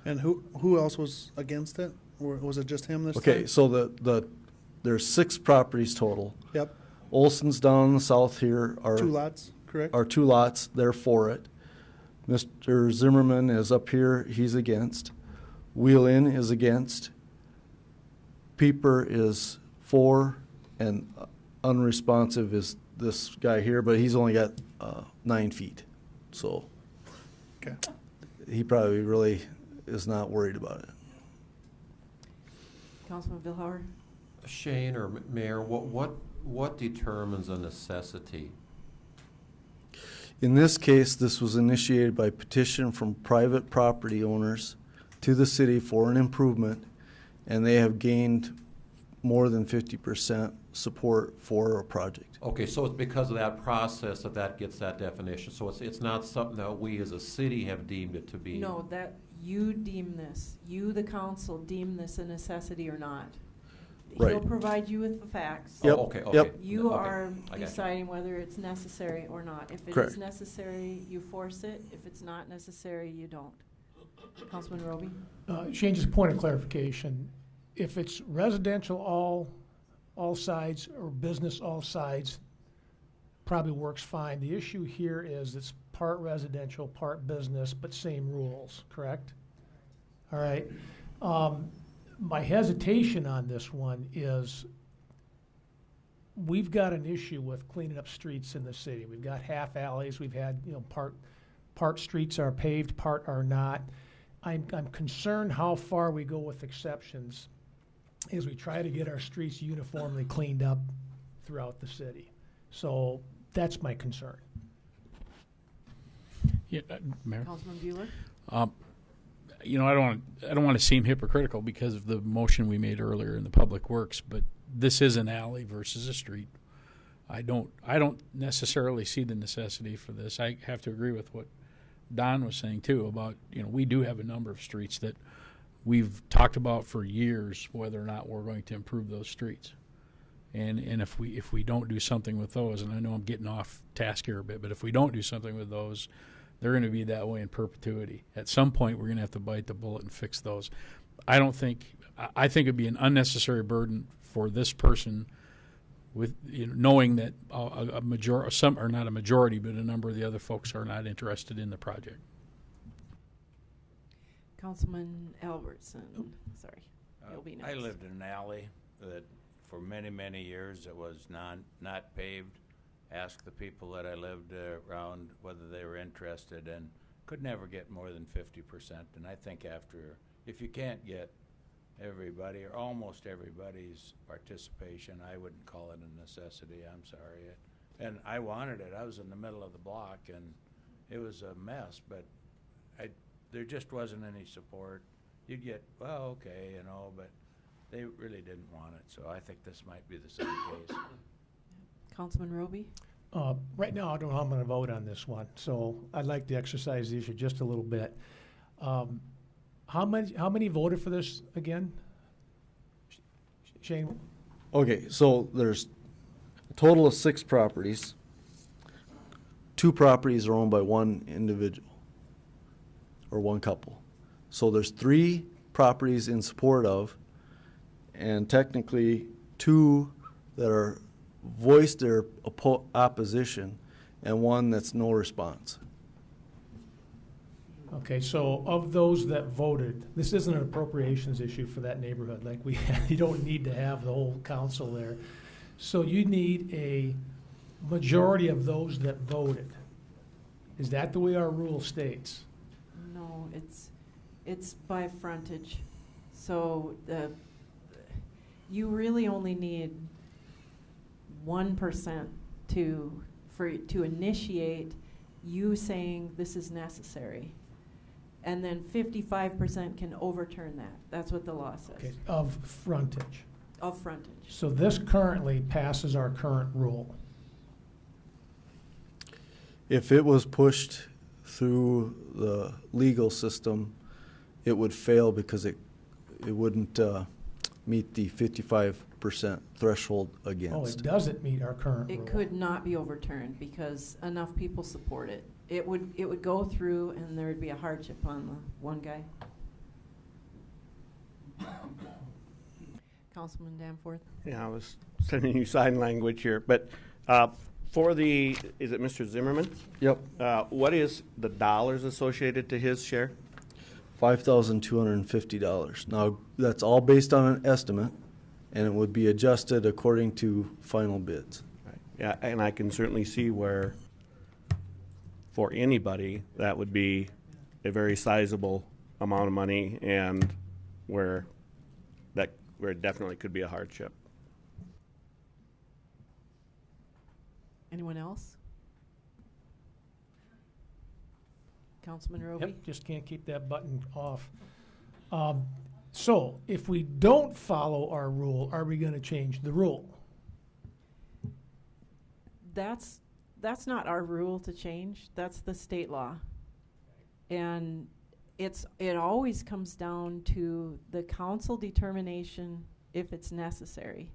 And who else was against it? Or was it just him this time? Okay, so there's 6 properties total. Yep. Olson's down in the south here are 2 lots, correct? Are 2 lots, they're for it. Mr. Zimmerman is up here, he's against. Wheel Inn is against. Pieper is for, and unresponsive is this guy here, but he's only got 9 feet. So okay. He probably really is not worried about it. Councilman Billhauer? Shane or Mayor, what determines a necessity? In this case, this was initiated by petition from private property owners to the city for an improvement, and they have gained more than 50% support for a project. Okay, so it's because of that process that gets that definition. So it's not something that we as a city have deemed it to be. No, that you deem this, you, the council, deem this a necessity or not. Right. He'll provide you with the facts. Yep. Oh, okay. Yep. You Okay. are I got deciding whether it's necessary or not. If it Correct. is necessary, you force it. If it's not necessary, you don't. Councilman Roby? Shane, just a point of clarification. If it's residential all sides or business all sides, probably works fine. The issue here is it's part residential, part business, but same rules, correct? All right. My hesitation on this one is we've got an issue with cleaning up streets in the city. We've got half alleys. We've had, part streets are paved, part are not. I'm concerned how far we go with exceptions as we try to get our streets uniformly cleaned up throughout the city. So that's my concern. Yeah, Mayor. Councilman Bueller? I don't want to seem hypocritical because of the motion we made earlier in the Public Works, but this is an alley versus a street. I don't necessarily see the necessity for this. I have to agree with what Don was saying too about, we do have a number of streets that we've talked about for years whether or not we're going to improve those streets. And if we don't do something with those, and I know I'm getting off task here a bit, but if we don't do something with those, they're going to be that way in perpetuity. At some point, we're going to have to bite the bullet and fix those. I think it'd be an unnecessary burden for this person, with knowing that some are not a majority, but a number of the other folks are not interested in the project. Councilman Albertson, sorry. You'll be next. I lived in an alley that for many, many years it was not paved. Asked the people that I lived around whether they were interested, and could never get more than 50%. And I think if you can't get everybody or almost everybody's participation, I wouldn't call it a necessity. I'm sorry. And I wanted it. I was in the middle of the block, and it was a mess, but there just wasn't any support. You'd get, well, okay, but they really didn't want it. So I think this might be the same case. Councilman Roby? Right now, I don't know how I'm going to vote on this one, so I'd like to exercise the issue just a little bit. How many voted for this again? Shane? Okay, so there's a total of 6 properties. 2 properties are owned by one individual or one couple. So there's 3 properties in support of, and technically 2 that are voiced their opposition, and 1 that's no response. Okay, so of those that voted, this isn't an appropriations issue for that neighborhood. Like you don't need to have the whole council there. So you need a majority of those that voted. Is that the way our rule states? No, it's by frontage. So you really only need 1% to initiate you saying this is necessary. And then 55% can overturn that. That's what the law says. Okay, of frontage. Of frontage. So this currently passes our current rule. If it was pushed through the legal system, it would fail because it wouldn't meet the 55% threshold against. Oh, it doesn't meet our current rule. It could not be overturned because enough people support it. It would go through, and there would be a hardship on the one guy. Councilman Danforth. Yeah, I was sending you sign language here, but for the, is it Mr. Zimmerman? Yep. What is the dollars associated to his share? $5,250. Now, that's all based on an estimate, and it would be adjusted according to final bids. Right. Yeah, and I can certainly see where, for anybody, that would be a very sizable amount of money, and where it definitely could be a hardship. Anyone else? Councilman Roby? Yep, just can't keep that button off. So if we don't follow our rule, are we going to change the rule? That's not our rule to change. That's the state law. And it always comes down to the council determination if it's necessary.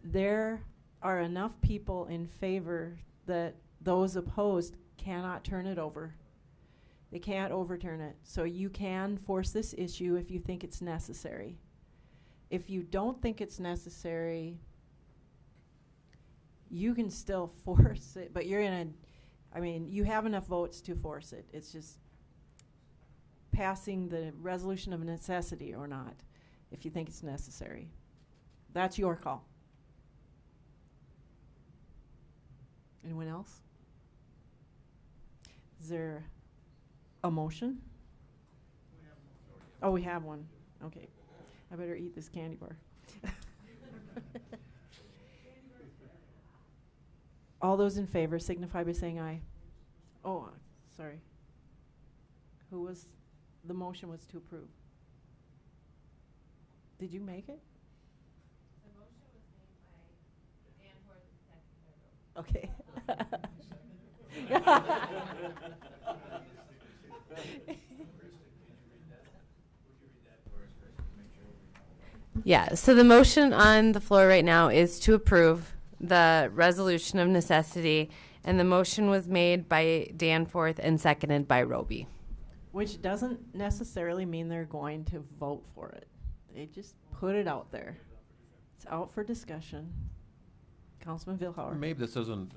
There are enough people in favor that those opposed cannot turn it over. They can't overturn it. So you can force this issue if you think it's necessary. If you don't think it's necessary, you can still force it, but you have enough votes to force it. It's just passing the resolution of necessity or not, if you think it's necessary. That's your call. Anyone else? Is there a motion? Oh, we have one. Okay. I better eat this candy bar. All those in favor signify by saying aye. Oh, sorry. The motion was to approve. Did you make it? The motion was made by Danforth and seconded by Roby. Okay. Yeah, so the motion on the floor right now is to approve the resolution of necessity, and the motion was made by Danforth and seconded by Roby. Which doesn't necessarily mean they're going to vote for it. They just put it out there. It's out for discussion. Councilman Vilhauer. Maybe this isn't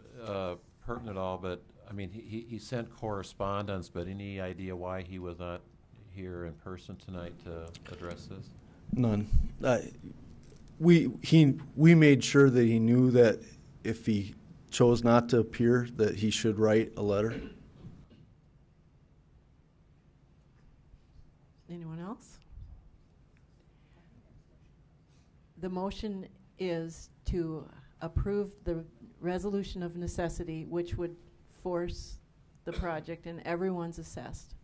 pertinent at all, but I mean, he sent correspondence, but any idea why he was not here in person tonight to address this? None. We made sure that he knew that if he chose not to appear, that he should write a letter. Anyone else? The motion is to approve the resolution of necessity, which would force the project, and everyone's assessed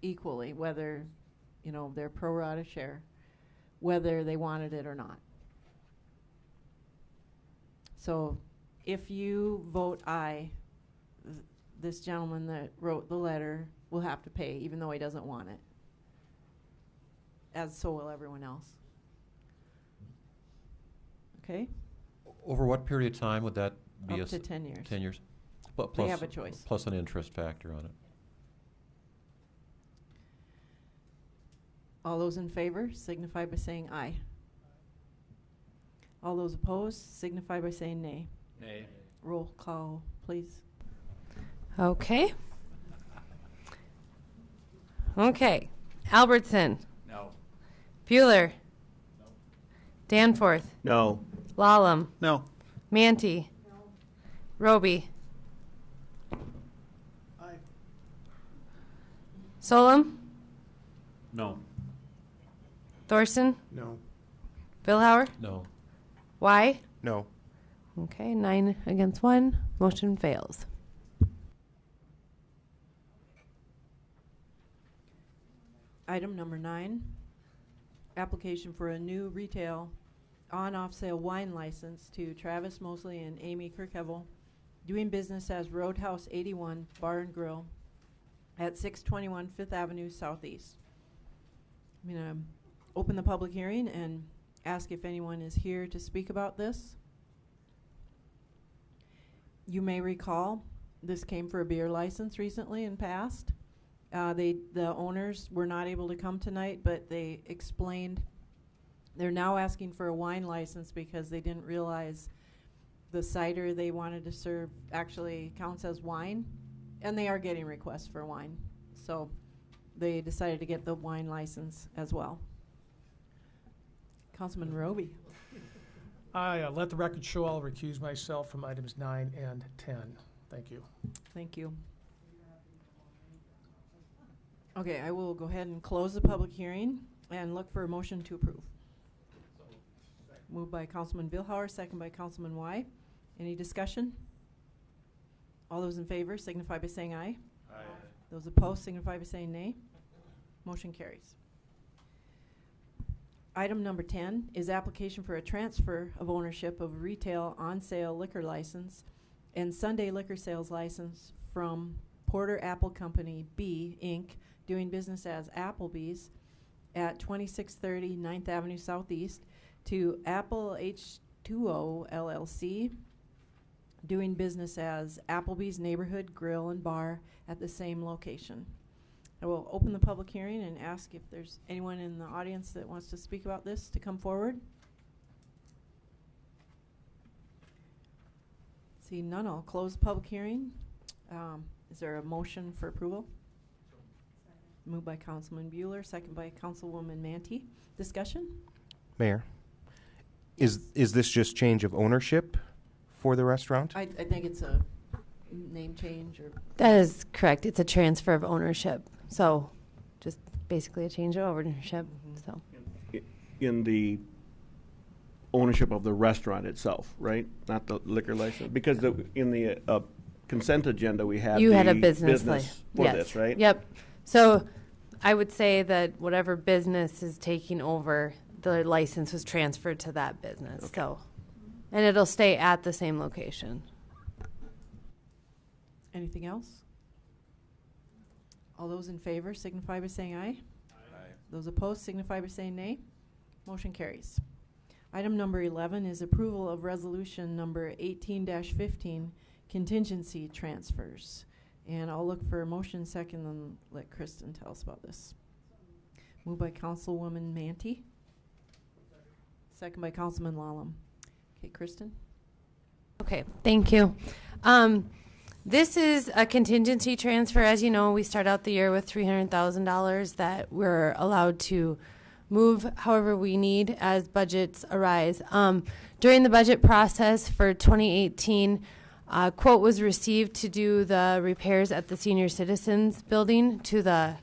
equally, whether, their pro rata share, whether they wanted it or not. So if you vote aye, this gentleman that wrote the letter will have to pay, even though he doesn't want it. As so will everyone else. Okay? Over what period of time would that be? Up to 10 years. 10 years. But They have a choice. Plus an interest factor on it. All those in favor signify by saying aye. All those opposed signify by saying nay. Nay. Roll call, please. Okay. Okay. Albertson. No. Bueller. No. Danforth. No. Lallam. No. Manti. No. Roby. Aye. Solom. No. Thorson. No. Billhauer. No. Y. No. Okay, 9 against 1. Motion fails. Item number 9, application for a new retail on-off sale wine license to Travis Mosley and Amy Kirkhevel, doing business as Roadhouse 81 Bar and Grill at 621 Fifth Avenue Southeast. I'm going to open the public hearing and ask if anyone is here to speak about this. You may recall this came for a beer license recently and passed. The owners were not able to come tonight, but they explained they're now asking for a wine license because they didn't realize the cider they wanted to serve actually counts as wine, and they are getting requests for wine. So they decided to get the wine license as well. Councilman Roby. I let the record show I'll recuse myself from items 9 and 10. Thank you. Thank you. Okay, I will go ahead and close the public hearing and look for a motion to approve. Moved by Councilman Billhauer, second by Councilman Y. Any discussion? All those in favor signify by saying aye. Aye. Those opposed signify by saying nay. Motion carries. Item number 10 is application for a transfer of ownership of a retail on-sale liquor license and Sunday liquor sales license from Porter Apple Company B, Inc., doing business as Applebee's at 2630 9th Avenue Southeast, to Apple H2O LLC, doing business as Applebee's Neighborhood Grill and Bar at the same location. I will open the public hearing and ask if there's anyone in the audience that wants to speak about this to come forward. See none, I'll close the public hearing. Is there a motion for approval? Moved by Councilman Bueller, second by Councilwoman Manti. Discussion? Mayor, is this just change of ownership for the restaurant? I think it's a name change or... That is correct. It's a transfer of ownership. So just basically a change of ownership. So In the ownership of the restaurant itself, right? Not the liquor license? Because in the consent agenda we had you the had a business for yes. this, right? Yep. So I would say that whatever business is taking over, the license was transferred to that business. Okay. So, and it'll stay at the same location. Anything else? All those in favor signify by saying aye. Aye. Those opposed signify by saying nay. Motion carries. Item number 11 is approval of resolution number 18-15, contingency transfers. And I'll look for a motion second and let Kristen tell us about this. Moved by Councilwoman Manti. Second by Councilman Lallam. Okay, Kristen? Okay, thank you. This is a contingency transfer. As you know, we start out the year with $300,000 that we're allowed to move however we need as budgets arise. During the budget process for 2018, a quote was received to do the repairs at the senior citizens building to the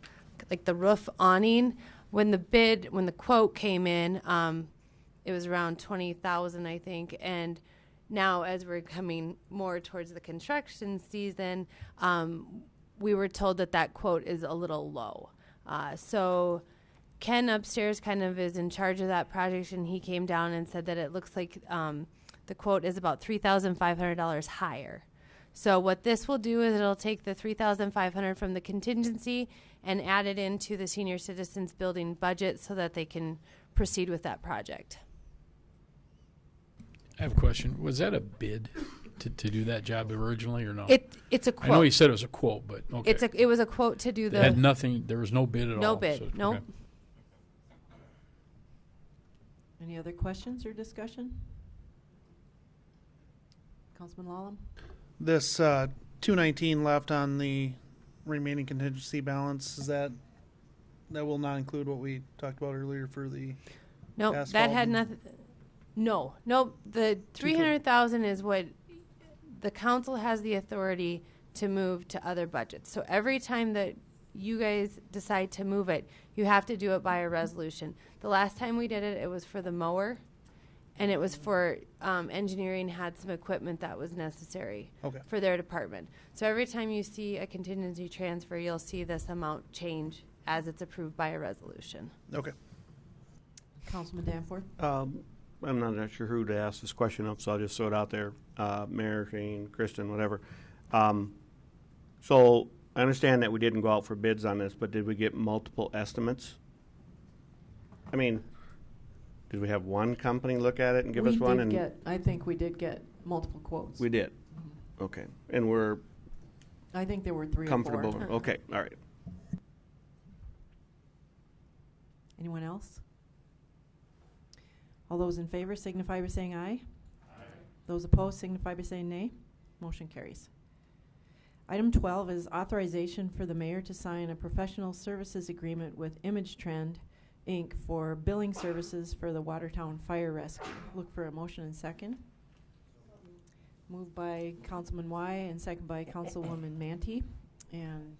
roof awning. When the quote came in, it was around $20,000, I think, and now as we're coming more towards the construction season, we were told that quote is a little low. So Ken upstairs kind of is in charge of that project, and he came down and said that it looks like the quote is about $3,500 higher. So what this will do is it'll take the $3,500 from the contingency and add it into the senior citizens building budget so that they can proceed with that project. I have a question. Was that a bid to do that job originally or not? It's a quote. I know you said it was a quote, but okay. It was a quote to do the... It had nothing, there was no bid at all. No bid, so, nope. Okay. Any other questions or discussion? Councilman Lallam? This 219 left on the remaining contingency balance, is that will not include what we talked about earlier for the Nope, that asphalt had and- nothing. No, nope. The 300,000 is what the council has the authority to move to other budgets. So every time that you guys decide to move it, you have to do it by a resolution. The last time we did it, it was for the mower, and it was for engineering had some equipment that was necessary Okay. for their department. So every time you see a contingency transfer, you'll see this amount change as it's approved by a resolution. Okay. Councilman Danforth? I'm not sure who to ask this question of, so I'll just throw it out there. Mayor, Shane, Kristen, whatever. So I understand that we didn't go out for bids on this, but did we get multiple estimates? I mean, did we have one company look at it and give us one? I think we did get multiple quotes. We did. Okay. And we're I think there were 3 comfortable. or 4. Okay. All right. Anyone else? All those in favor signify by saying aye. Aye. Those opposed signify by saying nay. Motion carries. Item 12 is authorization for the mayor to sign a professional services agreement with Image Trend, Inc. for billing services for the Watertown Fire Rescue. Look for a motion and second. Moved by Councilman Y and second by Councilwoman Manty. And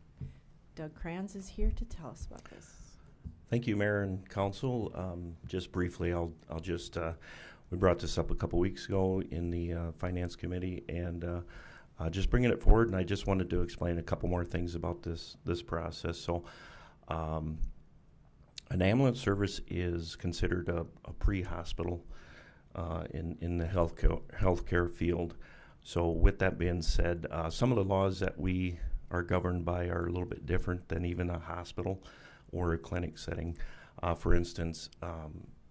Doug Kranz is here to tell us about this. Thank you, Mayor and Council. Just briefly, I'll just, we brought this up a couple weeks ago in the Finance Committee, and just bringing it forward, and I just wanted to explain a couple more things about this process. So, an ambulance service is considered a pre-hospital in the healthcare field. So with that being said, some of the laws that we are governed by are a little bit different than even a hospital or a clinic setting. For instance,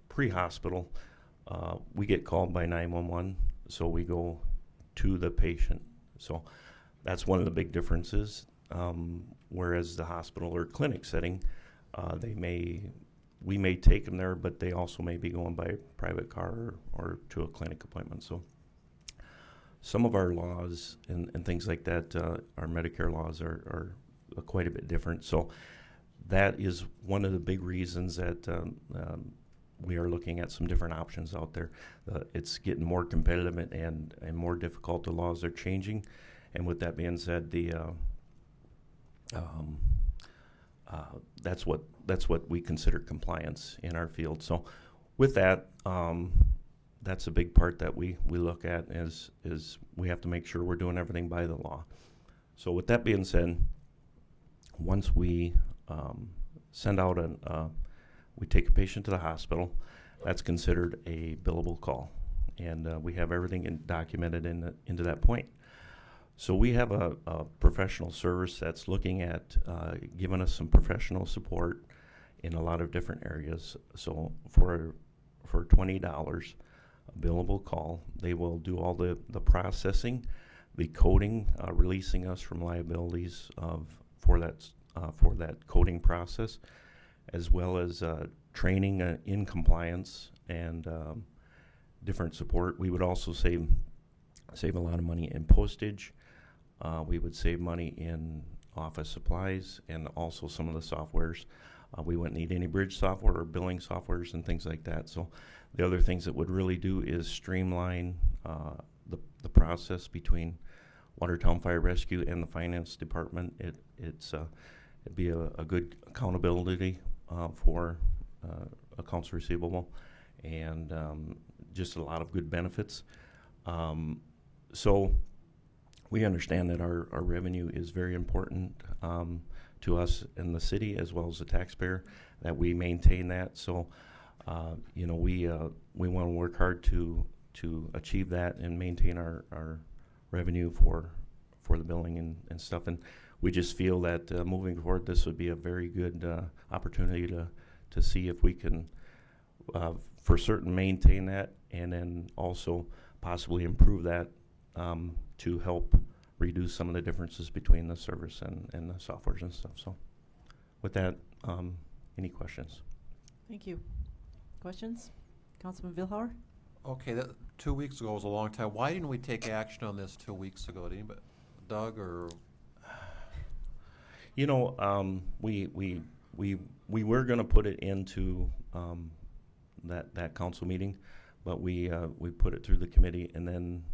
pre-hospital, we get called by 911, so we go to the patient. So that's one of the big differences. Whereas the hospital or clinic setting, we may take them there, but they also may be going by private car or to a clinic appointment. So some of our laws and things like that, our Medicare laws are quite a bit different. So that is one of the big reasons that we are looking at some different options out there. It's getting more competitive and more difficult. The laws are changing, and with that being said, that's what we consider compliance in our field. So, with that, that's a big part that we look at is we have to make sure we're doing everything by the law. So, with that being said, once we send out we take a patient to the hospital, that's considered a billable call, and we have everything documented into that point. So we have a professional service that's looking at giving us some professional support in a lot of different areas. So for $20 a billable call, they will do all the processing, the coding, releasing us from liabilities for that coding process, as well as training in compliance and different support. We would also save a lot of money in postage. We would save money in office supplies and also some of the softwares. We wouldn't need any bridge software or billing softwares and things like that. So the other things that would really do is streamline the process between Watertown Fire Rescue and the Finance Department. It'd be a good accountability for accounts receivable, and just a lot of good benefits. So we understand that our revenue is very important to us in the city as well as the taxpayer, that we maintain that. So we want to work hard to achieve that and maintain our revenue for the billing and stuff. And we just feel that moving forward, this would be a very good opportunity to see if we can, for certain, maintain that, and then also possibly improve that to help reduce some of the differences between the service and the softwares and stuff. So with that, any questions? Thank you. Questions? Councilman Vilhauer? Okay, 2 weeks ago was a long time. Why didn't we take action on this 2 weeks ago? Did anybody, Doug or? You know, we were going to put it into that council meeting, but we put it through the committee, and then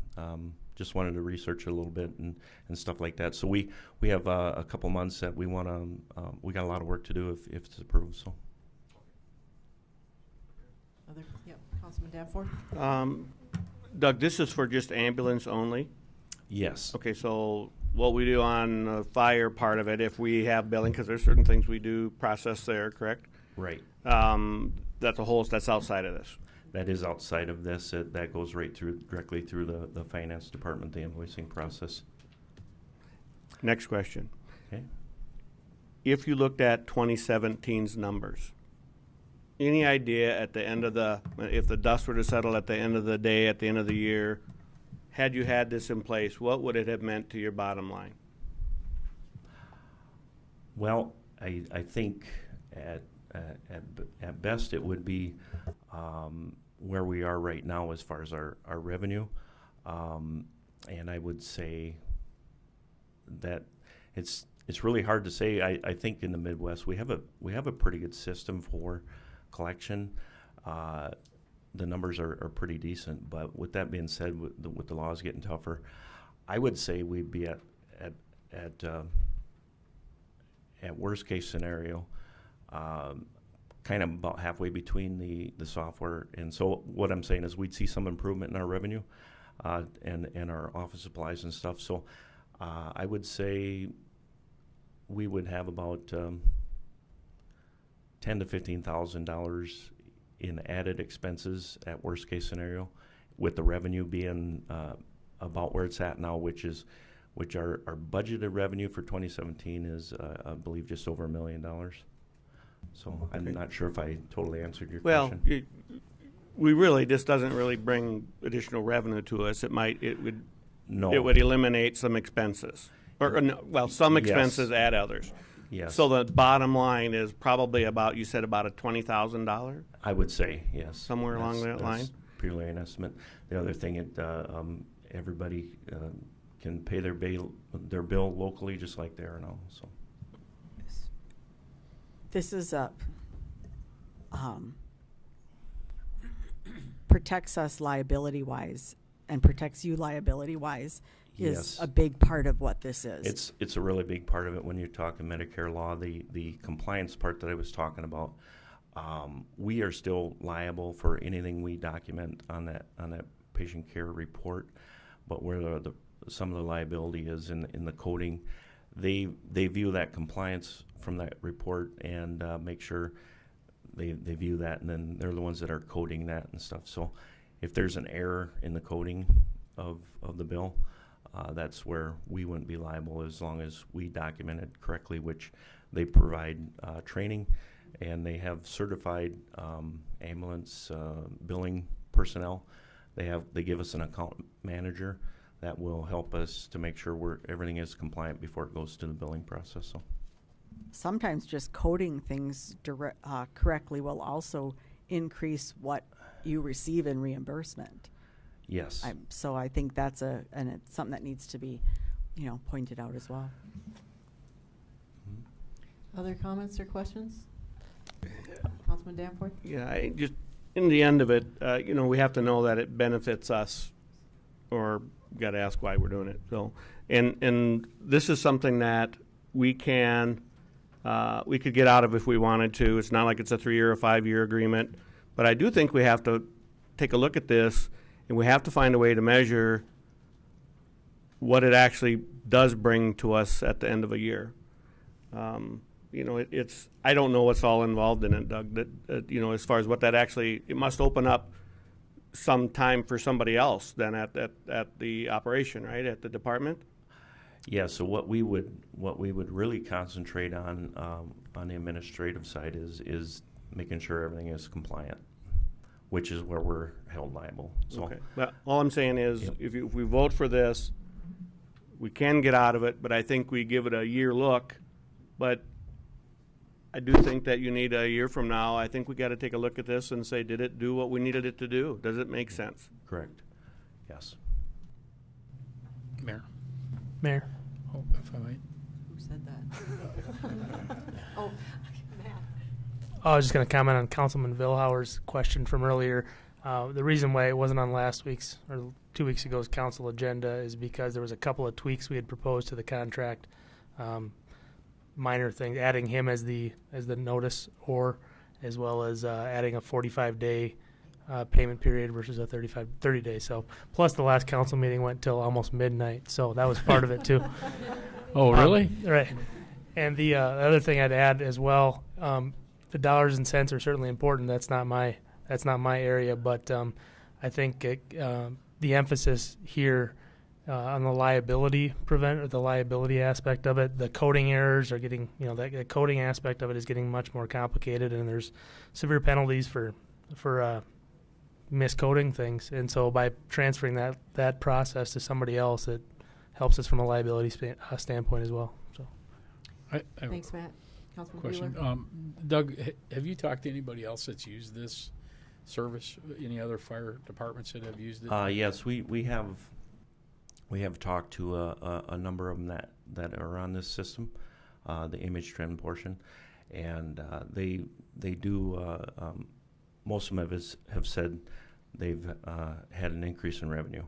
just wanted to research it a little bit and stuff like that. So we have a couple months that we want to. We got a lot of work to do if it's approved. So. Yep, Councilman Danforth. Doug, this is for just ambulance only? Yes. Okay, so what we do on the fire part of it, if we have billing, because there's certain things we do process there, correct? Right. That's outside of this. That is outside of this. That goes directly through the finance department, the invoicing process. Next question. Okay. If you looked at 2017's numbers, any idea at the end of if the dust were to settle at the end of the day, at the end of the year, had you had this in place, what would it have meant to your bottom line? Well, I think at best it would be where we are right now as far as our revenue, and I would say that it's really hard to say. I think in the Midwest we have a pretty good system for collection. The numbers are pretty decent, but with that being said, with the laws getting tougher, I would say we'd be at worst case scenario, kind of about halfway between the software. And so what I'm saying is we'd see some improvement in our revenue and our office supplies and stuff. So I would say we would have about $10,000 to $15,000 in added expenses at worst case scenario, with the revenue being about where it's at now, which our budgeted revenue for 2017 is I believe just over $1 million. So I'm not sure if I totally answered your question. Well, this doesn't really bring additional revenue to us. It would eliminate some expenses, some expenses, add others. Yes. So the bottom line is probably you said about a $20,000? I would say, yes. Somewhere along that line? That's purely an estimate. The other thing, everybody can pay their bill locally just like they are now. So. This is protects us liability-wise and protects you liability-wise. Is a big part of what this is. It's a really big part of it when you're talking Medicare law. The compliance part that I was talking about, we are still liable for anything we document on that patient care report, but where some of the liability is in the coding, they view that compliance from that report and make sure they view that, and then they're the ones that are coding that and stuff. So if there's an error in the coding of the bill, that's where we wouldn't be liable as long as we document it correctly, which they provide training, and they have certified ambulance billing personnel. They give us an account manager that will help us to make sure everything is compliant before it goes to the billing process. So sometimes just coding things correctly will also increase what you receive in reimbursement. Yes. So I think that's it's something that needs to be, pointed out as well. Other comments or questions? Councilman Danforth? Yeah, just in the end of it, we have to know that it benefits us, or got to ask why we're doing it. So, and this is something that we could get out of if we wanted to. It's not like it's a 3-year or 5-year agreement, but I do think we have to take a look at this. And we have to find a way to measure what it actually does bring to us at the end of a year. I don't know what's all involved in it, Doug. As far as what that actually, it must open up some time for somebody else then at the operation, right, at the department. Yeah. So what we would really concentrate on the administrative side is making sure everything is compliant, which is where we're held liable. So, okay. But all I'm saying is, if we vote for this, we can get out of it, but I think we give it a year look. But I do think that you need a year from now, I think we got to take a look at this and say, did it do what we needed it to do? Does it make sense? Correct. Yes. Mayor. Mayor. Oh, if I might. Who said that? Oh, Matt. I was just going to comment on Councilman Vilhauer's question from earlier. The reason why it wasn't on last week's or 2 weeks ago's council agenda is because there was a couple of tweaks we had proposed to the contract. Minor things, adding him as the notice, or as well as adding a 45-day payment period versus a 30 days. So plus the last council meeting went till almost midnight, so that was part of it too. Oh, really? Right. And the other thing I'd add as well, the dollars and cents are certainly important. That's not my area, but I think the emphasis here on the liability the liability aspect of it, the coding errors are getting, the coding aspect of it is getting much more complicated, and there's severe penalties for miscoding things. And so by transferring that process to somebody else, it helps us from a liability standpoint as well. So, Thanks, Matt. Councilman Question. Wheeler? Doug, have you talked to anybody else that's used this service? Any other fire departments that have used it? Yes, we have talked to a number of them that are on this system, the image trend portion, and they do. Most of them have said they've had an increase in revenue.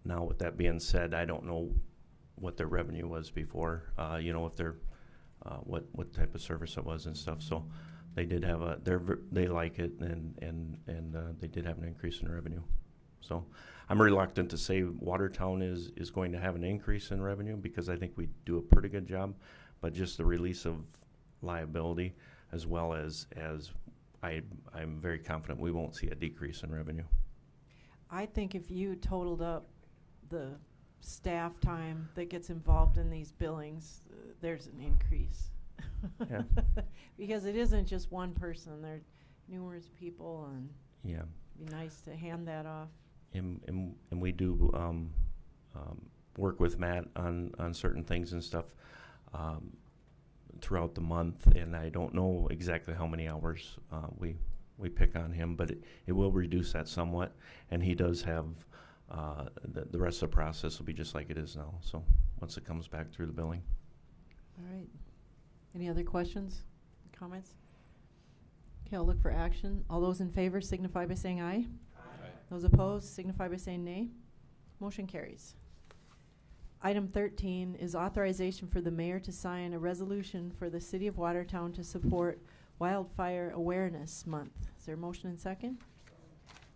Now, with that being said, I don't know what their revenue was before. If they're what type of service it was and stuff. So they did have they like it, and they did have an increase in revenue. So I'm reluctant to say Watertown is going to have an increase in revenue because I think we do a pretty good job, but just the release of liability as well as I'm very confident we won't see a decrease in revenue. I think if you totaled up the staff time that gets involved in these billings, there's an increase. Yeah. Because it isn't just one person. There are numerous people, and yeah, it'd be nice to hand that off. And we do work with Matt on certain things and stuff throughout the month, and I don't know exactly how many hours we pick on him, but it will reduce that somewhat, and he does have the rest of the process will be just like it is now, so once it comes back through the billing. All right. Any other questions, comments? Okay, I'll look for action. All those in favor signify by saying aye. Those opposed signify by saying nay. Motion carries. Item 13 is authorization for the mayor to sign a resolution for the City of Watertown to support Wildfire Awareness Month. Is there a motion and second?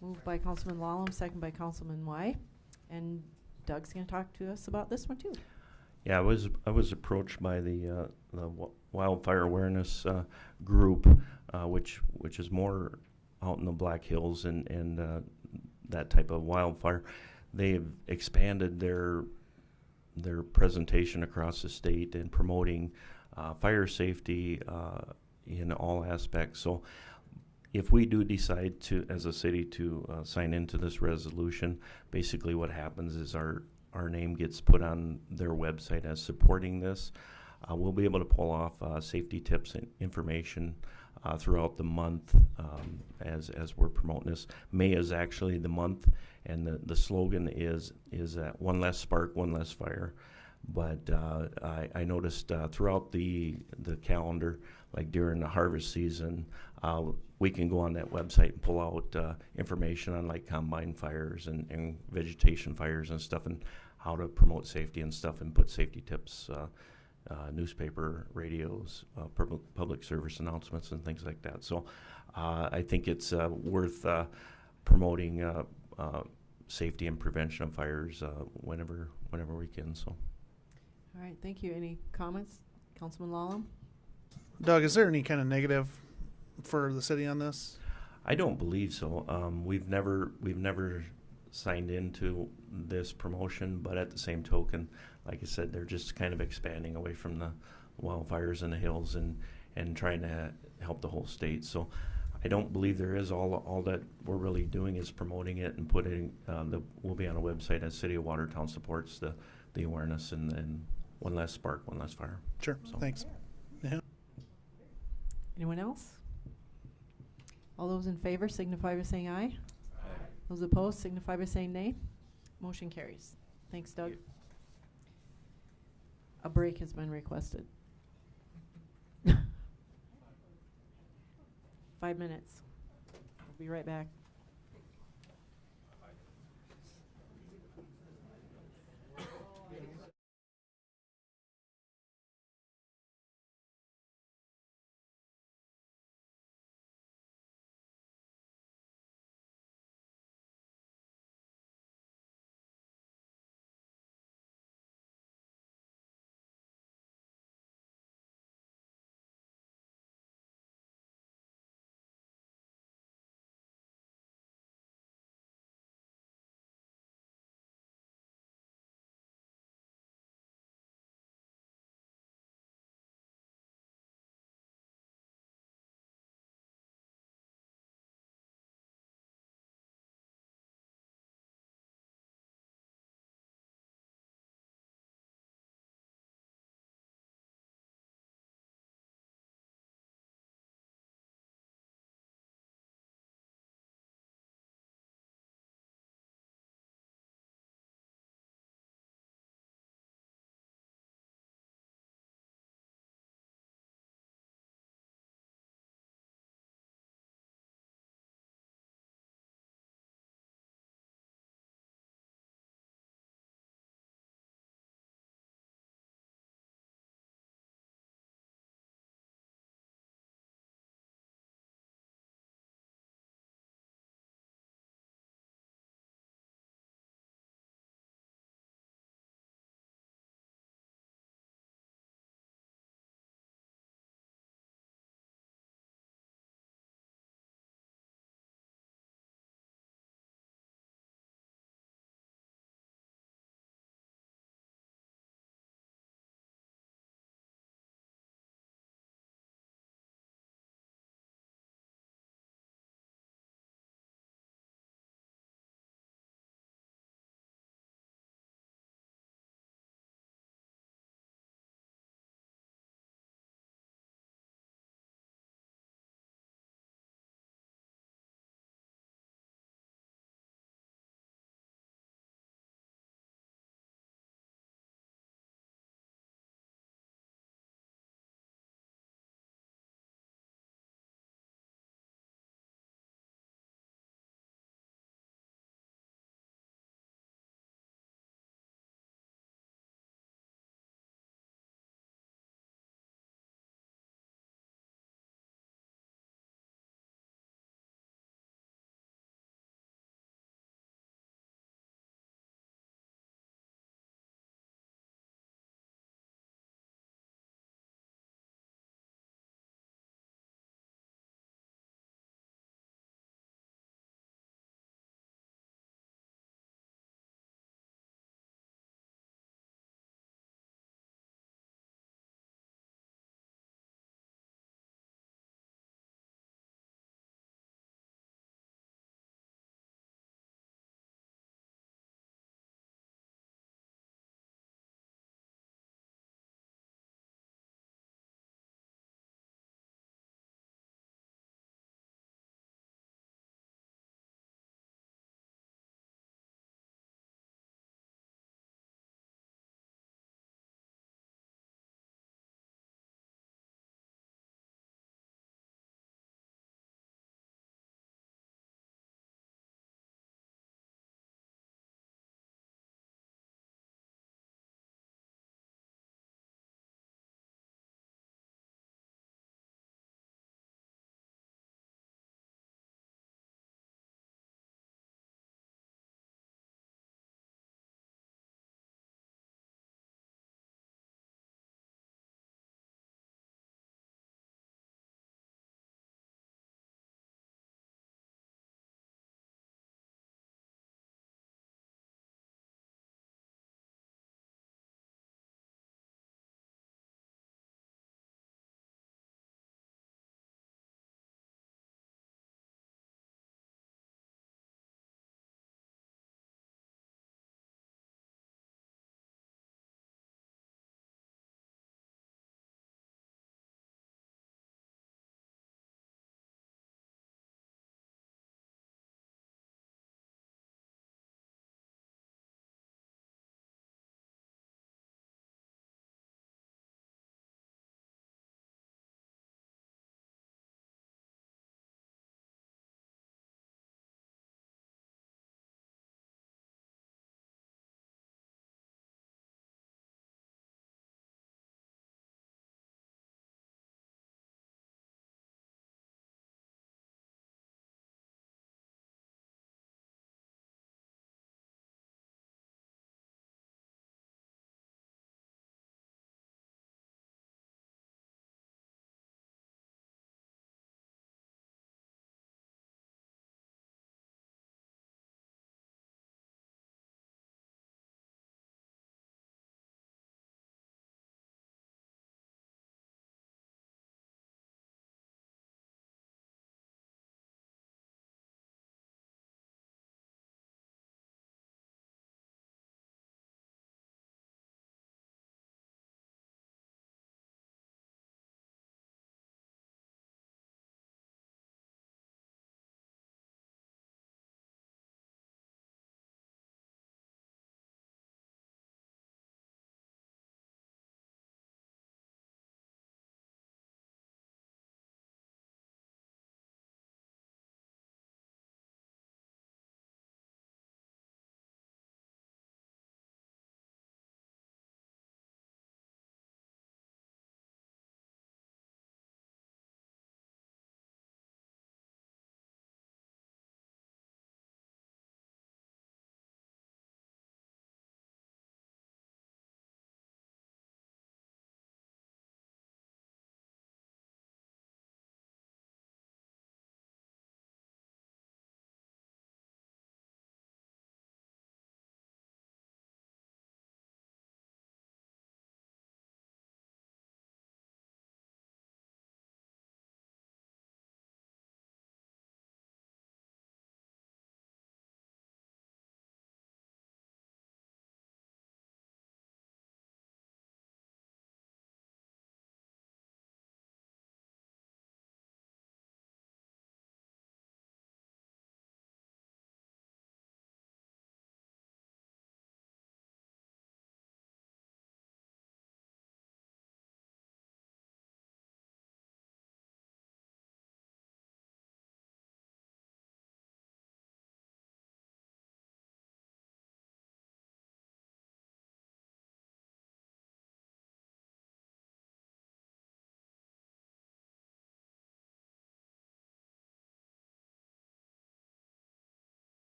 Moved by Councilman Lallam, second by Councilman Y. And Doug's going to talk to us about this one too. Yeah, I was approached by the Wildfire Awareness group, which is more out in the Black Hills and that type of wildfire. They've expanded their presentation across the state and promoting fire safety in all aspects. So if we do decide to, as a city, to sign into this resolution, basically what happens is our name gets put on their website as supporting this. We'll be able to pull off safety tips and information throughout the month as we're promoting this. May is actually the month, and the slogan is one less spark, one less fire. But I noticed throughout the calendar, like during the harvest season, we can go on that website and pull out information on like combine fires and vegetation fires and stuff, and how to promote safety and stuff, and put safety tips, newspaper, radios, public service announcements and things like that. So I think it's worth promoting safety and prevention of fires whenever we can. So. All right, thank you. Any comments? Councilman Lallam? Doug, is there any kind of negative for the city on this? I don't believe so. We've never signed into this promotion, but at the same token, like I said, they're just kind of expanding away from the wildfires in the hills and trying to help the whole state. So I don't believe there is. All that we're really doing is promoting it and putting we'll be on a website as City of Watertown supports the awareness and one less spark, one less fire. Sure. So. Thanks. Yeah. Anyone else? All those in favor signify by saying aye. Those opposed signify by saying nay. Motion carries. Thanks, Doug. A break has been requested. 5 minutes. We'll be right back.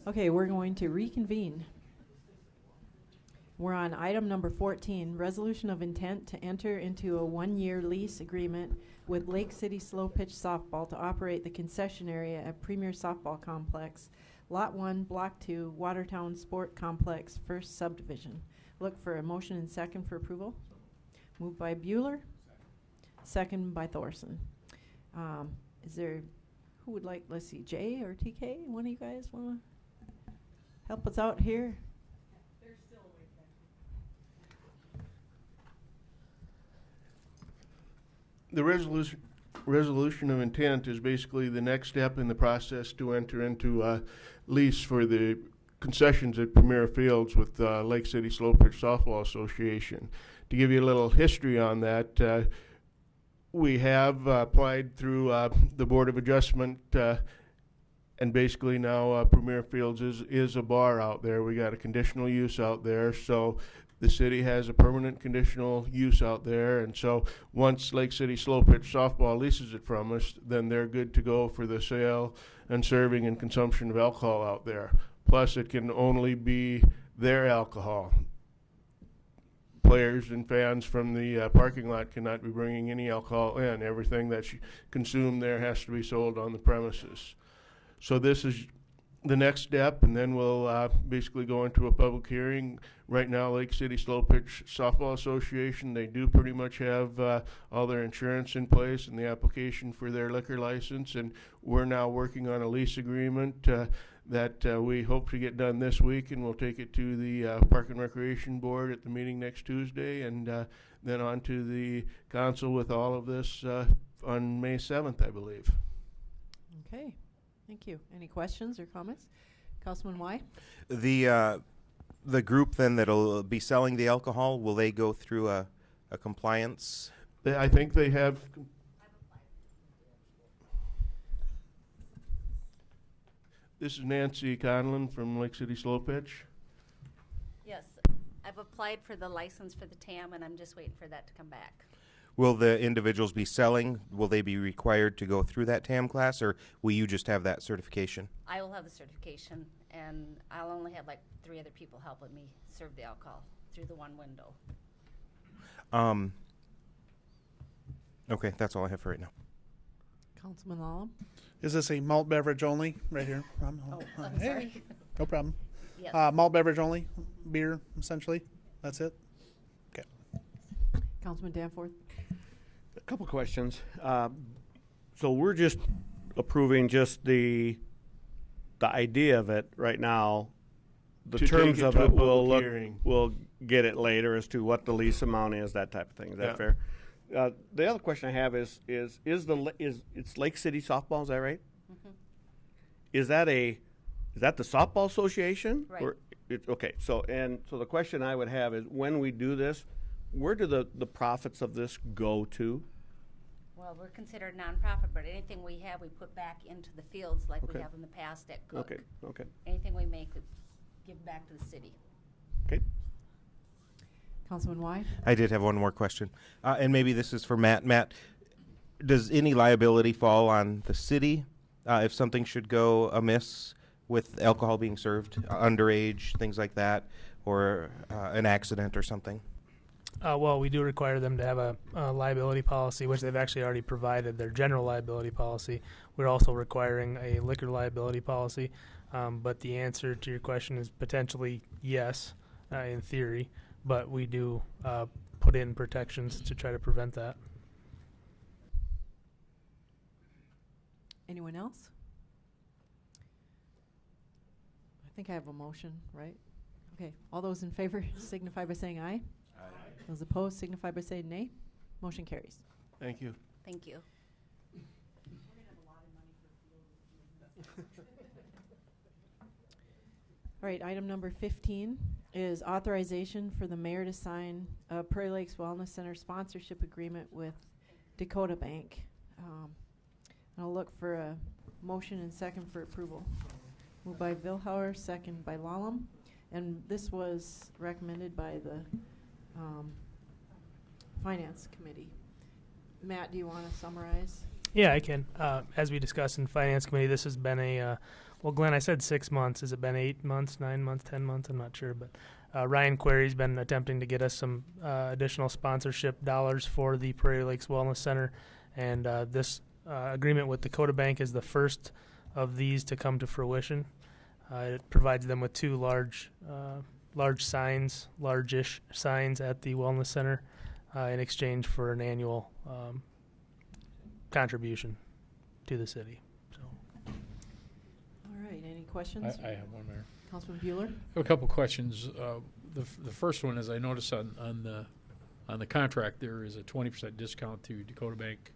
Okay, we're going to reconvene. We're on item number 14, resolution of intent to enter into a 1-year lease agreement with Lake City Slow Pitch Softball to operate the concession area at Premier Softball Complex, Lot 1, Block 2, Watertown Sport Complex, First Subdivision. Look for a motion and second for approval. Moved by Bueller, second by Thorson. Is there, who would like, let's see, Jay or TK? One of you guys want to help us out here? The resolution of intent is basically the next step in the process to enter into a lease for the concessions at Premier Fields with Lake City Slow Pitch Softball Association. To give you a little history on that, we have applied through the Board of Adjustment, and basically now Premier Fields is a bar out there. We got a conditional use out there, so the city has a permanent conditional use out there, and so once Lake City Slow Pitch Softball leases it from us, then they're good to go for the sale and serving and consumption of alcohol out there. Plus, it can only be their alcohol. Players and fans from the parking lot cannot be bringing any alcohol in. Everything that's consumed there has to be sold on the premises. So this is the next step, and then we'll basically go into a public hearing. Right now, Lake City Slow Pitch Softball Association, they do pretty much have all their insurance in place and the application for their liquor license, and we're now working on a lease agreement that we hope to get done this week, and we'll take it to the Park and Recreation Board at the meeting next Tuesday, and then on to the council with all of this on May 7th, I believe. Okay. Thank you. Any questions or comments? Councilman Y? The group then that'll be selling the alcohol, will they go through a compliance? I think they have. This is Nancy Conlon from Lake City Slow Pitch. Yes, I've applied for the license for the TAM, and I'm just waiting for that to come back. Will the individuals be selling? Will they be required to go through that TAM class, or will you just have that certification? I will have the certification, and I'll only have like 3 other people helping me serve the alcohol through the one window. Okay, that's all I have for right now. Councilman Lallam? Is this a malt beverage only right here? I'm sorry. No problem. Yes. Malt beverage only, beer essentially. That's it. Okay. Councilman Danforth? A couple questions. So we're just approving just the idea of it right now. The To terms take it of to a it will public look, hearing. we'll get it later as to what the lease amount is, that type of thing. Is that fair? The other question I have is it's Lake City Softball? Is that right? Mm-hmm. Is that the softball association? Right. Or okay. So the question I would have is, when we do this, where do the profits of this go to? Well, we're considered nonprofit, but anything we have, we put back into the fields like Okay. we have in the past at Cook. Okay. Anything we make, we give back to the city. Okay. Councilman Y? I did have one more question, and maybe this is for Matt. Matt, does any liability fall on the city if something should go amiss with alcohol being served, underage, things like that, or an accident or something? Well, we do require them to have a liability policy, which they've actually already provided, their general liability policy. We're also requiring a liquor liability policy, but the answer to your question is potentially yes, in theory, but we do put in protections to try to prevent that. Anyone else? I think I have a motion, right? Okay. All those in favor signify by saying aye. Aye. Those opposed signify by saying nay. Motion carries. Thank you. Thank you. All right, item number 15 is authorization for the mayor to sign a Prairie Lakes Wellness Center sponsorship agreement with Dakota Bank. I'll look for a motion and second for approval. Moved by Vilhauer, second by Lallam. And this was recommended by the Finance Committee. Matt, do you want to summarize? Yeah, I can. As we discussed in Finance Committee, this has been well, Glenn, I said 6 months. Has it been 8 months, 9 months, 10 months? I'm not sure. But Ryan Query's been attempting to get us some additional sponsorship dollars for the Prairie Lakes Wellness Center. And this agreement with Dakota Bank is the first of these to come to fruition. It provides them with 2 large signs, large-ish signs at the Wellness Center in exchange for an annual contribution to the city. So, all right, any questions? I have one there. Councilman Bueller? I have a couple questions. The first one is I noticed on the contract there is a 20% discount to Dakota Bank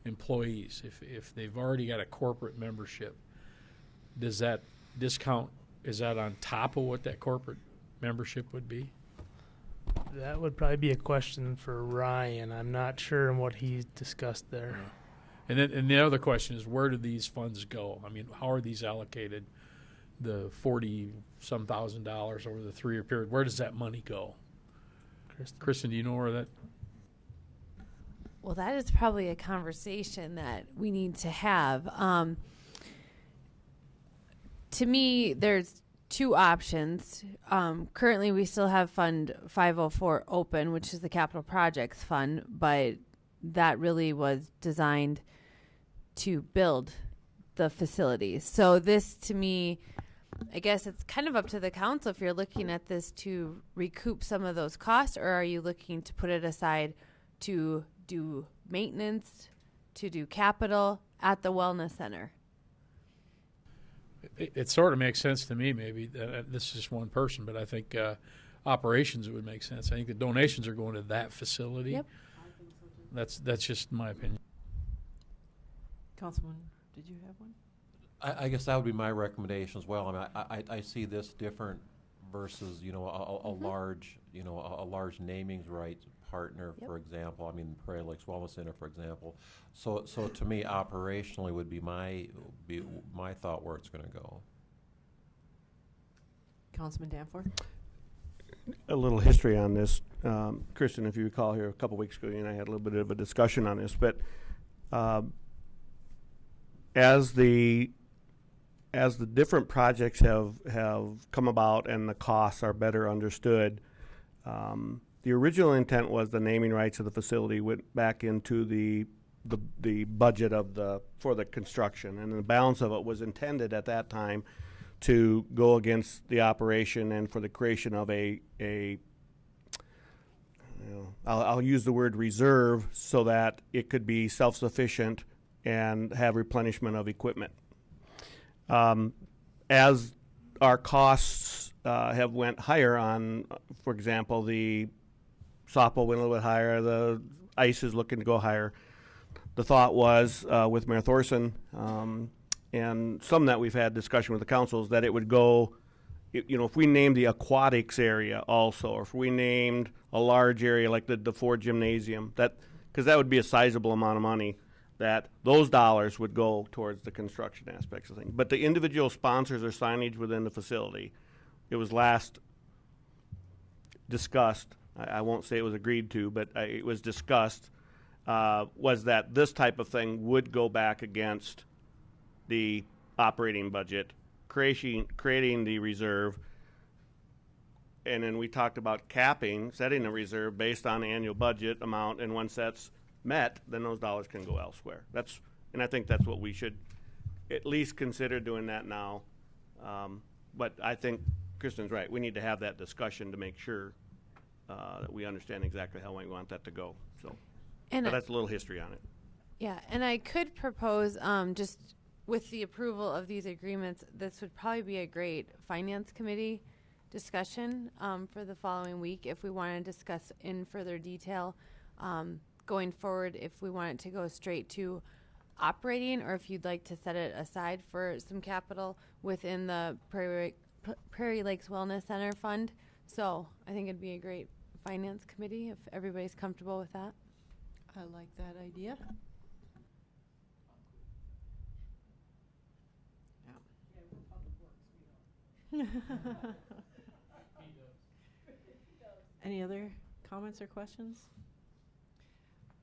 employees if they've already got a corporate membership. Does that discount, is that on top of what that corporate membership would be? that would probably be a question for Ryan. I'm not sure on what he discussed there. And the other question is, where do these funds go? I mean, how are these allocated? The $40-some thousand over the 3-year period. Where does that money go? Kristen, do you know where that? Well, that is probably a conversation that we need to have. To me, there's two options. Currently, we still have Fund 504 open, which is the Capital Projects Fund, but that really was designed to build the facilities. So this, to me, I guess it's kind of up to the council if you're looking at this to recoup some of those costs, or are you looking to put it aside to do maintenance, to do capital at the wellness center? It sort of makes sense to me, maybe. This is just one person, but I think operations, it would make sense. I think the donations are going to that facility. Yep. That's just my opinion. Councilman, did you have one? I guess that would be my recommendation as well. I mean, I see this different versus, you know, a large, you know, a large naming rights partner, for example. I mean, Prairie Lakes Wellness Center, for example. So to me, operationally would be my thought where it's going to go. Councilman Danforth? A little history on this. Kristen, if you recall here a couple weeks ago, you and I had a little bit of a discussion on this, but as the different projects have come about and the costs are better understood, the original intent was the naming rights of the facility went back into the budget for the construction, and the balance of it was intended at that time to go against the operation and for the creation of I'll use the word reserve so that it could be self-sufficient and have replenishment of equipment. As our costs have went higher on, for example, the softball went a little bit higher, the ice is looking to go higher. The thought was with Mayor Thorson and some that we've had discussion with the councils that it would go, you know, if we named the aquatics area also, or if we named a large area like the Ford Gymnasium, because that would be a sizable amount of money, that those dollars would go towards the construction aspects of things. But the individual sponsors or signage within the facility, it was last discussed, I won't say it was agreed to, but it was discussed, was that this type of thing would go back against the operating budget, creating the reserve, and then we talked about setting a reserve based on the annual budget amount, and once that's met, then those dollars can go elsewhere. And I think that's what we should at least consider doing that now. But I think Kristen's right. We need to have that discussion to make sure that we understand exactly how we want that to go. So, but that's a little history on it. Yeah, and I could propose just with the approval of these agreements, this would probably be a great finance committee discussion for the following week if we want to discuss in further detail going forward, if we want it to go straight to operating, or if you'd like to set it aside for some capital within the Prairie Lakes Wellness Center Fund. So I think it'd be a great finance committee if everybody's comfortable with that. I like that idea. Yeah. Any other comments or questions?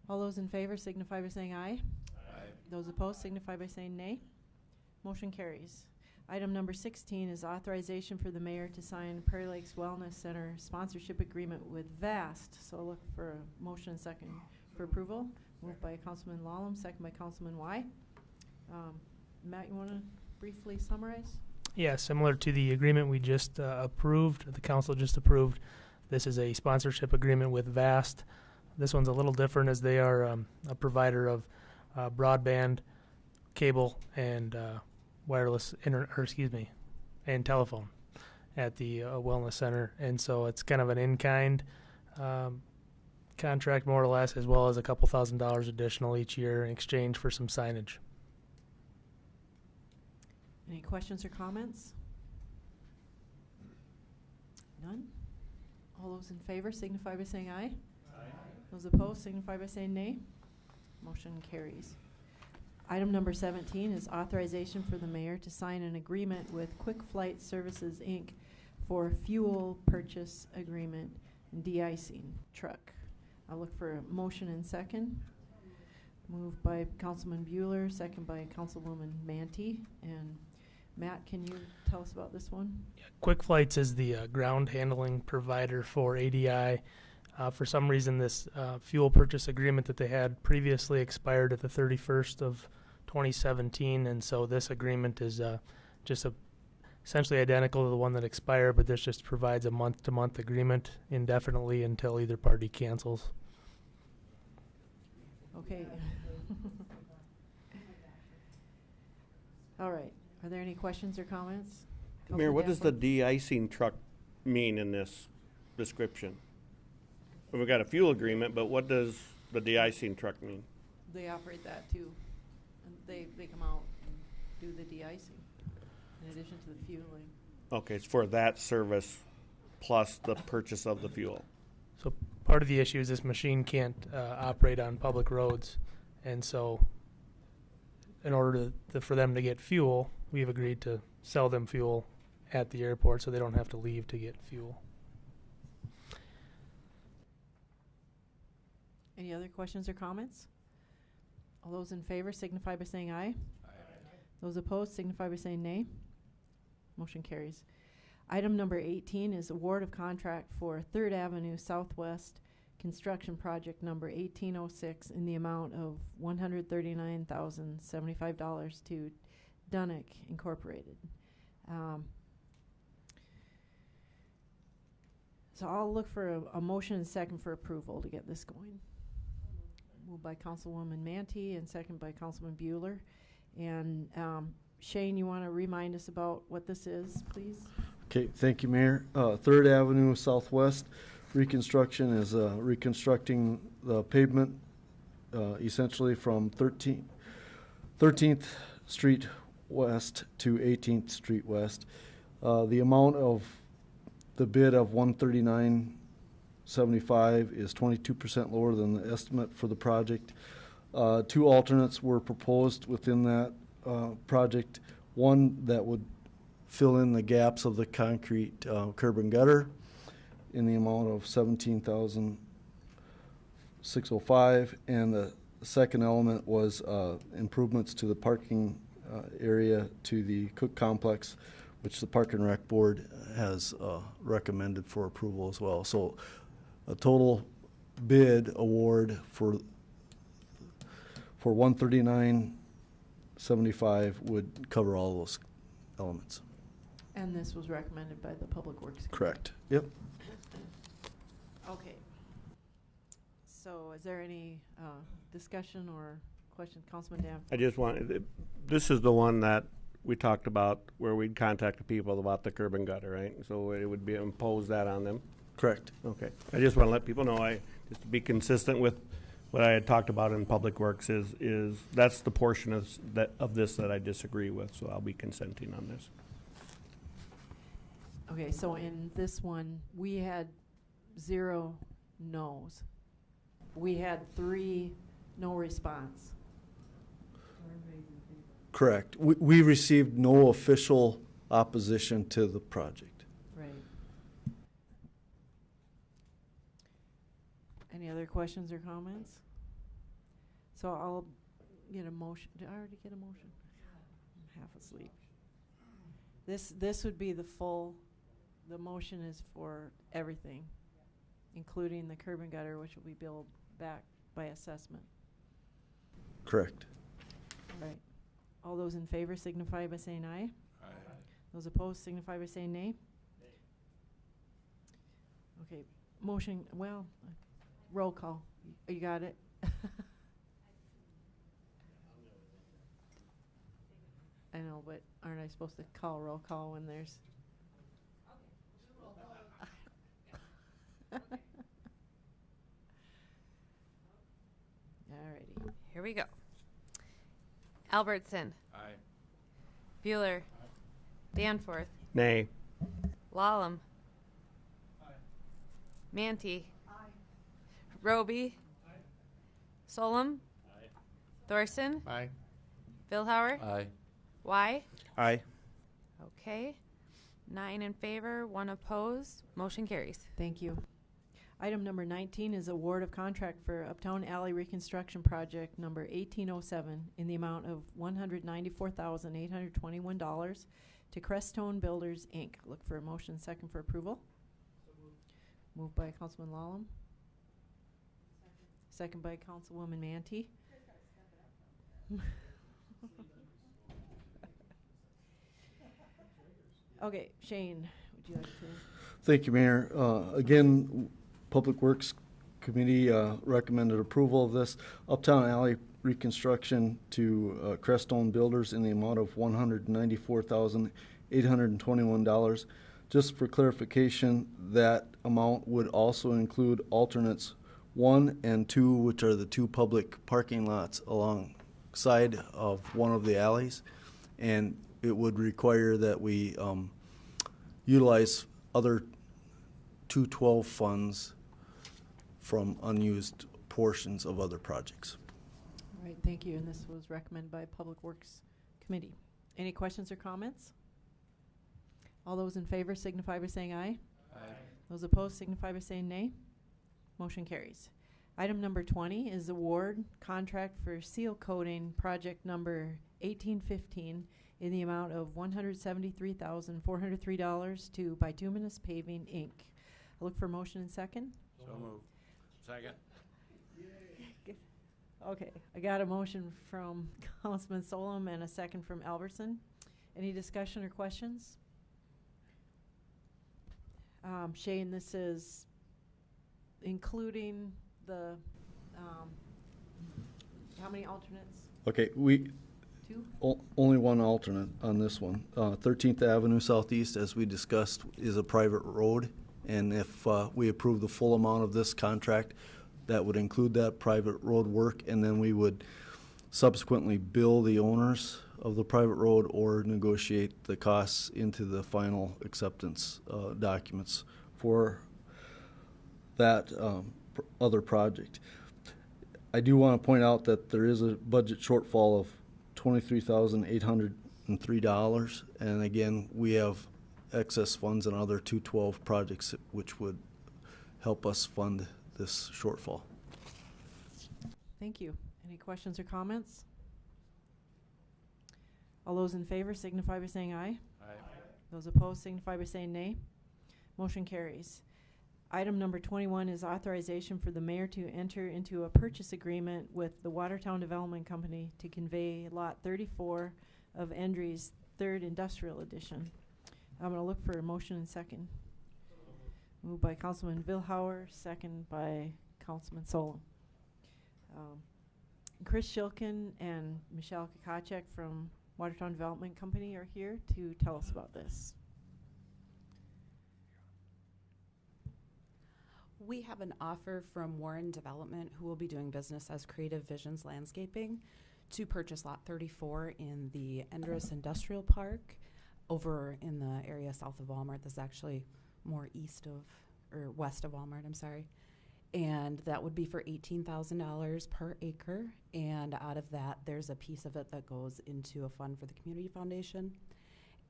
All those in favor signify by saying aye. Aye. Those opposed signify by saying nay. Motion carries. Item number 16 is authorization for the mayor to sign Prairie Lakes Wellness Center sponsorship agreement with VAST. So I'll look for a motion and second for approval. Moved by Councilman Lallam, second by Councilman Y. Matt, you want to briefly summarize? Yeah, similar to the agreement we just approved, the council just approved. This is a sponsorship agreement with VAST. This one's a little different as they are a provider of broadband, cable, and wireless and telephone at the wellness center. And so it's kind of an in-kind contract, more or less, as well as a couple $1,000s additional each year in exchange for some signage. Any questions or comments? None? All those in favor signify by saying aye. Aye. Those opposed signify by saying nay. Motion carries. Item number 17 is authorization for the mayor to sign an agreement with Quick Flight Services, Inc. for fuel purchase agreement and de-icing truck. I'll look for a motion and second. Moved by Councilman Bueller, second by Councilwoman Manty. And Matt, can you tell us about this one? Quick Flights is the ground handling provider for ADI. For some reason, this fuel purchase agreement that they had previously expired at the 31st of 2017, and so this agreement is essentially identical to the one that expired, but this just provides a month-to-month agreement indefinitely until either party cancels. Okay. All right. Are there any questions or comments? Mayor, what does the de-icing truck mean in this description? We've got a fuel agreement, but what does the de-icing truck mean? They operate that too. And they come out and do the de-icing in addition to the fueling. Okay, it's for that service plus the purchase of the fuel. So part of the issue is this machine can't operate on public roads, and so in order for them to get fuel, we've agreed to sell them fuel at the airport so they don't have to leave to get fuel. Any other questions or comments? All those in favor signify by saying aye. Aye. Those opposed signify by saying nay. Motion carries. Item number 18 is award of contract for 3rd Avenue Southwest construction project number 1806 in the amount of $139,075 to Dunick Incorporated. So I'll look for a motion and second for approval to get this going. Moved by Councilwoman Manty and second by Councilman Bueller. And Shane, you want to remind us about what this is, please? Okay, thank you, Mayor. 3rd Avenue Southwest reconstruction is reconstructing the pavement essentially from 13th Street West to 18th Street West. The amount of the bid of $139.75 is 22% lower than the estimate for the project. 2 alternates were proposed within that project. One that would fill in the gaps of the concrete curb and gutter in the amount of $17,605, and the second element was improvements to the parking area to the Cook Complex, which the Park and Rec Board has recommended for approval as well. So a total bid award for $139.75 would cover all those elements. And this was recommended by the Public Works Committee. Correct. Yep. Okay. So is there any discussion or question? Councilman Danforth? I just wanted, this is the one that we talked about where we'd contact the people about the curb and gutter, right? So it would be impose that on them? Correct. Okay. I just want to let people know, just to be consistent with what I had talked about in Public Works is that's the portion of this that I disagree with, so I'll be consenting on this. Okay, so in this one, we had 0 no's. We had 3 no response. Correct. We received no official opposition to the project. Right. Any other questions or comments? So I'll get a motion? Did I already get a motion? I'm half asleep. This would be the motion is for everything, including the curb and gutter, which will be billed back by assessment. Correct. Right. All those in favor signify by saying aye. Aye. Those opposed signify by saying nay. Okay, motion, roll call. You got it? I know, but aren't I supposed to call roll call when there's? Alrighty. Here we go. Albertson. Aye. Bueller. Danforth. Nay. Lallam. Manti. Roby. Solom. Thorson. Aye. Billhauer. Aye. Y. Aye. Okay. 9 in favor, 1 opposed. Motion carries. Thank you. Item number 19 is award of contract for Uptown Alley Reconstruction Project number 1807 in the amount of $194,821 to Crestone Builders, Inc. Look for a motion second for approval. Moved by Councilman Lallam. Second by Councilwoman Manti. Okay, Shane, would you like to? Thank you, Mayor. Again, Public Works Committee recommended approval of this Uptown Alley reconstruction to Crestone Builders in the amount of $194,821. Just for clarification, that amount would also include alternates 1 and 2, which are the 2 public parking lots alongside of one of the alleys, and it would require that we utilize other 212 funds from unused portions of other projects. All right, thank you. And this was recommended by Public Works Committee. Any questions or comments? All those in favor signify by saying aye. Aye. Those opposed signify by saying nay. Motion carries. Item number 20 is award contract for seal coating project number 1815 in the amount of $173,403 to Bituminous Paving, Inc. I look for a motion and second. So moved. Second. Okay, I got a motion from Councilman Solom and a second from Albertson. Any discussion or questions? Shane, this is including the, how many alternates? Okay, Two? Only one alternate on this one. 13th Avenue Southeast, as we discussed, is a private road, and if we approve the full amount of this contract, that would include that private road work, and then we would subsequently bill the owners of the private road or negotiate the costs into the final acceptance documents for that other project. I do want to point out that there is a budget shortfall of $23,803, and again, we have excess funds in other 212 projects which would help us fund this shortfall. Thank you. Any questions or comments? All those in favor signify by saying aye. Aye. Those opposed signify by saying nay. Motion carries. Item number 21 is authorization for the mayor to enter into a purchase agreement with the Watertown Development Company to convey Lot 34 of Endry's 3rd Industrial Edition. I'm going to look for a motion and second. Moved by Councilman Billhauer, second by Councilman Solom. Chris Shilkin and Michelle Kakacek from Watertown Development Company are here to tell us about this. We have an offer from Warren Development, who will be doing business as Creative Visions Landscaping, to purchase Lot 34 in the Endress Industrial Park over in the area south of Walmart. This is actually more west of Walmart, I'm sorry. And that would be for $18,000 per acre. And out of that, there's a piece of it that goes into a fund for the community foundation.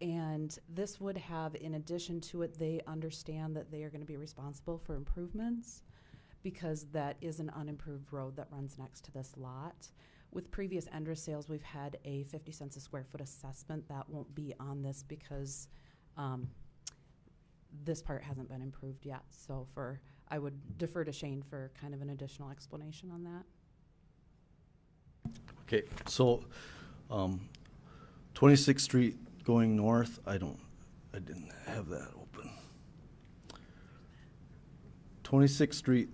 And this would have, in addition to it, they understand that they are going to be responsible for improvements because that is an unimproved road that runs next to this lot. With previous Endra sales, we've had a 50 cents a square foot assessment. That won't be on this because this part hasn't been improved yet. So I would defer to Shane for kind of an additional explanation on that. Okay, so 26th Street going north, I didn't have that open. 26th Street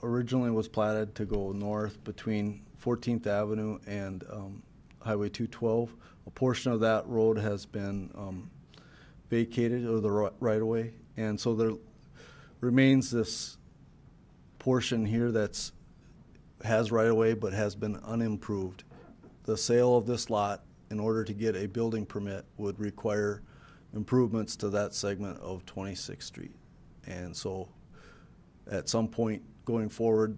originally was platted to go north between 14th Avenue and Highway 212. A portion of that road has been vacated, or the right-of-way, and so there remains this portion here that's has right-of-way but has been unimproved. The sale of this lot, in order to get a building permit, would require improvements to that segment of 26th Street. And so at some point going forward,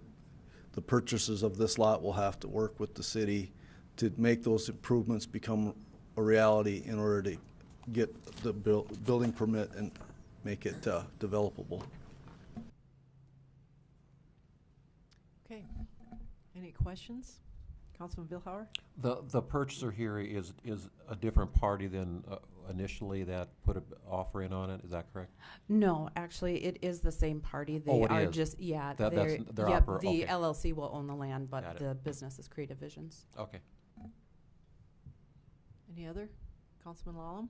the purchasers of this lot will have to work with the city to make those improvements become a reality in order to get the building permit and make it developable. Okay. Any questions? Councilman Vilhauer? The purchaser here is a different party than initially that put an offer in on it. Is that correct? No, actually, it is the same party. They it are is. just the okay. LLC will own the land, but Got it. the business is Creative Visions. Okay. Any other? Councilman Lallam?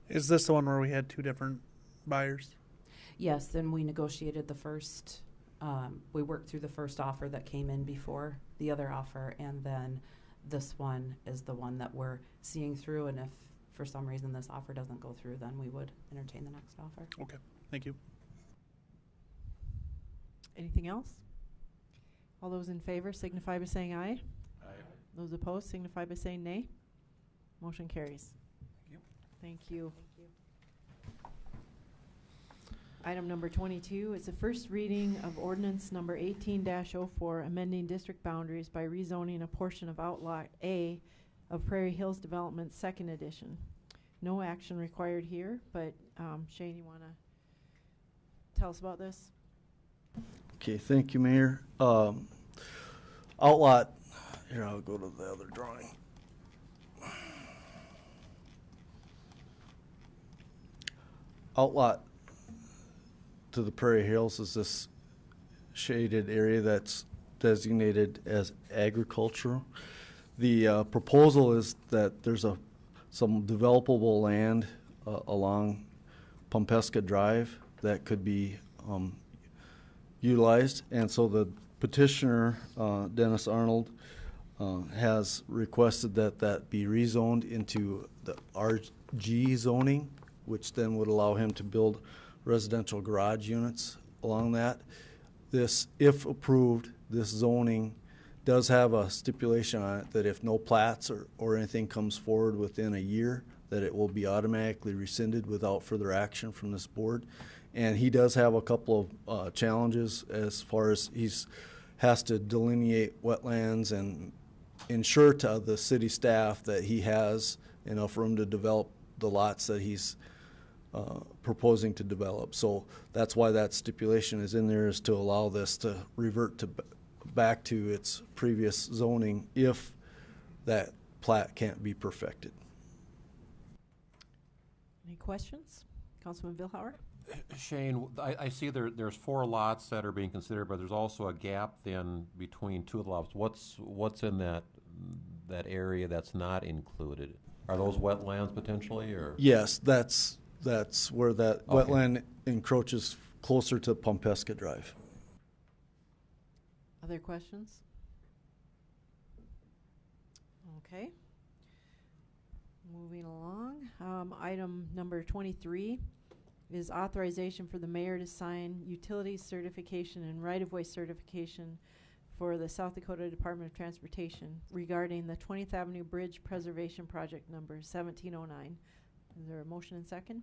Is this the one where we had two different buyers? Yes, then we negotiated the first. We worked through the first offer that came in before the other offer, and then this one is the one that we're seeing through. And if for some reason this offer doesn't go through, then we would entertain the next offer. Okay, thank you. Anything else? All those in favor signify by saying aye. Aye. Those opposed signify by saying nay. Motion carries. Thank you. Item number 22 is the first reading of ordinance number 18-04, amending district boundaries by rezoning a portion of Outlot A of Prairie Hills Development, second edition. No action required here, but Shane, you want to tell us about this? Okay, thank you, Mayor. Outlot, here, I'll go to the other drawing. Outlot to the Prairie Hills is this shaded area that's designated as agricultural. The proposal is that there's some developable land along Pompesca Drive that could be utilized, and so the petitioner, Dennis Arnold, has requested that be rezoned into the RG zoning, which then would allow him to build residential garage units along that. This, if approved, this zoning does have a stipulation on it that if no plats or anything comes forward within a year, that it will be automatically rescinded without further action from this board. And he does have a couple of challenges as far as has to delineate wetlands and ensure to the city staff that he has enough room to develop the lots that he's proposing to develop. So that's why that stipulation is in there, is to allow this to revert to back to its previous zoning if that plat can't be perfected. Any questions? Councilman Vilhauer? Shane, I see there's 4 lots that are being considered, but there's also a gap then between 2 of the lots. What's in that area that's not included? Are those wetlands potentially, or? Yes, that's where that wetland encroaches closer to Pompesca Drive. Other questions? Okay. Moving along. Item number 23 is authorization for the mayor to sign utilities certification and right-of-way certification for the South Dakota Department of Transportation regarding the 20th Avenue Bridge Preservation Project number 1709. Is there a motion and second?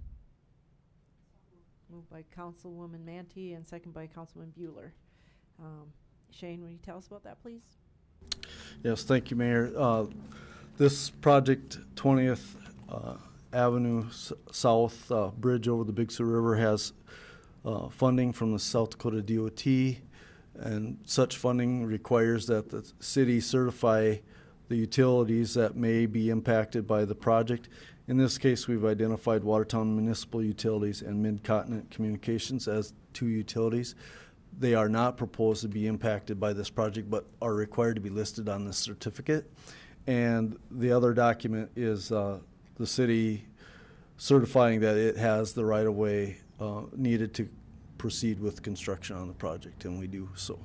Moved by Councilwoman Manti and second by Councilman Bueller. Shane, will you tell us about that, please? Yes, thank you, Mayor. This project, 20th Avenue South Bridge over the Big Sioux River, has funding from the South Dakota DOT. And such funding requires that the city certify the utilities that may be impacted by the project. In this case, we've identified Watertown Municipal Utilities and Mid-Continent Communications as 2 utilities. They are not proposed to be impacted by this project, but are required to be listed on the certificate. And the other document is the city certifying that it has the right-of-way needed to proceed with construction on the project, and we do so.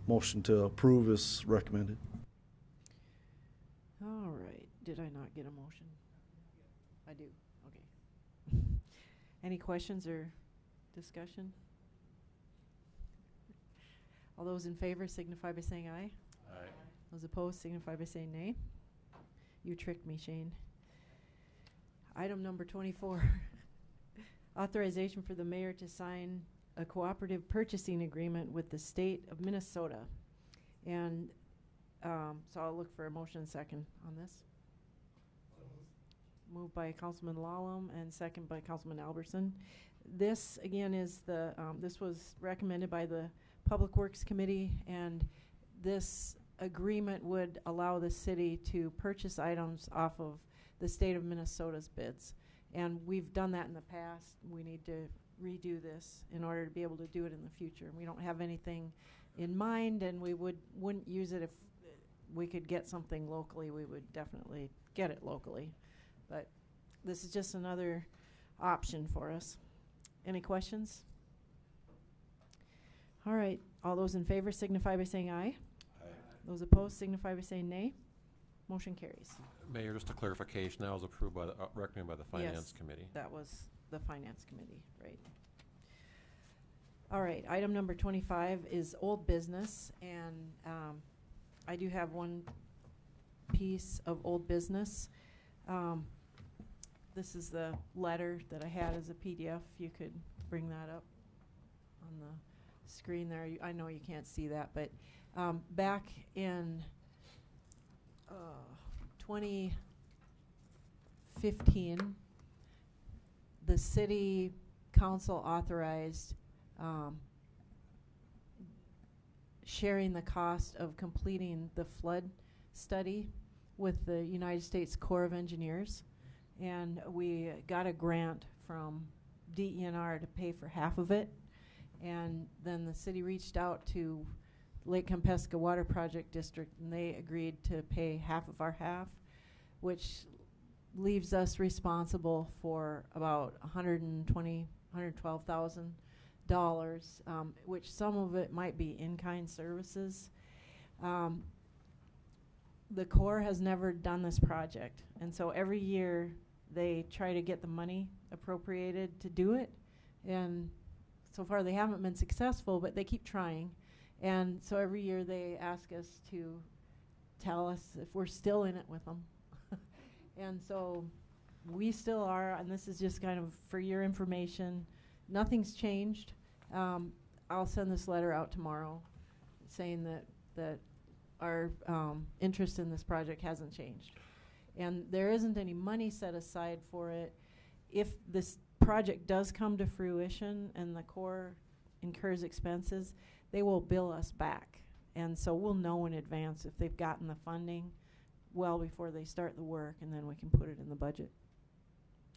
Motion to approve is recommended. All right. Did I not get a motion? I do. Okay. Any questions or discussion? All those in favor signify by saying aye. Aye. Those opposed signify by saying nay. You tricked me, Shane. Item number 24. Authorization for the mayor to sign a cooperative purchasing agreement with the state of Minnesota. And so I'll look for a motion and second on this. Moved by Councilman Lallam and second by Councilman Albertson. This again is the this was recommended by the Public Works Committee, and this agreement would allow the city to purchase items off of the state of Minnesota's bids. And we've done that in the past. We need to redo this in order to be able to do it in the future. We don't have anything in mind, and we wouldn't use it if we could get something locally. We would definitely get it locally. But this is just another option for us. Any questions? All right. All those in favor signify by saying aye. Aye. Those opposed signify by saying nay. Motion carries. Mayor, just a clarification, that was approved by the, recommended by the Finance Committee. That was the Finance Committee, right. All right, item number 25 is old business, and I do have one piece of old business. This is the letter that I had as a PDF. You could bring that up on the screen there. I know you can't see that, but back in 2015, the city council authorized sharing the cost of completing the flood study with the United States Corps of Engineers, and we got a grant from DENR to pay for half of it, and then the city reached out to Lake Kempesca Water Project District, and they agreed to pay half of our half, which leaves us responsible for about $112,000, which some of it might be in-kind services. The Corps has never done this project, and so every year they try to get the money appropriated to do it, and so far they haven't been successful, but they keep trying. And so every year they ask us to tell us if we're still in it with them. And so we still are, and this is just kind of for your information. Nothing's changed. I'll send this letter out tomorrow saying that our interest in this project hasn't changed. And there isn't any money set aside for it. If this project does come to fruition and the Corps incurs expenses, they will bill us back. And so we'll know in advance if they've gotten the funding well before they start the work, and then we can put it in the budget.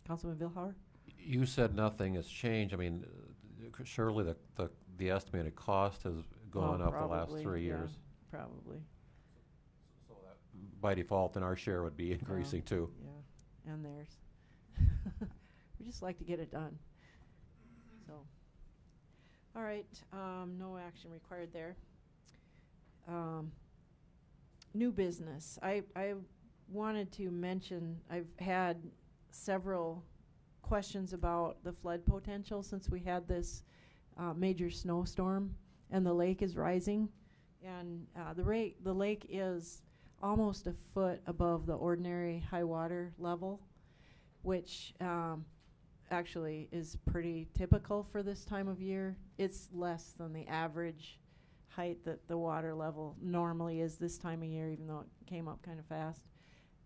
Councilman Vilhauer? You said nothing has changed. I mean, surely the estimated cost has gone up the last 3 years. Probably. So that by default, then our share would be increasing too. Yeah, and theirs. We just like to get it done. So, all right, no action required there. New business. I wanted to mention I've had several questions about the flood potential since we had this major snowstorm, and the lake is rising, and the lake is almost a foot above the ordinary high water level, which actually is pretty typical for this time of year. It's less than the average height that the water level normally is this time of year, even though it came up kind of fast.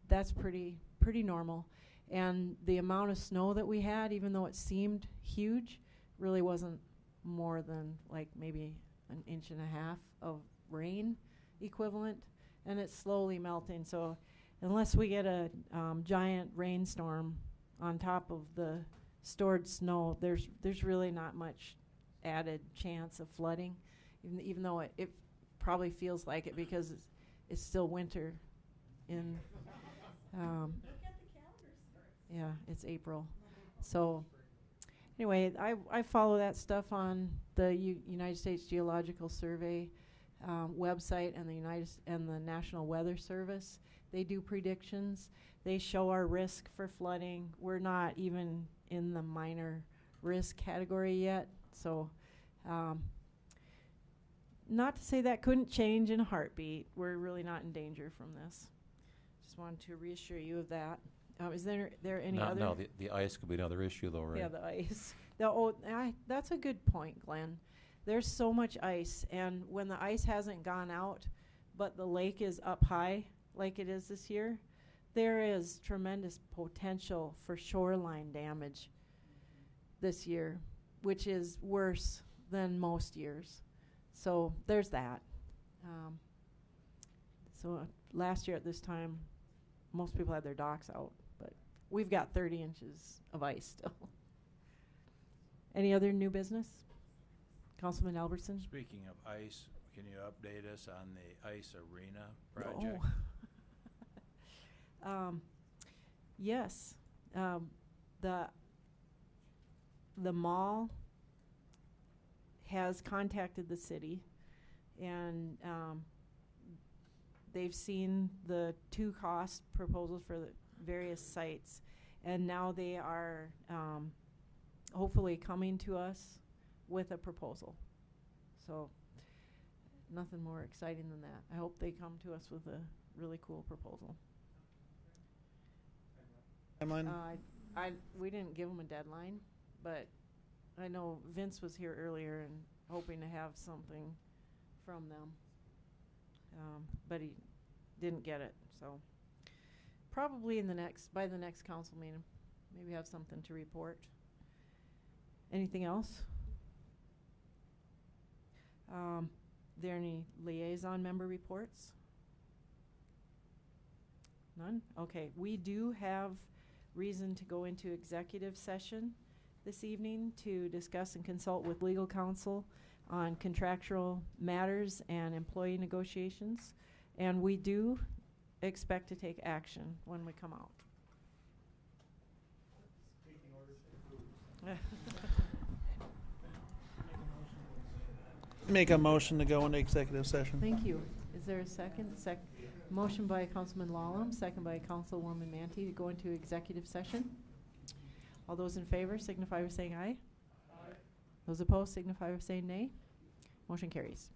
That's pretty normal. And the amount of snow that we had, even though it seemed huge, really wasn't more than like maybe an inch and a half of rain equivalent, and it's slowly melting. So unless we get a giant rainstorm on top of the stored snow, there's really not much added chance of flooding, even though it probably feels like it because it's still winter in yeah, it's April. So anyway, I follow that stuff on the United States Geological Survey website and the National Weather Service. They do predictions. They show our risk for flooding. We're not even in the minor risk category yet. So not to say that couldn't change in a heartbeat. We're really not in danger from this. Just wanted to reassure you of that. Is there any other? No, the ice could be another issue, though, right? Yeah, the ice. That's a good point, Glenn. There's so much ice, and when the ice hasn't gone out, but the lake is up high, like it is this year, there is tremendous potential for shoreline damage this year, which is worse than most years. So there's that. Last year at this time, most people had their docks out, but we've got 30 inches of ice still. Any other new business? Councilman Albertson? Speaking of ice, can you update us on the ice arena project? Yes. The mall has contacted the city, and they've seen the 2 cost proposals for the various sites, and now they are hopefully coming to us with a proposal. So nothing more exciting than that. I hope they come to us with a really cool proposal. Timeline? We didn't give them a deadline, but I know Vince was here earlier and hoping to have something from them, but he didn't get it. So probably by the next council meeting, maybe have something to report. Anything else? There any liaison member reports? None? Okay, we do have reason to go into executive session this evening to discuss and consult with legal counsel on contractual matters and employee negotiations, and we do expect to take action when we come out. Make a motion to go into executive session. Thank you. Is there a second? Motion by Councilman Lallam, second by Councilwoman Manti to go into executive session. All those in favor signify by saying aye. Aye. Those opposed signify by saying nay. Motion carries.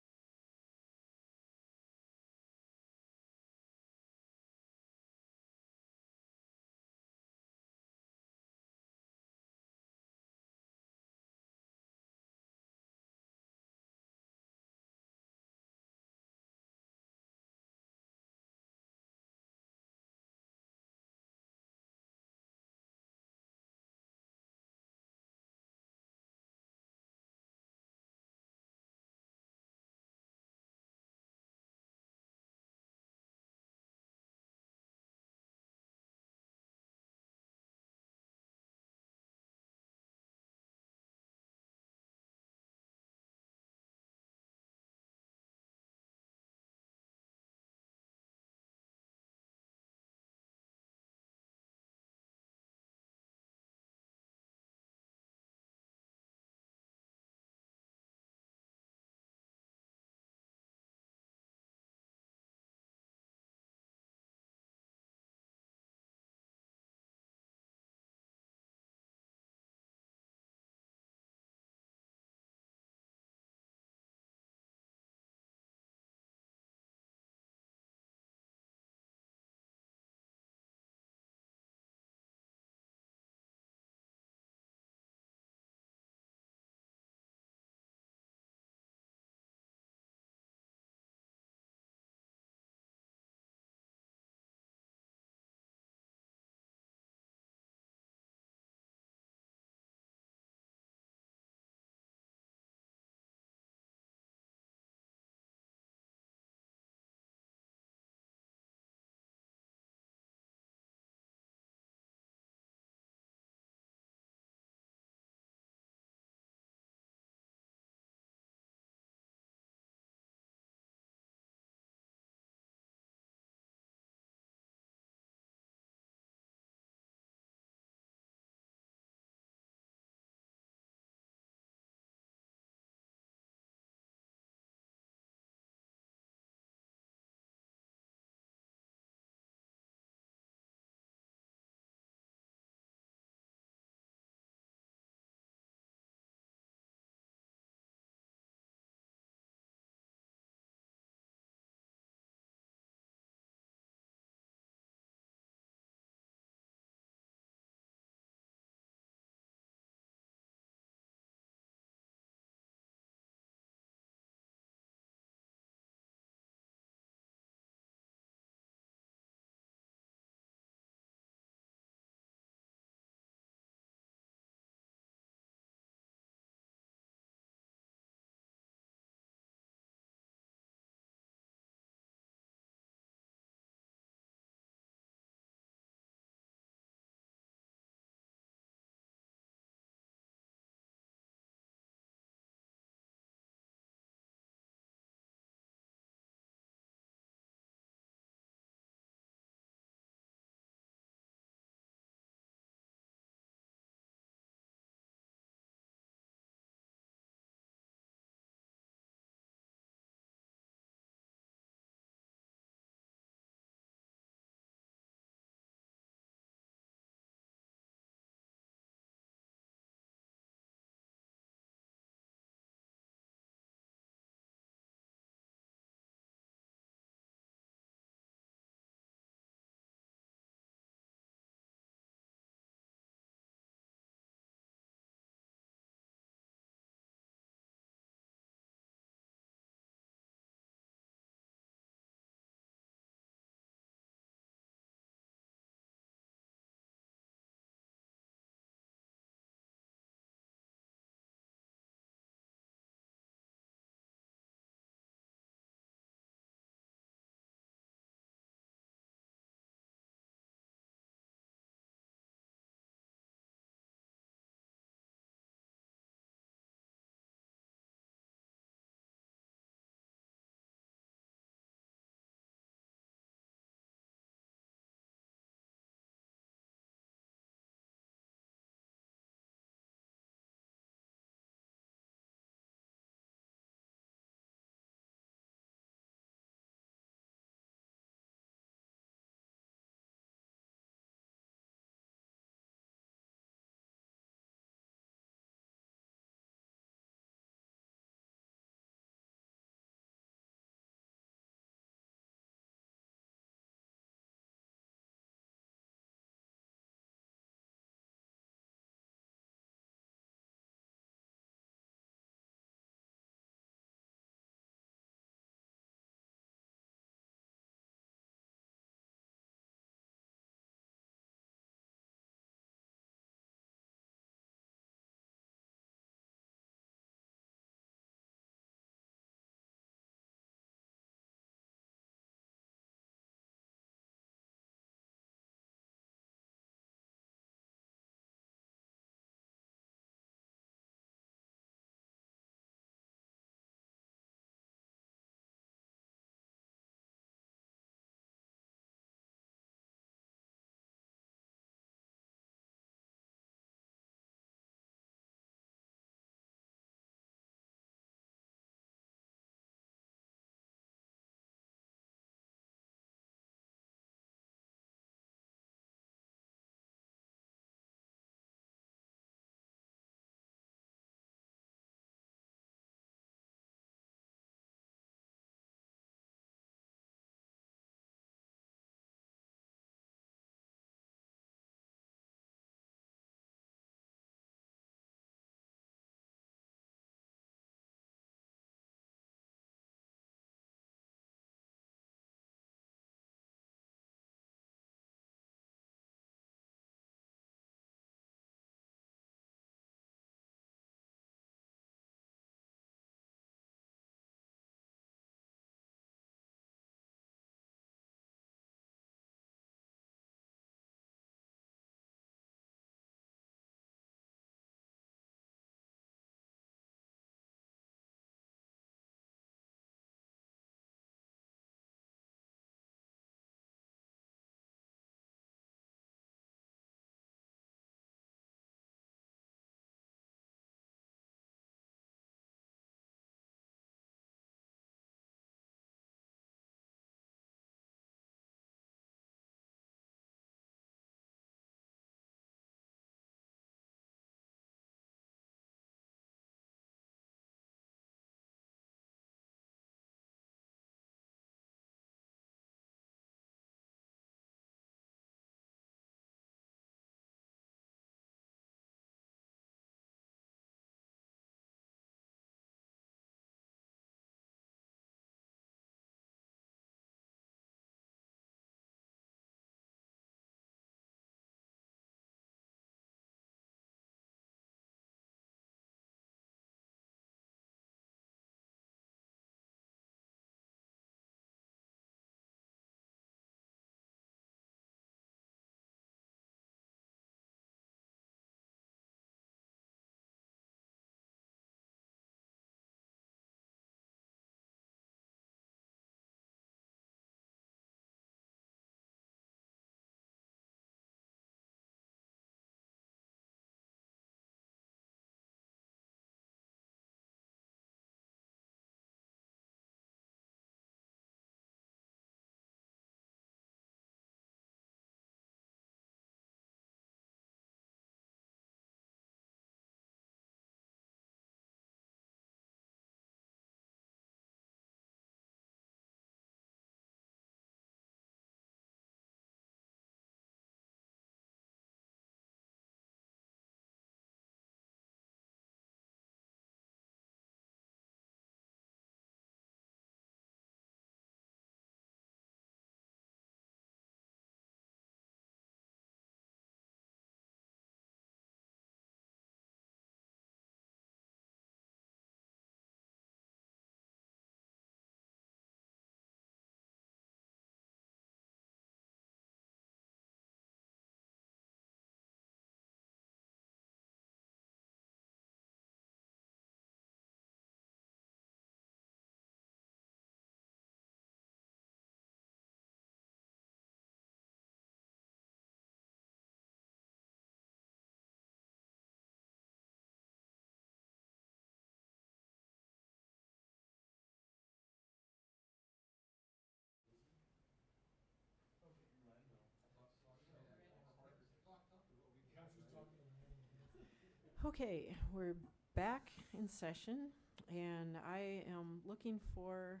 Okay, we're back in session, and I am looking for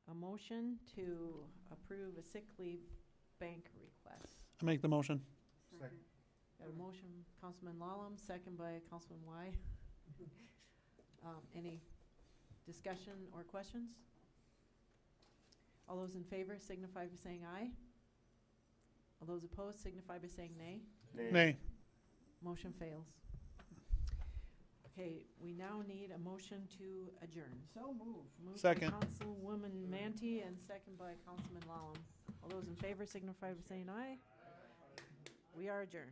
a motion to approve a sick leave bank request. I make the motion. Second. Got a motion, Councilman Lallam, second by Councilman Y. Any discussion or questions? All those in favor signify by saying aye. All those opposed signify by saying nay. Nay. Motion fails. Okay, we now need a motion to adjourn. So move. Moved Second. by Councilwoman Manty and second by Councilman Lallam. All those in favor signify by saying aye. We are adjourned.